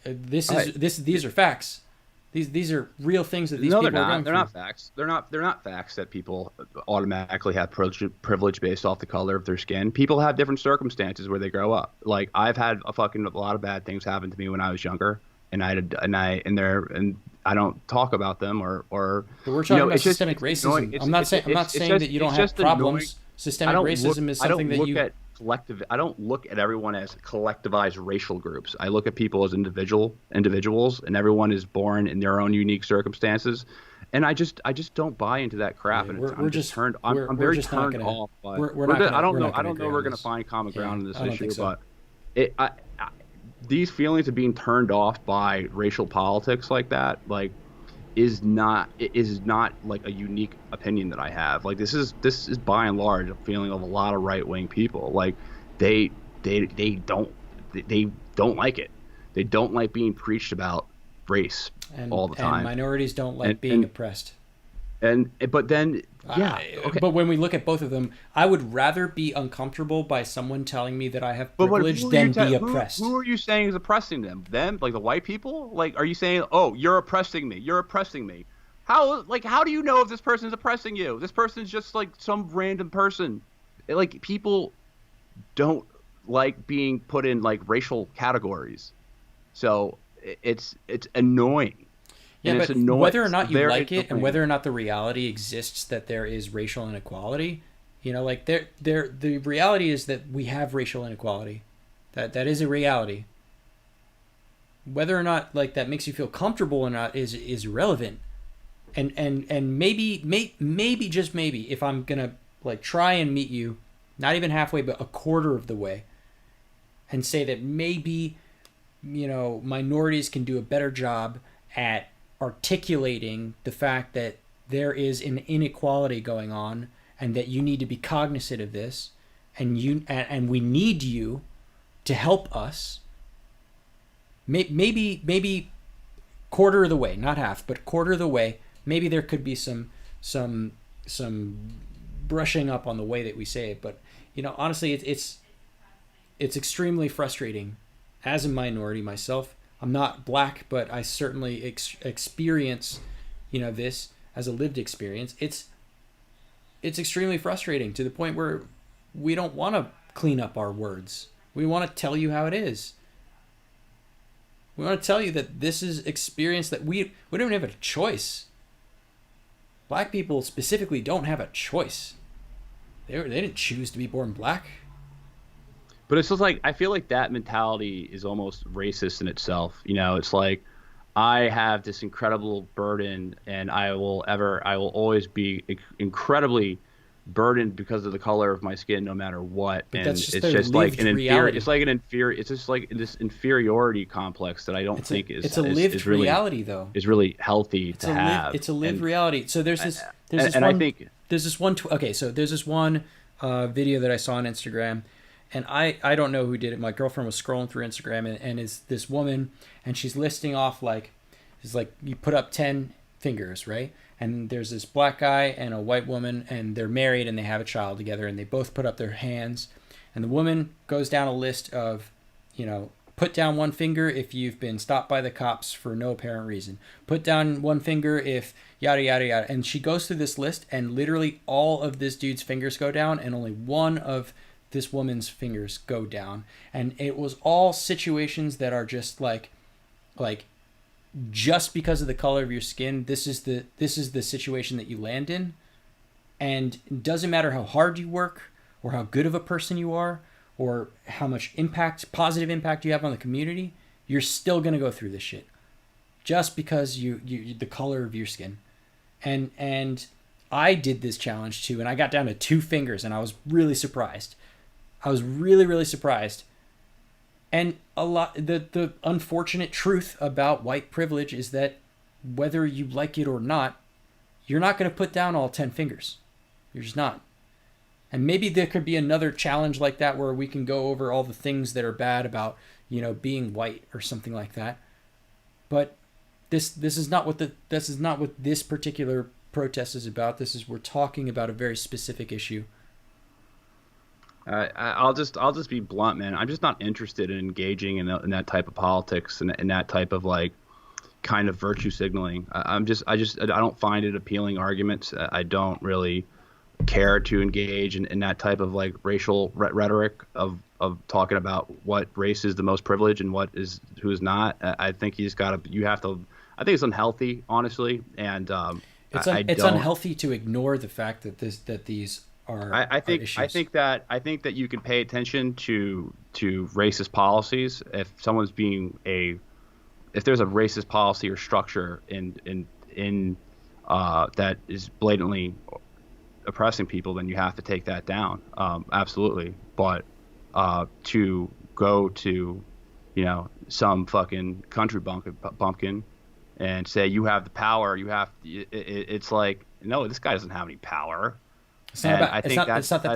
These are facts. These are real things that these No, people they're are not. going They're through. not facts. They're not facts that people automatically have privilege based off the color of their skin. People have different circumstances where they grow up. Like I've had a lot of bad things happen to me when I was younger, and I don't talk about them or But we're talking about it's just systemic it's annoying. racism. I'm not saying that you It's don't have just annoying. problems. Systemic racism is something that you. I don't look at everyone as collectivized racial groups. I look at people as individuals, and everyone is born in their own unique circumstances. And I just don't buy into that crap. Yeah, And we're, I'm we're just just turned. we're, I'm we're very just not turned gonna off by. we're not gonna I don't we're know. not I gonna don't know. agree We're on going to this. find common Yeah, ground in this I don't issue, think so. but these feelings of being turned off by racial politics like that, like is not like a unique opinion that I have. Like this is by and large a feeling of a lot of right wing people. Like they they don't they don't like it. They don't like being preached about race all the And time. minorities don't And like being and oppressed. and but then yeah, okay. But when we look at both of them, I would rather be uncomfortable by someone telling me that I have But privilege who are you than be oppressed. who are you saying is oppressing them? Them, like the white people? Like, are you saying, oh, you're oppressing me? You're oppressing me? How do you know if this person is oppressing you? This person's just like some random person. Like people don't like being put in like racial categories, so it's annoying, Yeah, and it's but annoying. whether or It's not you very like it and annoying. whether or not the reality exists that there is racial inequality, like the reality is that we have racial inequality. That is a reality. Whether or not like that makes you feel comfortable or not is irrelevant. And maybe just maybe if I'm gonna like try and meet you, not even halfway, but a quarter of the way, and say that maybe minorities can do a better job at articulating the fact that there is an inequality going on and that you need to be cognizant of this and we need you to help us. Maybe quarter of the way, not half, but quarter of the way. Maybe there could be some brushing up on the way that we say it, but honestly, it's extremely frustrating as a minority myself. I'm not black, but I certainly experience this as a lived experience. It's extremely frustrating to the point where we don't want to clean up our words. We want to tell you how it is. We want to tell you that this is experience that we don't even have a choice. Black people specifically don't have a choice. They didn't choose to be born black. But it's just like I feel like that mentality is almost racist in itself. It's like I have this incredible burden, and I will always be incredibly burdened because of the color of my skin, no matter what. But And that's just it's their just like lived reality. It's like an inferior. It's just like this inferiority complex that I don't think It's a lived really reality though. is really healthy to have. It's a lived reality. So there's this I think okay, so there's this one video that I saw on Instagram, and I don't know who did it. My girlfriend was scrolling through Instagram, and is this woman, and she's listing off like you put up 10 fingers, right? And there's this black guy and a white woman, and they're married and they have a child together, and they both put up their hands, and the woman goes down a list of, put down one finger if you've been stopped by the cops for no apparent reason. Put down one finger if yada yada yada. And she goes through this list, and literally all of this dude's fingers go down, and only one of this woman's fingers go down. And it was all situations that are just like just because of the color of your skin, this is the situation that you land in. And it doesn't matter how hard you work or how good of a person you are or how much positive impact you have on the community, you're still going to go through this shit just because you the color of your skin. And I did this challenge too, and I got down to 2 fingers, and I was really surprised. I was really, really surprised. And the unfortunate truth about white privilege is that whether you like it or not, you're not going to put down all 10 fingers. You're just not. And maybe there could be another challenge like that where we can go over all the things that are bad about, being white or something like that. But this is not what this particular protest is about. We're talking about a very specific issue. I'll just be blunt, man. I'm just not interested in engaging in that type of politics and in that type of like kind of virtue signaling. I don't find it appealing arguments. I don't really care to engage in that type of like racial rhetoric of talking about what race is the most privileged and who is not. I think I think it's unhealthy, honestly, and it's unhealthy to ignore the fact that these are issues. I think that you can pay attention to racist policies if there's a racist policy or structure in that is blatantly oppressing people, then you have to take that down. Absolutely. But to go to, some fucking country bumpkin and say you have the power, it's like, no, this guy doesn't have any power. It's not that they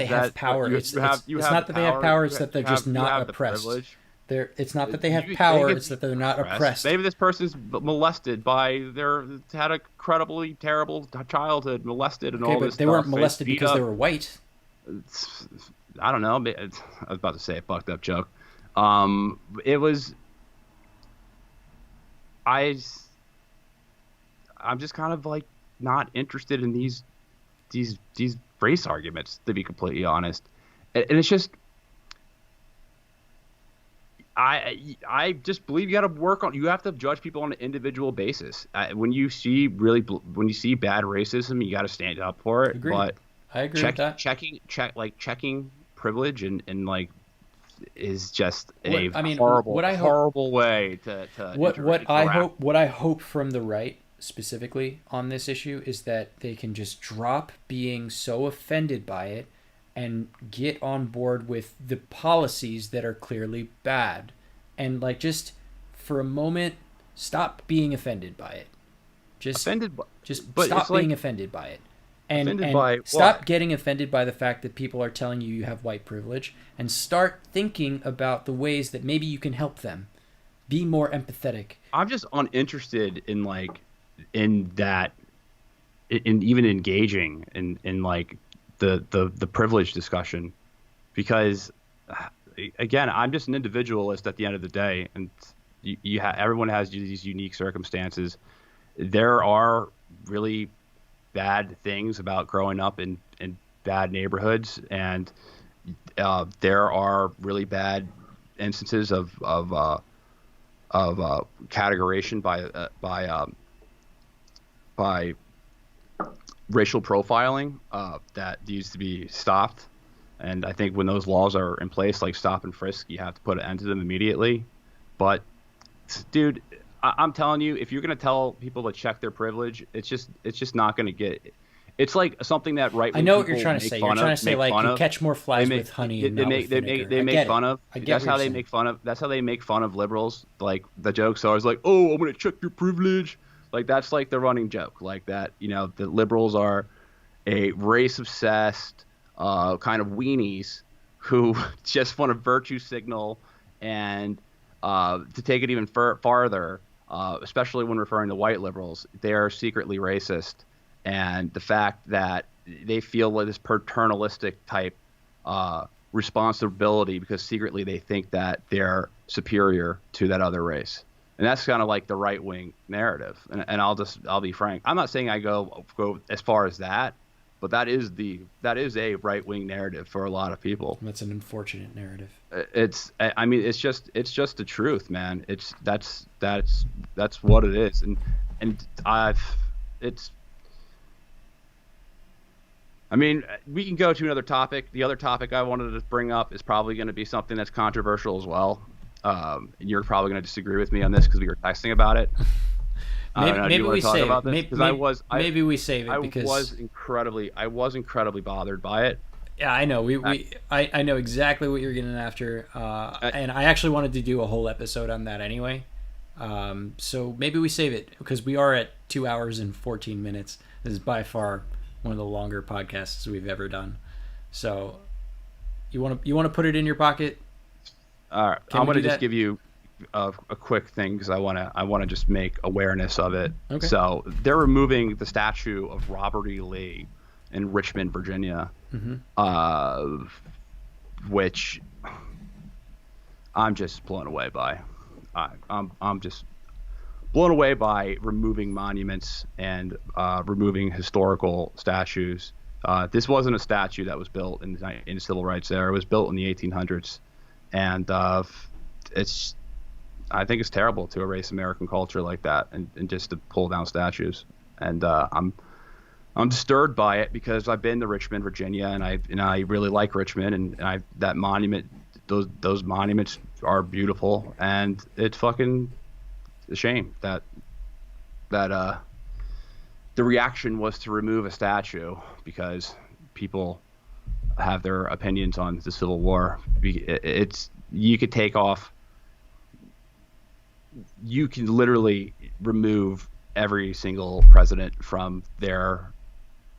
have power. It's not that they have power. It's that they're just not oppressed. It's not that they have power. It's that they're not oppressed. Maybe this person's molested had a incredibly terrible childhood, molested and all this stuff. They weren't molested because they were white. I don't know. I was about to say a fucked up joke. It was. I'm just kind of like not interested in these race arguments, to be completely honest, and it's just. I just believe you have to judge people on an individual basis. When you see bad racism, you got to stand up for it. Agreed. But I agree with that. Checking privilege and like is just horrible way to what I hope from the right specifically on this issue is that they can just drop being so offended by it and get on board with the policies that are clearly bad, and like just for a moment stop being offended by it. Stop being offended by it, and stop getting offended by the fact that people are telling you have white privilege, and start thinking about the ways that maybe you can help them. Be more empathetic. I'm just uninterested in even engaging in like the privilege discussion, because again, I'm just an individualist at the end of the day, and everyone has these unique circumstances. There are really bad things about growing up in bad neighborhoods, and there are really bad instances of categorization by racial profiling that needs to be stopped. And I think when those laws are in place, like stop and frisk, you have to put an end to them immediately. But dude, I'm telling you, if you're going to tell people to check their privilege, it's just not going to get. It's like something that right. I know what you're trying to say. You're trying to say like you catch more flies with honey. They make fun of. That's how they make fun of. That's how they make fun of liberals. Like the jokes are always like, "Oh, I'm going to check your privilege." Like that's like the running joke. Like that, the liberals are a race-obsessed kind of weenies who just want to virtue signal, and to take it even farther, especially when referring to white liberals, they are secretly racist. And the fact that they feel like this paternalistic type responsibility because secretly they think that they're superior to that other race. And that's kind of like the right wing narrative. And I'll be frank. I'm not saying I go as far as that, but that is a right wing narrative for a lot of people. That's an unfortunate narrative. It's just the truth, man. That's what it is. We can go to another topic. The other topic I wanted to bring up is probably going to be something that's controversial as well. And you're probably going to disagree with me on this because we were texting about it. Maybe we save it. Maybe we save it because I was incredibly bothered by it. Yeah, I know. I know exactly what you're getting after, and I actually wanted to do a whole episode on that anyway. So maybe we save it because we are at 2 hours and 14 minutes. This is by far one of the longer podcasts we've ever done. So you want to put it in your pocket? All right, Can I'm we gonna do just that? give you a quick thing because I wanna just make awareness of it. Okay. So they're removing the statue of Robert E. Lee in Richmond, Virginia, Mm-hmm. uh, which I'm just blown away by. I'm just blown away by removing monuments and removing historical statues. This wasn't a statue that was built in the civil rights era. It was built in the 1800s, and it's I think it's terrible to erase American culture like that and just to pull down statues. And I'm disturbed by it because I've been to Richmond, Virginia, and I really like Richmond, and I that monument, those monuments are beautiful, and it's fucking a shame that the reaction was to remove a statue because people have their opinions on the Civil War. It's you could take off, you can literally remove every single president from their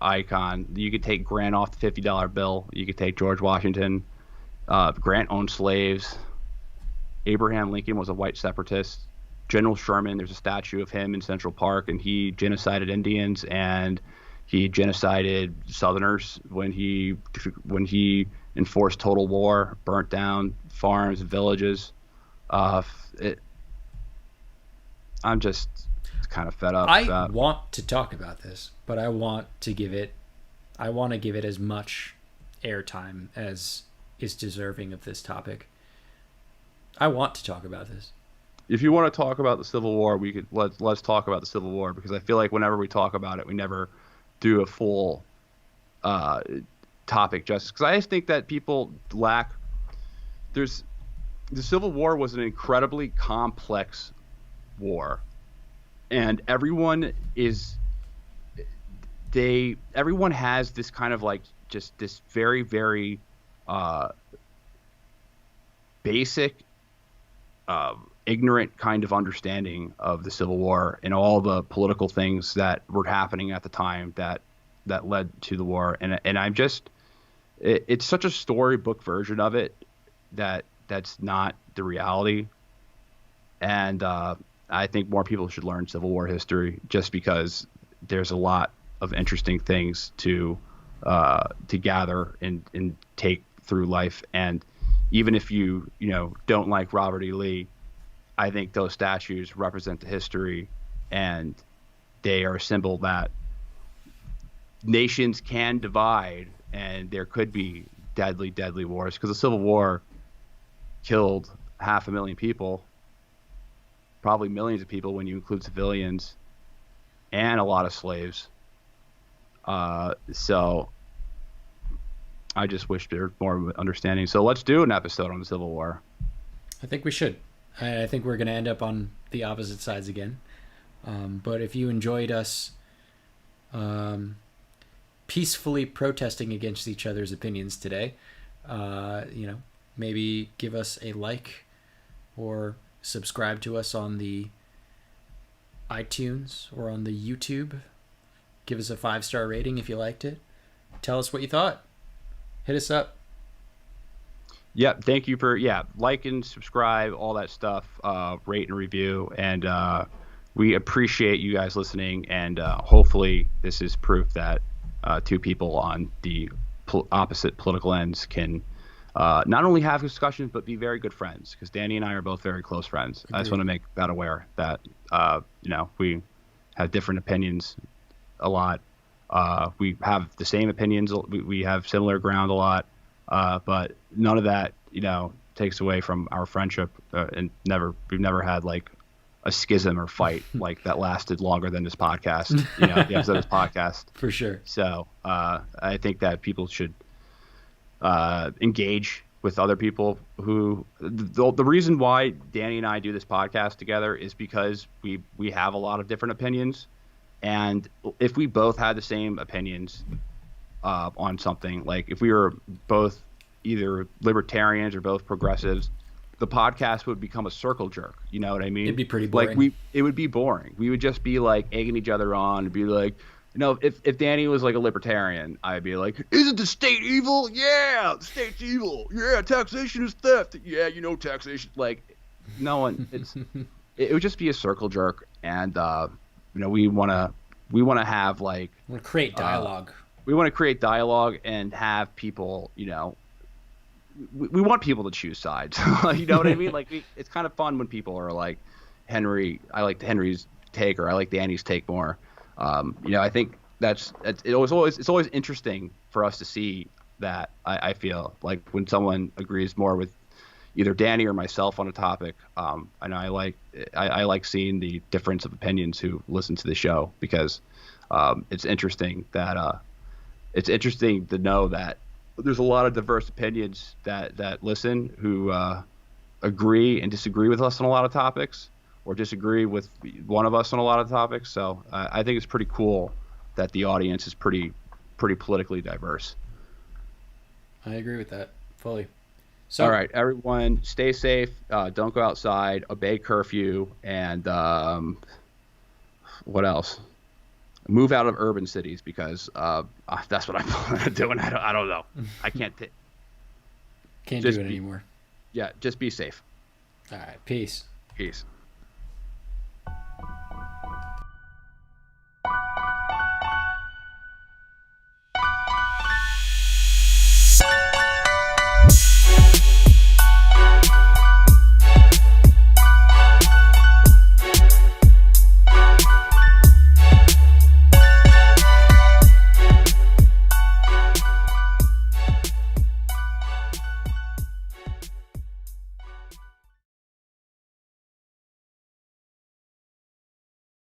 icon. You could take Grant off the $50 bill. You could take George Washington. Grant owned slaves. Abraham Lincoln was a white separatist. General Sherman, there's a statue of him in Central Park, and he genocided Indians and he genocided Southerners when he enforced total war, burnt down farms and villages. Uh, it, I'm just kind of fed up with I that. want to talk about this, but I want to give it as much airtime as is deserving of this topic. I want to talk about this. If you want to talk about the Civil War, we could let's talk about the Civil War because I feel like whenever we talk about it, we never do a full uh, topic justice. Because I just think that people lack. There's the Civil War was an incredibly complex war, and everyone has this kind of like just this very very uh, basic ignorant kind of understanding of the Civil War and all the political things that were happening at the time that led to the war. And I'm just it's such a storybook version of it that's not the reality. And I think more people should learn Civil War history just because there's a lot of interesting things to gather and take through life. And even if you don't like Robert E. Lee, I think those statues represent the history, and they are a symbol that nations can divide, and there could be deadly, deadly wars. Because the Civil War killed 500,000 people, probably millions of people when you include civilians, and a lot of slaves. So I just wish there was more understanding. So let's do an episode on the Civil War. I think we should. I think we're going to end up on the opposite sides again. But if you enjoyed us peacefully protesting against each other's opinions today, maybe give us a like or subscribe to us on the iTunes or on the YouTube. Give us a 5-star rating if you liked it. Tell us what you thought. Hit us up. Yep. Thank you for like and subscribe, all that stuff. Rate and review, and we appreciate you guys listening. And hopefully, this is proof that two people on the opposite political ends can not only have discussions but be very good friends. Because Danny and I are both very close friends. Agreed. I just want to make that aware that we have different opinions a lot. We have the same opinions. We have similar ground a lot. But none of that, takes away from our friendship, and we've never had like a schism or fight like that lasted longer than this podcast, the episode of this podcast. For sure. So, I think that people should, engage with other people who, the reason why Danny and I do this podcast together is because we have a lot of different opinions. And if we both had the same opinions, on something, like if we were both either libertarians or both progressives, the podcast would become a circle jerk. You know what I mean? It'd be pretty boring. Like it would be boring. We would just be like egging each other on and be like, if Danny was like a libertarian, I'd be like, isn't the state evil? Yeah, the state's evil. Yeah, taxation is theft. Yeah, taxation. Like, no one. It would just be a circle jerk, and we want to have like We'll create dialogue. we want to create dialogue and have people, we want people to choose sides. You know what I mean? Like, it's kind of fun when people are like, I like Henry's take, or I like Danny's take more. I think it's always interesting for us to see that. I feel like when someone agrees more with either Danny or myself on a topic. I know I like seeing the difference of opinions who listen to the show, because it's interesting to know that there's a lot of diverse opinions that listen, who agree and disagree with us on a lot of topics, or disagree with one of us on a lot of topics. So I think it's pretty cool that the audience is pretty politically diverse. I agree with that fully. So, all right, everyone, stay safe. Don't go outside. Obey curfew, and what else? Move out of urban cities, because that's what I'm doing. I don't know. I can't. Can't do it anymore. Yeah, just be safe. All right, peace. Peace.